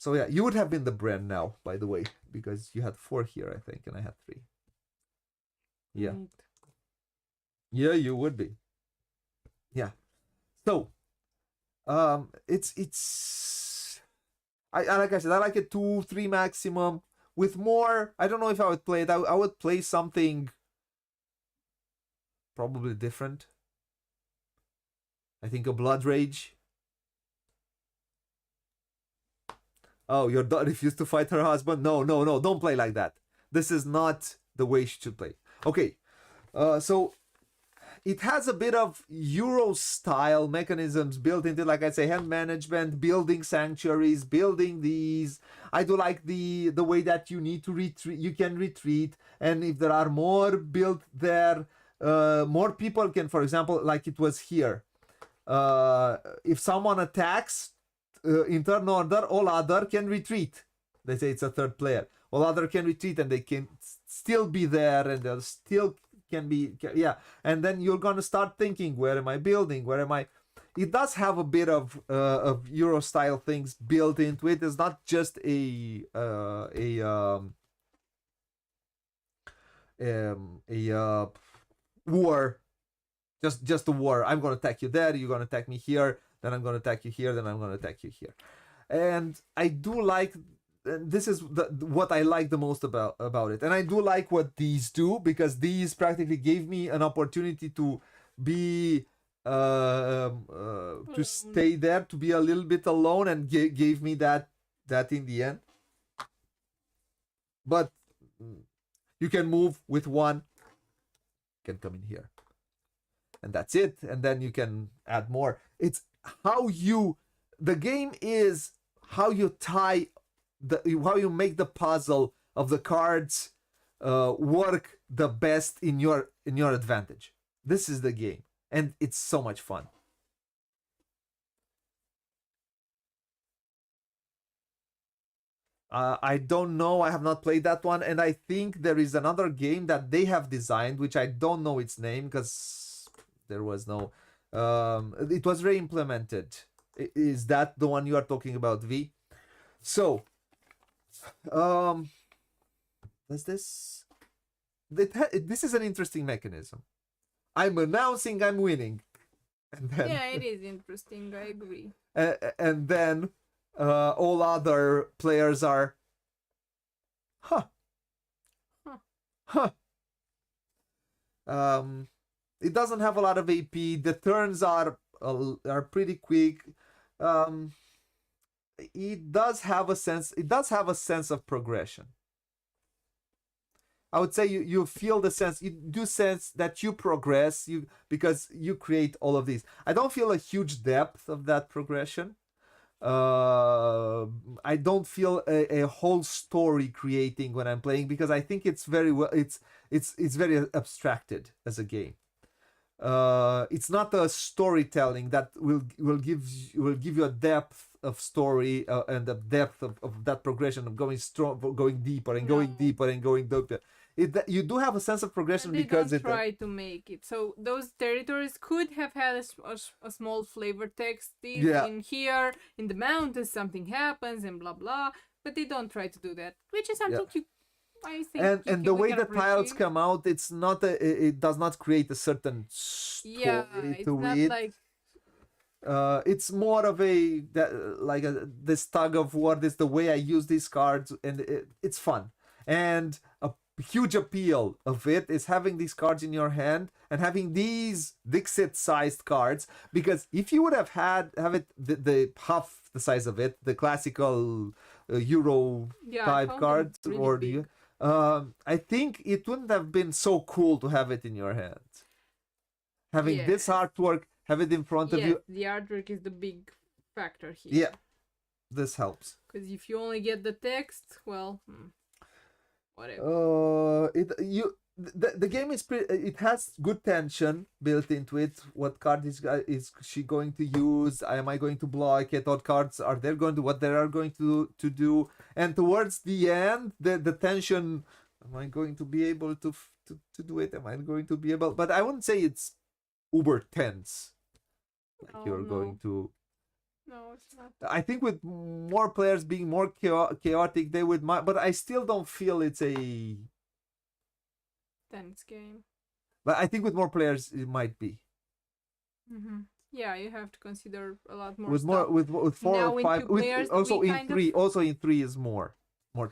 Speaker 2: yeah, you would have been the brand now, by the way, because you had 4 here, I think, and I had 3. Yeah. Right. Yeah, you would be. Yeah. So, it's like I said, I like it 2, 3 maximum. With more, I don't know if I would play it. I would play something probably different. I think a Blood Rage. Oh, your daughter refused to fight her husband? No, don't play like that. This is not the way she should play. Okay, so it has a bit of Euro style mechanisms built into it, like I say, hand management, building sanctuaries, building these. I do like the way that you need to retreat, you can retreat, and if there are more built there, more people can, for example, like it was here, if someone attacks in turn order, all other can retreat. They say it's a third player. All other can retreat and they can still be there, and they'll still can be, yeah. And then you're gonna start thinking, where am I building? Where am I? It does have a bit of Euro style things built into it. It's not just a war, just a war. I'm gonna attack you there, you're gonna attack me here, then I'm gonna attack you here, then I'm gonna attack you here. And I do like, this is what I like the most about it, and I do like what these do, because these practically gave me an opportunity to be to stay there, to be a little bit alone, and gave me that in the end. But you can move with one, can come in here, and that's it, and then you can add more. It's how you, the game is how you tie how you make the puzzle of the cards work the best in your advantage. This is the game, and it's so much fun. I don't know, I have not played that one, and I think there is another game that they have designed, which I don't know its name, because there was no it was re-implemented. Is that the one you are talking about, V? So does this this is an interesting mechanism. I'm announcing I'm winning, and then
Speaker 1: yeah, it is interesting, I agree.
Speaker 2: And then all other players are it doesn't have a lot of AP. The turns are pretty quick. It does have a sense of progression. I would say you feel the sense, you do sense that you progress, because you create all of these. I don't feel a huge depth of that progression. I don't feel a whole story creating when I'm playing, because I think it's very well, it's very abstracted as a game. It's not a storytelling that will give you a depth of story and the depth of that progression of going strong, going deeper and going deeper and going deeper. You do have a sense of progression, because
Speaker 1: they try to make it so those territories could have had a small flavor text in here, in the mountains something happens and blah blah, but they don't try to do that, which is something I think
Speaker 2: and the way the tiles come out, it's not it does not create a certain story
Speaker 1: it's
Speaker 2: to
Speaker 1: not
Speaker 2: it.
Speaker 1: like
Speaker 2: it's more of this tug of war. This the way I use these cards, and it's fun. And a huge appeal of it is having these cards in your hand and having these Dixit-sized cards, because if you would have have it the half the size of it, the classical Euro type cards,
Speaker 1: really
Speaker 2: or
Speaker 1: big.
Speaker 2: I think it wouldn't have been so cool to have it in your hand. Having this artwork, have it in front of you.
Speaker 1: The artwork is the big factor here.
Speaker 2: Yeah, this helps.
Speaker 1: Because if you only get the text, well, whatever.
Speaker 2: The game is it has good tension built into it. What card is she going to use? Am I going to block it? What cards are they going to, what they are going to do? And towards the end, the tension, am I going to be able to do it? Am I going to be able? But I wouldn't say it's uber tense, like you're going to.
Speaker 1: No, it's not.
Speaker 2: I think with more players being more chaotic, they would. But I still don't feel it's a
Speaker 1: tense game.
Speaker 2: But I think with more players, it might be.
Speaker 1: Mm-hmm. Yeah, you have to consider a lot more.
Speaker 2: With
Speaker 1: stuff.
Speaker 2: with 4
Speaker 1: now
Speaker 2: or 5. Also in 3, also in 3 is more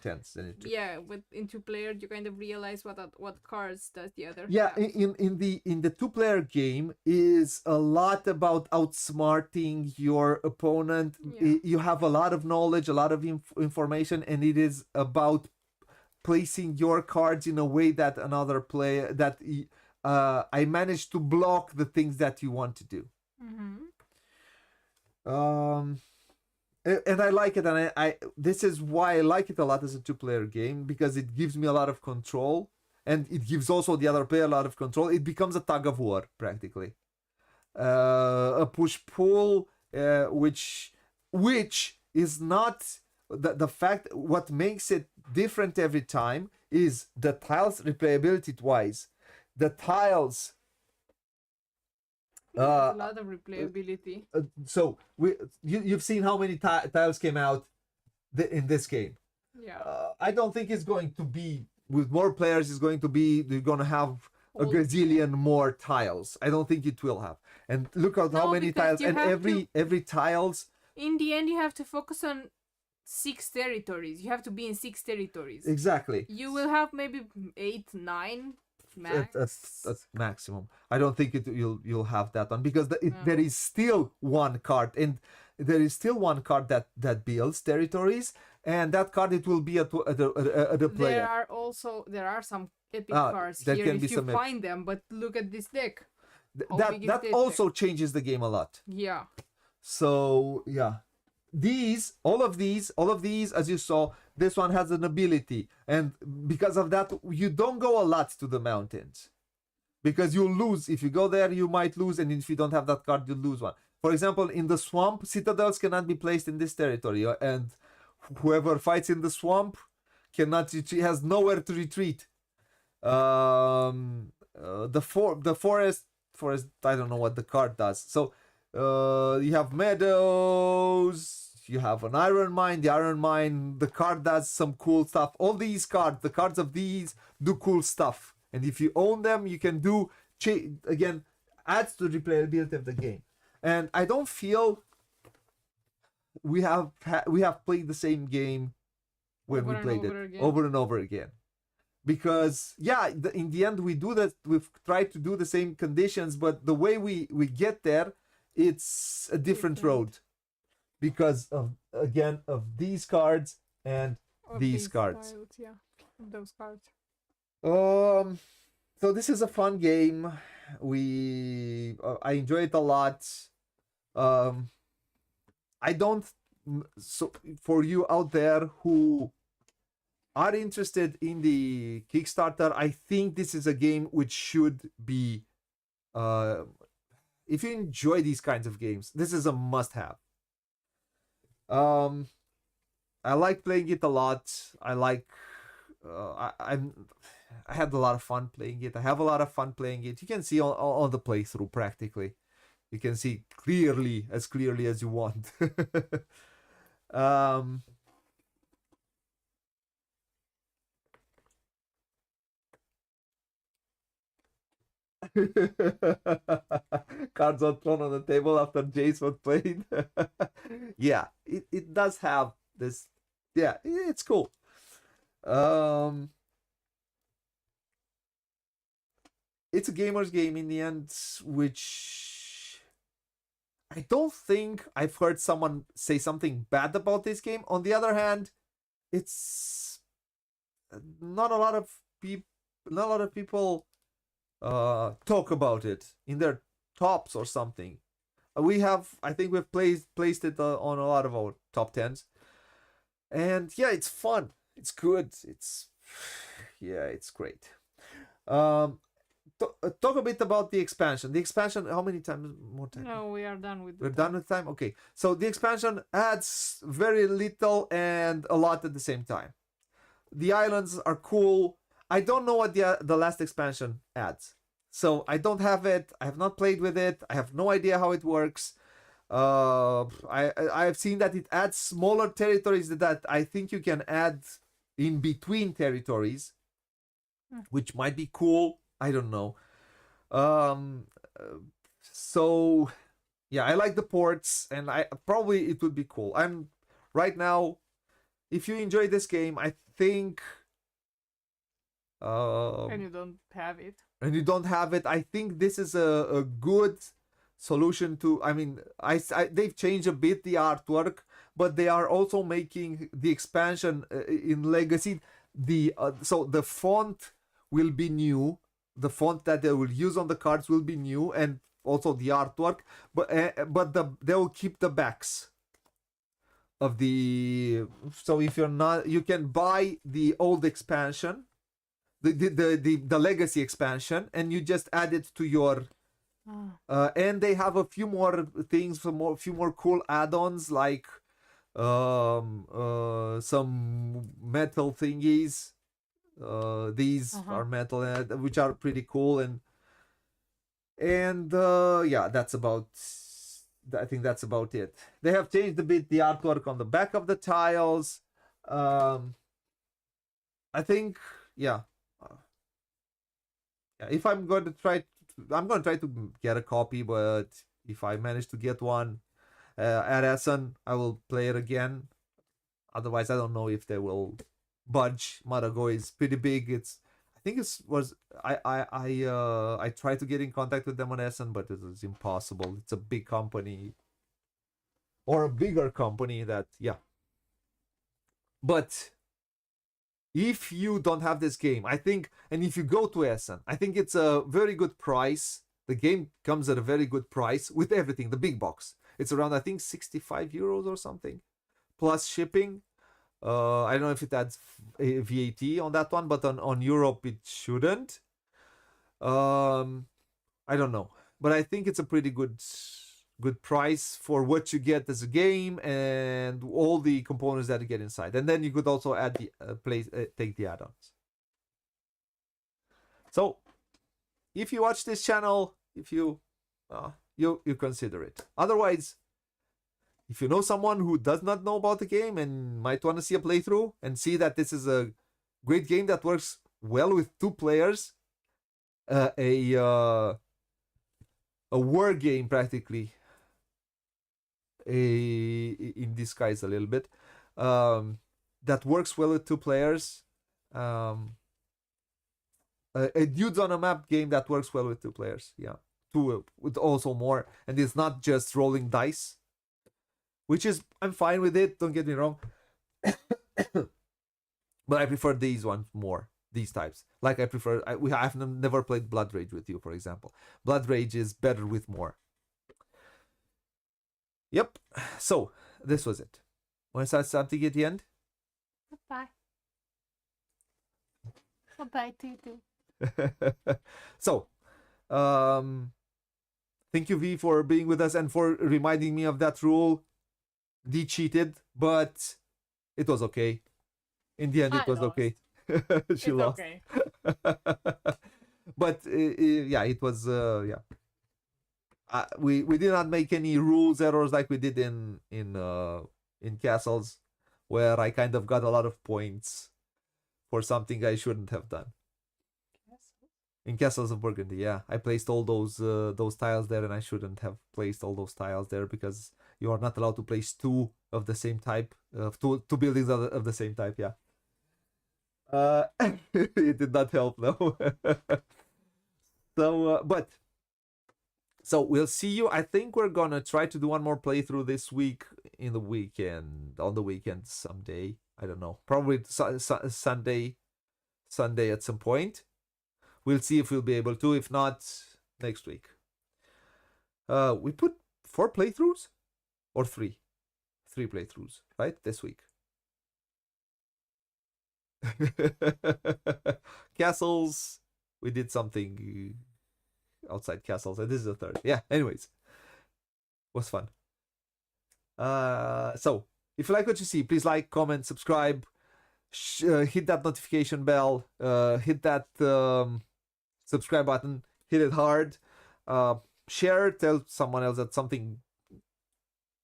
Speaker 2: tense than it.
Speaker 1: Yeah, with in 2-player, you kind of realize what cards does the other.
Speaker 2: Yeah,
Speaker 1: have.
Speaker 2: in the 2-player game is a lot about outsmarting your opponent.
Speaker 1: Yeah.
Speaker 2: You have a lot of knowledge, a lot of information, and it is about placing your cards in a way that another player I managed to block the things that you want to do. And I like it, and I this is why I like it a lot as a 2-player game, because it gives me a lot of control, and it gives also the other player a lot of control. It becomes a tug of war practically, a push-pull, which is not the fact. What makes it different every time is the tiles replayability wise. The tiles.
Speaker 1: A lot of replayability.
Speaker 2: So you've seen how many tiles came out in this game.
Speaker 1: Yeah.
Speaker 2: I don't think it's going to be, with more players, it's going to be, they're going to have a gazillion more tiles. I don't think it will have. And look at how many tiles, and every tiles.
Speaker 1: In the end, you have to focus on 6 territories. You have to be in 6 territories.
Speaker 2: Exactly.
Speaker 1: You will have maybe 8, 9 max.
Speaker 2: That's maximum. I don't think you'll have that one, because there is still one card, and there is still one card that builds territories, and that card, it will be at the player.
Speaker 1: There are some epic cards here if you find them, but look at this deck.
Speaker 2: That also changes the game a lot.
Speaker 1: Yeah.
Speaker 2: So yeah. All of these, as you saw, this one has an ability, and because of that, you don't go a lot to the mountains, because you'll lose. If you go there, you might lose, and if you don't have that card, you'll lose one. For example, in the swamp, citadels cannot be placed in this territory, and whoever fights in the swamp cannot retreat, has nowhere to retreat. The forest, I don't know what the card does. So you have meadows, you have an iron mine. The iron mine, the card does some cool stuff. All these cards, the cards of these do cool stuff, and if you own them, you can do again, adds to the replayability of the game. And I don't feel we have played the same game when we played it over and over again, because in the end we do that. We've tried to do the same conditions, but the way we get there, it's a different road, because of these cards and these cards.
Speaker 1: Those cards.
Speaker 2: So this is a fun game. I enjoy it a lot. I don't. So for you out there who are interested in the Kickstarter, I think this is a game which should be. If you enjoy these kinds of games, this is a must-have. I like playing it a lot. I like. I had a lot of fun playing it. I have a lot of fun playing it. You can see on the playthrough practically. You can see as clearly as you want. Cards are thrown on the table after Jason played. Yeah, it does have this. Yeah, it's cool. It's a gamer's game in the end, which I don't think I've heard someone say something bad about this game. On the other hand, it's not a lot of people talk about it in their tops or something. I think we've placed it on a lot of our top 10s, and yeah, it's fun. It's good. It's great. Talk a bit about the expansion. The expansion, how many times more time?
Speaker 1: No, we are done with
Speaker 2: We're done with time? Okay. So the expansion adds very little and a lot at the same time. The islands are cool. I don't know what the last expansion adds. So I don't have it. I have not played with it. I have no idea how it works. I've seen that it adds smaller territories that I think you can add in between territories, which might be cool. I don't know. So yeah, I like the ports, and it would be cool. I'm right now. If you enjoy this game, I think.
Speaker 1: And you don't have it.
Speaker 2: I think this is a good solution to. I mean, they've changed a bit the artwork, but they are also making the expansion in Legacy. So the font will be new. the font that they will use on the cards will be new, and also the artwork, but they will keep the backs of the. So if you're not, you can buy the old expansion, the legacy expansion, and you just add it to your. And they have a few more things, few more cool add-ons, like some metal thingies. These are metal, which are pretty cool, and yeah, that's about. I think that's about it. They have changed a bit the artwork on the back of the tiles. I think, yeah. If I'm going to try, I'm going to try to get a copy, but if I manage to get one at Essen, I will play it again. Otherwise, I don't know if they will budge. Marago is pretty big. I think I tried to get in contact with them on Essen, but it was impossible. It's a big company, or a bigger company that, yeah. But if you don't have this game, I think, and if you go to Essen, I think it's a very good price. The game comes at a very good price with everything, the big box. It's around, I think, 65 euros or something, plus shipping. I don't know if it adds VAT on that one, but on Europe it shouldn't. I don't know, but I think it's a pretty good price for what you get as a game and all the components that you get inside. And then you could also add the take the add-ons. So, if you watch this channel, if you consider it. Otherwise, if you know someone who does not know about the game and might want to see a playthrough and see that this is a great game that works well with 2 players, a war game practically, in disguise a little bit, that works well with 2 players, a dudes on a map game that works well with 2 players, yeah, 2 with also more, and it's not just rolling dice, which is, I'm fine with it, don't get me wrong. But I prefer these ones more, these types. Like I've never played Blood Rage with you, for example. Blood Rage is better with more. Yep. So this was it. Want to say something at the end?
Speaker 1: Bye. Bye to you too.
Speaker 2: So, thank you, V, for being with us and for reminding me of that rule. D cheated, but it was okay. In the end, it was okay. She lost. Okay. But yeah, it was yeah. We did not make any rules errors like we did in Castles, where I kind of got a lot of points for something I shouldn't have done. In Castles of Burgundy, yeah, I placed all those tiles there, and I shouldn't have placed all those tiles there because you are not allowed to place 2 of the same type, two buildings of the same type. Yeah. It did not help, no. So, so we'll see you. I think we're gonna try to do one more playthrough this week on the weekend someday. I don't know. Probably Sunday at some point. We'll see if we'll be able to. If not, next week. We put 4 playthroughs or 3 playthroughs, right? This week. Castles, we did something outside Castles, and this is the 3rd. Yeah, anyways, was fun. So if you like what you see, please like, comment, subscribe, hit that notification bell, hit that subscribe button, hit it hard, share, tell someone else that something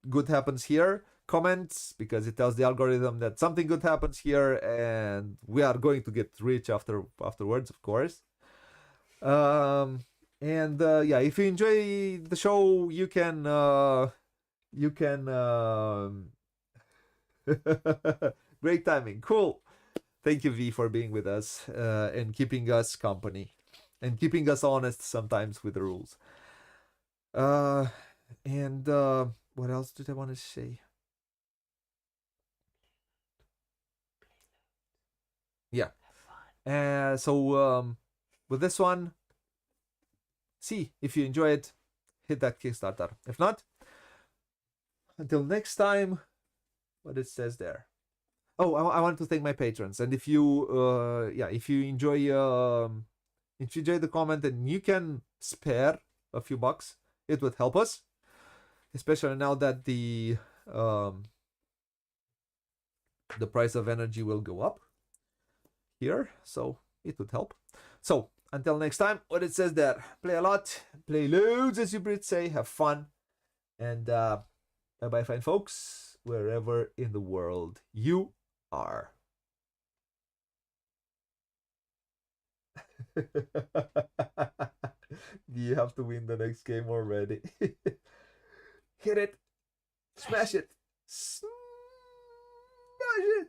Speaker 2: good happens here, comments, because it tells the algorithm that something good happens here, and we are going to get rich afterwards, of course. And yeah, if you enjoy the show, you can great timing, cool. Thank you, V, for being with us and keeping us company and keeping us honest sometimes with the rules. And what else did I want to say? Yeah. So with this one, see if you enjoy it. Hit that Kickstarter. If not, until next time, what it says there. Oh, I want to thank my patrons, and if you enjoy the comment and you can spare a few bucks, it would help us, especially now that the price of energy will go up here, so it would help. So until next time, what it says there: play a lot, play loads, as you Brits say, have fun, and bye bye, fine folks, wherever in the world you are. Do you have to win the next game already? Hit it, smash it, smash it.